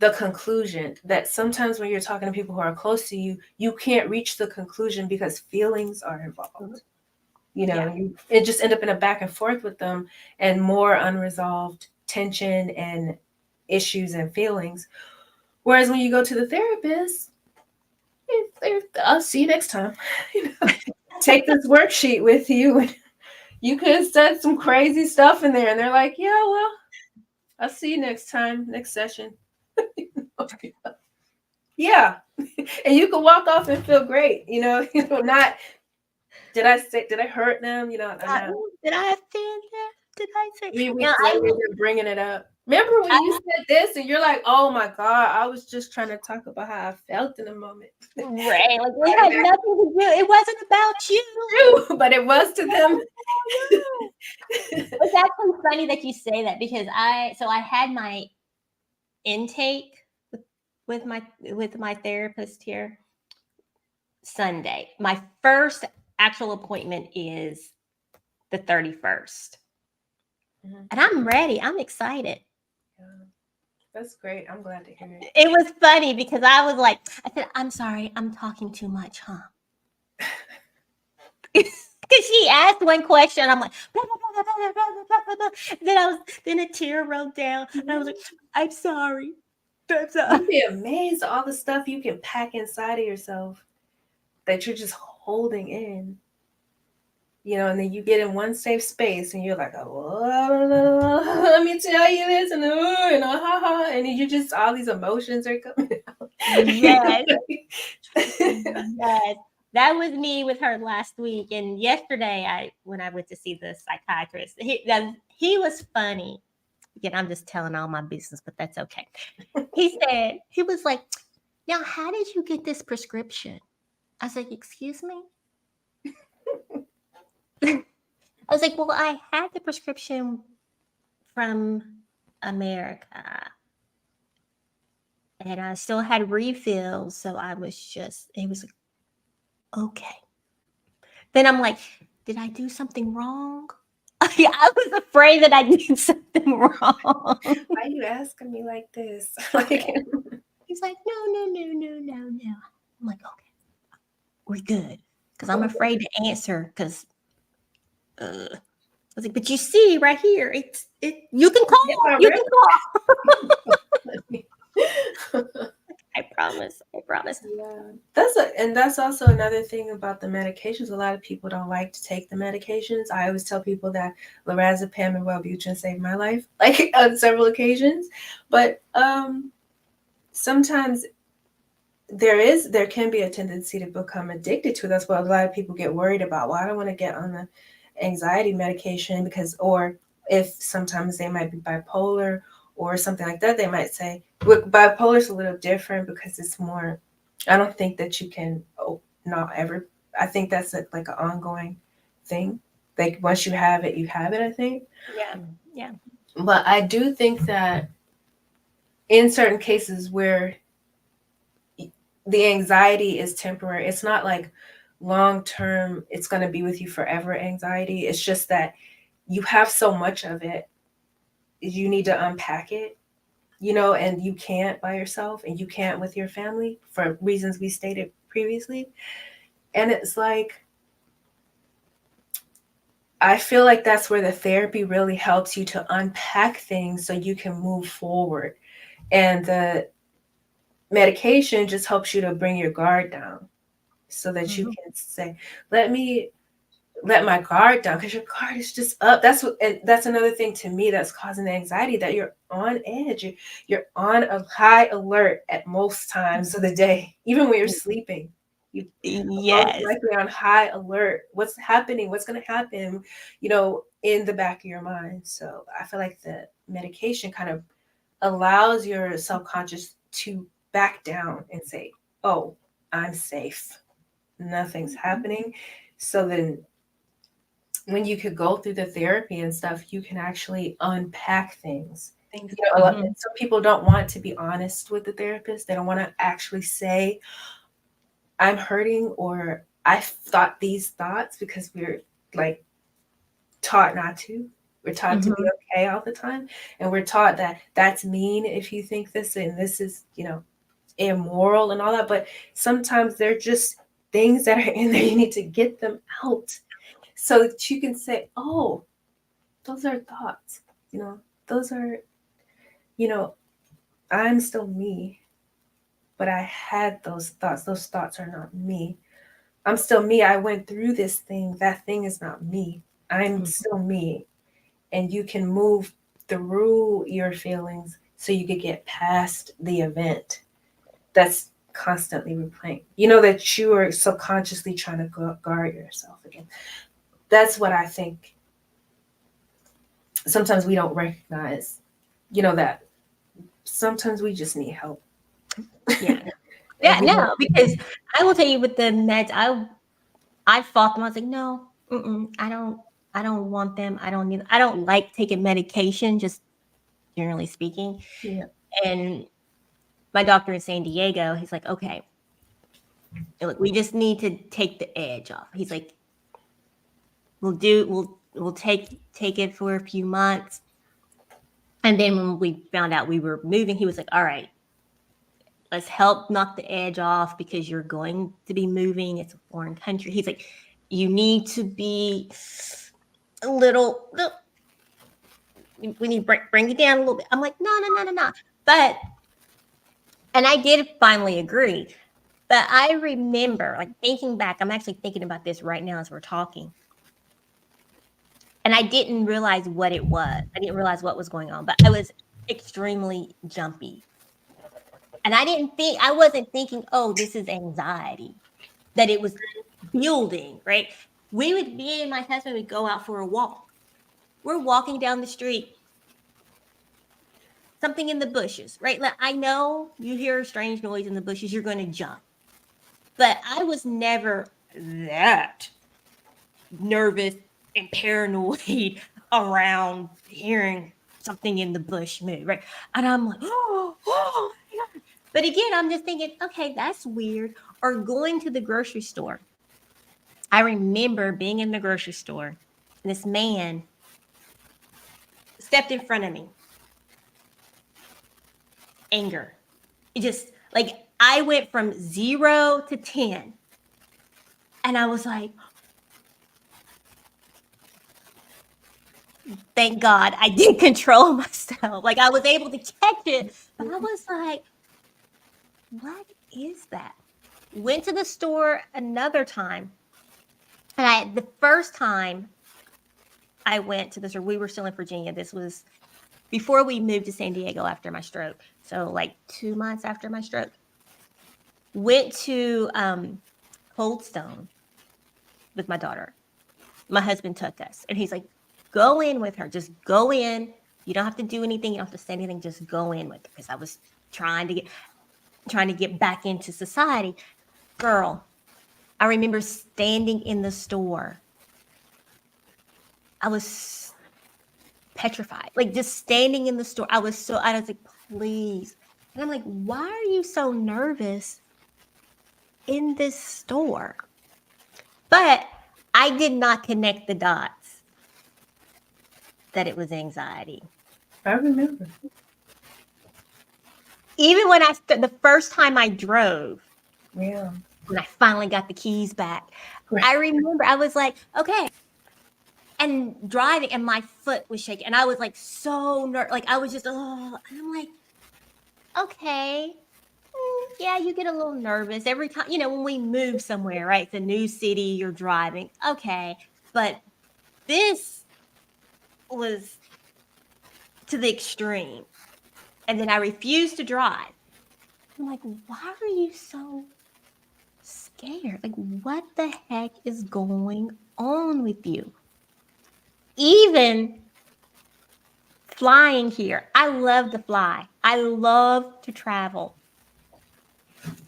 the conclusion that sometimes when you're talking to people who are close to you, you can't reach the conclusion because feelings are involved. It just end up in a back and forth with them and more unresolved tension and issues and feelings. Whereas when you go to the therapist, I'll see you next time. Take this worksheet with you. And you could have said some crazy stuff in there, and they're like, yeah, well, I'll see you next time, next session. Yeah. And you can walk off and feel great, not, did I hurt them? Did I offend them? Did I say? We've been bringing it up. Remember when you said this and you're like, oh my God, I was just trying to talk about how I felt in a moment. Right. Like it had nothing to do. It wasn't about you. True, but it was to them. It's actually funny that you say that because I had my intake with my therapist here Sunday. My first actual appointment is the 31st. Mhm. And I'm ready. I'm excited. Yeah. That's great. I'm glad to hear it. It was funny because I said, I'm sorry, I'm talking too much, huh? Because she asked one question, I'm like, blah, blah, blah, blah, blah, blah, blah, blah. Then a tear rolled down, and I was like, I'm sorry. You'd be amazed at all the stuff you can pack inside of yourself that you're just holding in. And then you get in one safe space and you're like, oh, let me tell you this, and and you just, all these emotions are coming out. Yes. Yes. That was me with her last week. And yesterday, when I went to see the psychiatrist, he was funny. Again, I'm just telling all my business, but that's okay. He was like, now, how did you get this prescription? I was like, excuse me? I was like, well, I had the prescription from America. And I still had refills. So he was like, okay. Then I'm like, did I do something wrong? I was afraid that I did something wrong. Why are you asking me like this? He's like, no. I'm like, okay, we're good. Because I'm afraid to answer because I was like, but you see right here, you can call. You can call. I promise. Yeah, that's also another thing about the medications. A lot of people don't like to take the medications. I always tell people that lorazepam and Wellbutrin saved my life, like on several occasions. But sometimes there can be a tendency to become addicted to it. That's what a lot of people get worried about. Well, I don't want to get on the anxiety medication or if sometimes they might be bipolar or something like that, they might say, with bipolar is a little different because it's more, I don't think that you can, I think that's like an ongoing thing. Like once you have it, I think. Yeah. But I do think that in certain cases where the anxiety is temporary, it's not like long-term, it's going to be with you forever anxiety. It's just that you have so much of it, you need to unpack it. And you can't by yourself and you can't with your family for reasons we stated previously. And it's like, I feel like that's where the therapy really helps you to unpack things so you can move forward. And the medication just helps you to bring your guard down so that you can say, let my guard down, because your guard is just up. And that's another thing to me that's causing the anxiety, that you're on edge. You're on a high alert at most times of the day, even when you're sleeping. You're most likely on high alert. What's happening? What's going to happen? In the back of your mind. So I feel like the medication kind of allows your subconscious to back down and say, "Oh, I'm safe. Nothing's happening." So then when you could go through the therapy and stuff, you can actually unpack things. Some people don't want to be honest with the therapist. They don't want to actually say, I'm hurting, or I thought these thoughts, because we're like taught not to. We're taught to be okay all the time. And we're taught that that's mean if you think this, and this is, immoral and all that. But sometimes they're just things that are in there. You need to get them out, so that you can say, oh, those are thoughts, those are, I'm still me, but I had those thoughts. Those thoughts are not me. I'm still me. I went through this thing. That thing is not me. I'm still me. And you can move through your feelings so you could get past the event that's constantly replaying. That you are subconsciously trying to guard yourself again. That's what I think. Sometimes we don't recognize, that sometimes we just need help. Yeah, no, because I will tell you with the meds, I fought them. I was like, no, I don't want them. I don't like taking medication, just generally speaking. Yeah. And my doctor in San Diego, he's like, okay, Look, we just need to take the edge off. He's like, we'll take it for a few months. And then when we found out we were moving, he was like, all right, let's help knock the edge off because you're going to be moving. It's a foreign country. He's like, you need to be a little we need to bring it down a little bit. I'm like, no. But, and I did finally agree. But I remember, like, thinking back, I'm actually thinking about this right now as we're talking. And I didn't realize what it was. I didn't realize what was going on, but I was extremely jumpy. And I wasn't thinking, oh, this is anxiety, that it was building, right? Me and my husband would go out for a walk. We're walking down the street, something in the bushes, right? Like, I know you hear a strange noise in the bushes, you're going to jump. But I was never that nervous and paranoid around hearing something in the bush move, right? And I'm like, oh my God. But again, I'm just thinking, okay, that's weird. Or going to the grocery store. I remember being in the grocery store, and this man stepped in front of me. Anger. It just, like, I went from 0 to 10. And I was like, thank God I did control myself. Like, I was able to catch it. But I was like, what is that? Went to the store another time. And the first time I went to the store, we were still in Virginia. This was before we moved to San Diego after my stroke. So like 2 months after my stroke. Went to Cold Stone with my daughter. My husband took us. And he's like, go in with her. Just go in. You don't have to do anything. You don't have to say anything. Just go in with her. Because I was trying to get back into society. Girl, I remember standing in the store. I was petrified. Like, just standing in the store. I was like, please. And I'm like, why are you so nervous in this store? But I did not connect the dots that it was anxiety. I remember. Even when the first time I drove, Yeah. when I finally got the keys back, Right. I remember I was like, okay. And driving, and my foot was shaking. And I was like, so nervous. Like, I was just, oh. And I'm like, okay. Yeah, you get a little nervous every time, when we move somewhere, right? It's a new city, you're driving. Okay. But this was to the extreme. And then I refused to drive. I'm like, why are you so scared? Like, what the heck is going on with you? Even flying here. I love to fly. I love to travel.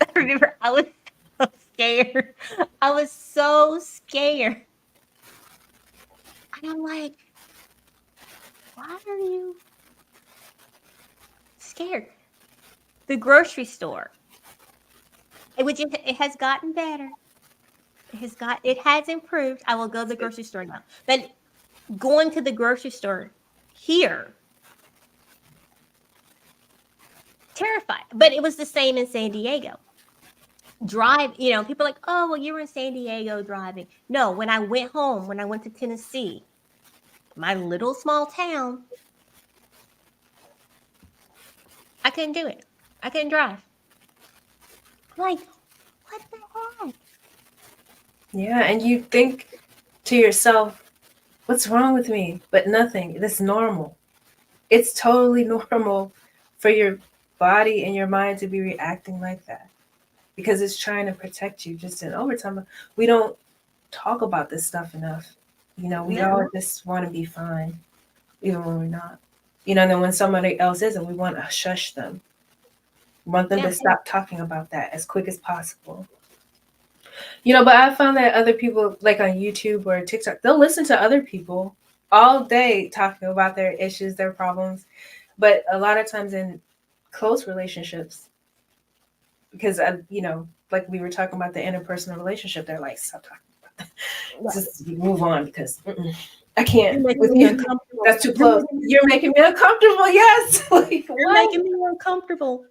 I remember I was so scared. I was so scared. And I'm like, why are you scared? The grocery store. It has gotten better. It has improved. I will go to the grocery store now. But going to the grocery store here, terrified. But it was the same in San Diego. People are like, oh, well, you were in San Diego driving. No, when I went home, when I went to Tennessee, my little small town, I couldn't do it. I couldn't drive. I'm like, what the heck? Yeah, and you think to yourself, what's wrong with me? But nothing. That's normal. It's totally normal for your body and your mind to be reacting like that because it's trying to protect you just in overtime. We don't talk about this stuff enough. We all just want to be fine, even when we're not. And then when somebody else isn't, we want to shush them. We want them to stop talking about that as quick as possible. But I found that other people, like on YouTube or TikTok, they'll listen to other people all day talking about their issues, their problems. But a lot of times in close relationships, because like we were talking about the interpersonal relationship, they're like, stop talking about that. Just move on because I can't You're making with me you. uncomfortable. That's too close. You're making me uncomfortable. Yes. Like, You're what? making me uncomfortable.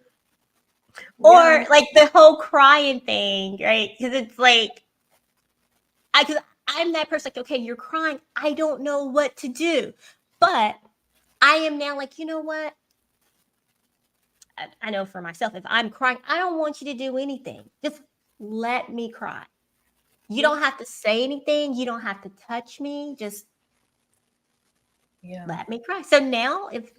Yeah. Or like the whole crying thing, right? Because it's like, because I'm that person, like, okay, you're crying. I don't know what to do. But I am now like, you know what? I know for myself, if I'm crying, I don't want you to do anything. Just let me cry. You don't have to say anything. You don't have to touch me. Just let me cry. So now if,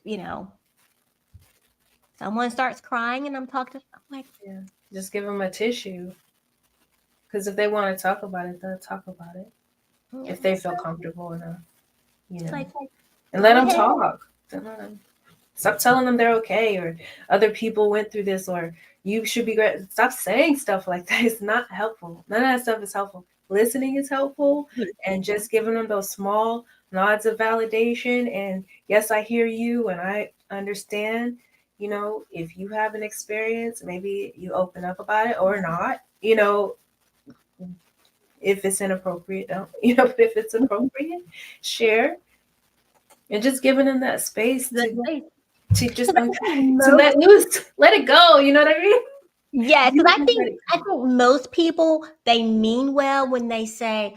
someone starts crying and I'm talking, I'm like, just give them a tissue. Because if they want to talk about it, they'll talk about it. If they feel comfortable enough, like, and let them ahead. talk. Stop telling them they're okay, or other people went through this, or you should be great. Stop saying stuff like that. It's not helpful. None of that stuff is helpful. Listening is helpful, and just giving them those small nods of validation. And yes, I hear you, and I understand. If you have an experience, maybe you open up about it or not. If it's inappropriate, don't. But if it's appropriate, share. And just giving them that space to just to let loose, let it go. You know what I mean? Yeah, because I think most people, they mean well when they say,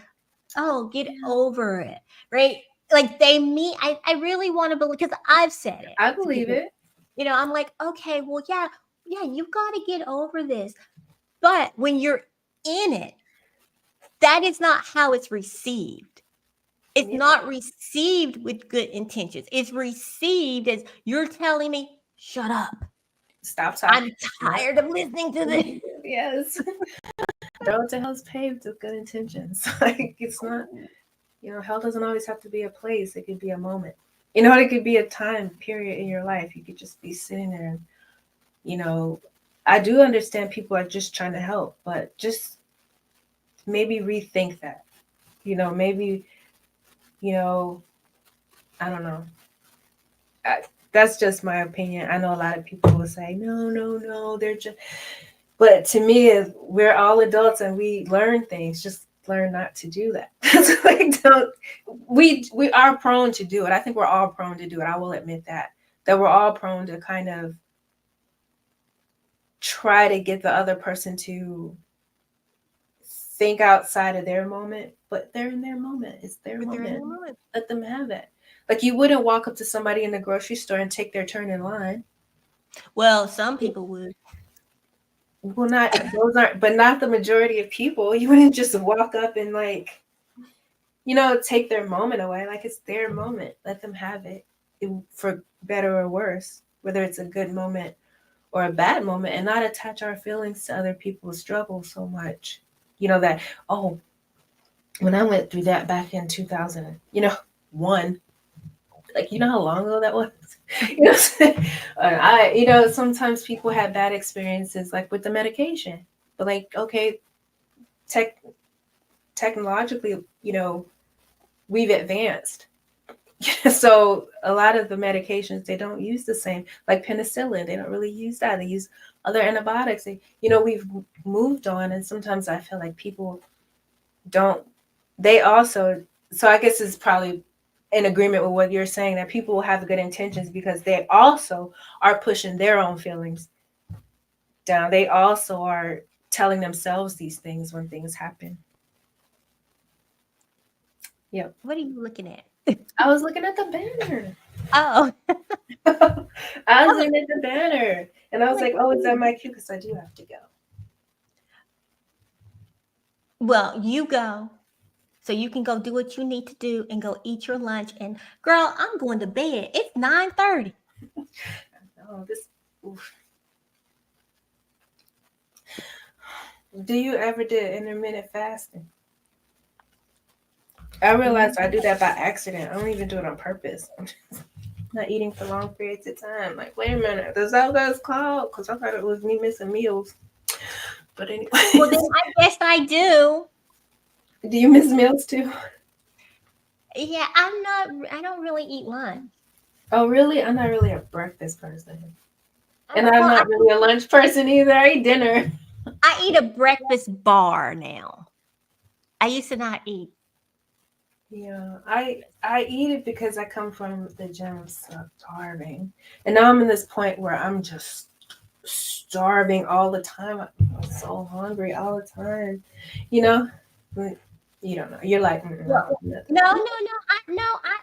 "Oh, get over it," right? Like they mean. I really want to believe, because I've said it. I believe it. I'm like, okay, well, yeah, you got to get over this. But when you're in it, that is not how it's received. It's not received with good intentions. It's received as, you're telling me, shut up. Stop talking. I'm tired of listening to this. Yes. The road to hell is paved with good intentions. Like, it's not, hell doesn't always have to be a place. It could be a moment. It could be a time period in your life. You could just be sitting there and, I do understand people are just trying to help, but just maybe rethink that. Maybe, I don't know. That's just my opinion. I know a lot of people will say, no, they're just. But to me, we're all adults and we learn things. Just learn not to do that. We are prone to do it. I think we're all prone to do it. I will admit that we're all prone to kind of try to get the other person to think outside of their moment, but they're in their moment. It's their moment. Let them have it. Like, you wouldn't walk up to somebody in the grocery store and take their turn in line. Well, some people would. Well, not the majority of people. You wouldn't just walk up and take their moment away. Like, it's their moment. Let them have it, for better or worse, whether it's a good moment or a bad moment, and not attach our feelings to other people's struggles so much. That, oh, when I went through that back in 2001, like, how long ago that was? Sometimes people have bad experiences, like with the medication, but like, okay, technologically, we've advanced. So a lot of the medications, they don't use the same, like penicillin, they don't really use that. They use other antibiotics. We've moved on, and sometimes I feel like people don't, they also, so I guess it's probably in agreement with what you're saying, that people will have good intentions because they also are pushing their own feelings down. They also are telling themselves these things when things happen. Yep. What are you looking at? I was looking at the banner. Oh. I was looking at the banner, and I was like, oh, is that my cue? Because I do have to go. Well, you go. So you can go do what you need to do and go eat your lunch. And girl, I'm going to bed. It's 9:30. Oh, oof. Do you ever do intermittent fasting? I realized I do that by accident. I don't even do it on purpose. I'm just not eating for long periods of time. Like, wait a minute, is that what it's called? Because I thought it was me missing meals. But anyway. Well, then I guess I do. Do you miss meals too? Yeah, I don't really eat lunch. Oh, really? I'm not really a breakfast person. And I'm not really a lunch person either. I eat dinner. I eat a breakfast bar now. I used to not eat. Yeah, I eat it because I come from the gym starving, and now I'm in this point where I'm just starving all the time. I'm so hungry all the time, you know. But you don't know. You're like, No,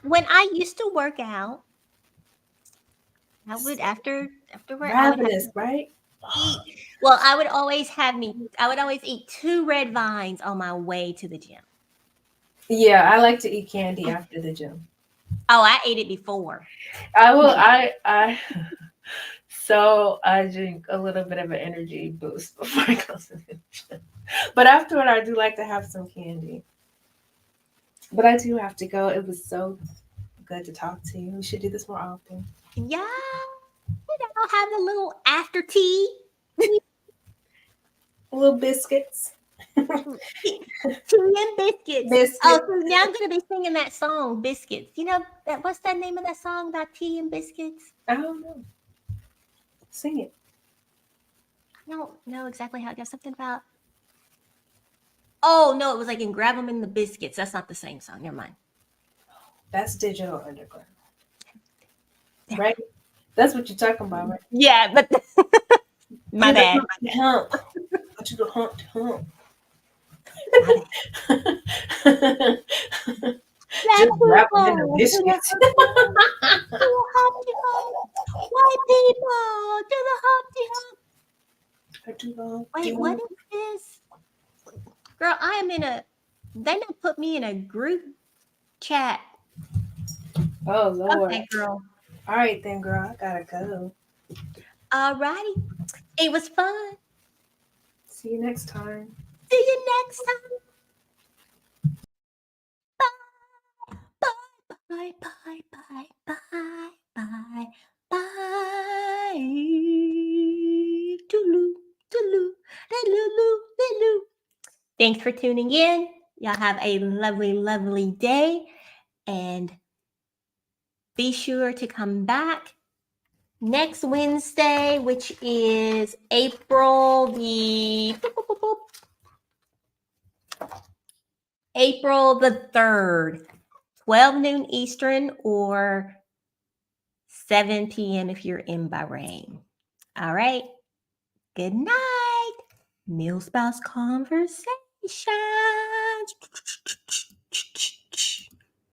when I used to work out, I would afterward I would have ravenous, right? eat. Well, I would always eat 2 red vines on my way to the gym. Yeah, I like to eat candy after the gym. Oh, I ate it before. I will. I. So I drink a little bit of an energy boost before I go to the gym. But afterward, I do like to have some candy. But I do have to go. It was so good to talk to you. We should do this more often. Yeah, I'll have a little after tea. Little biscuits. Tea and biscuits. Oh, so now I'm gonna be singing that song, Biscuits. You know that? What's that name of that song about tea and biscuits? I don't know. Sing it. I don't know exactly how it goes. Something about. Oh no, it was like in Grab 'em in the Biscuits. That's not the same song. Never mind. That's Digital Underground. Yeah. Right? That's what you're talking about, right? Yeah, but my bad. Hump. I do the hump. Just wrap it in the biscuits. White people to the Humpty Hump. I do the Wait, what is this? Girl, I am in a. They done put me in a group chat. Oh Lord. Okay, girl. All right then, girl. I gotta go. Alrighty. It was fun. See you next time. See you next time. Bye, bye, bye, bye, bye, bye. Toodaloo, toodaloo, toodaloo, toodaloo. Thanks for tuning in. Y'all have a lovely, lovely day. And be sure to come back next Wednesday, which is April the 3rd, 12 noon Eastern or 7 p.m. if you're in Bahrain. All right. Good night. Meal Spouse Conversations.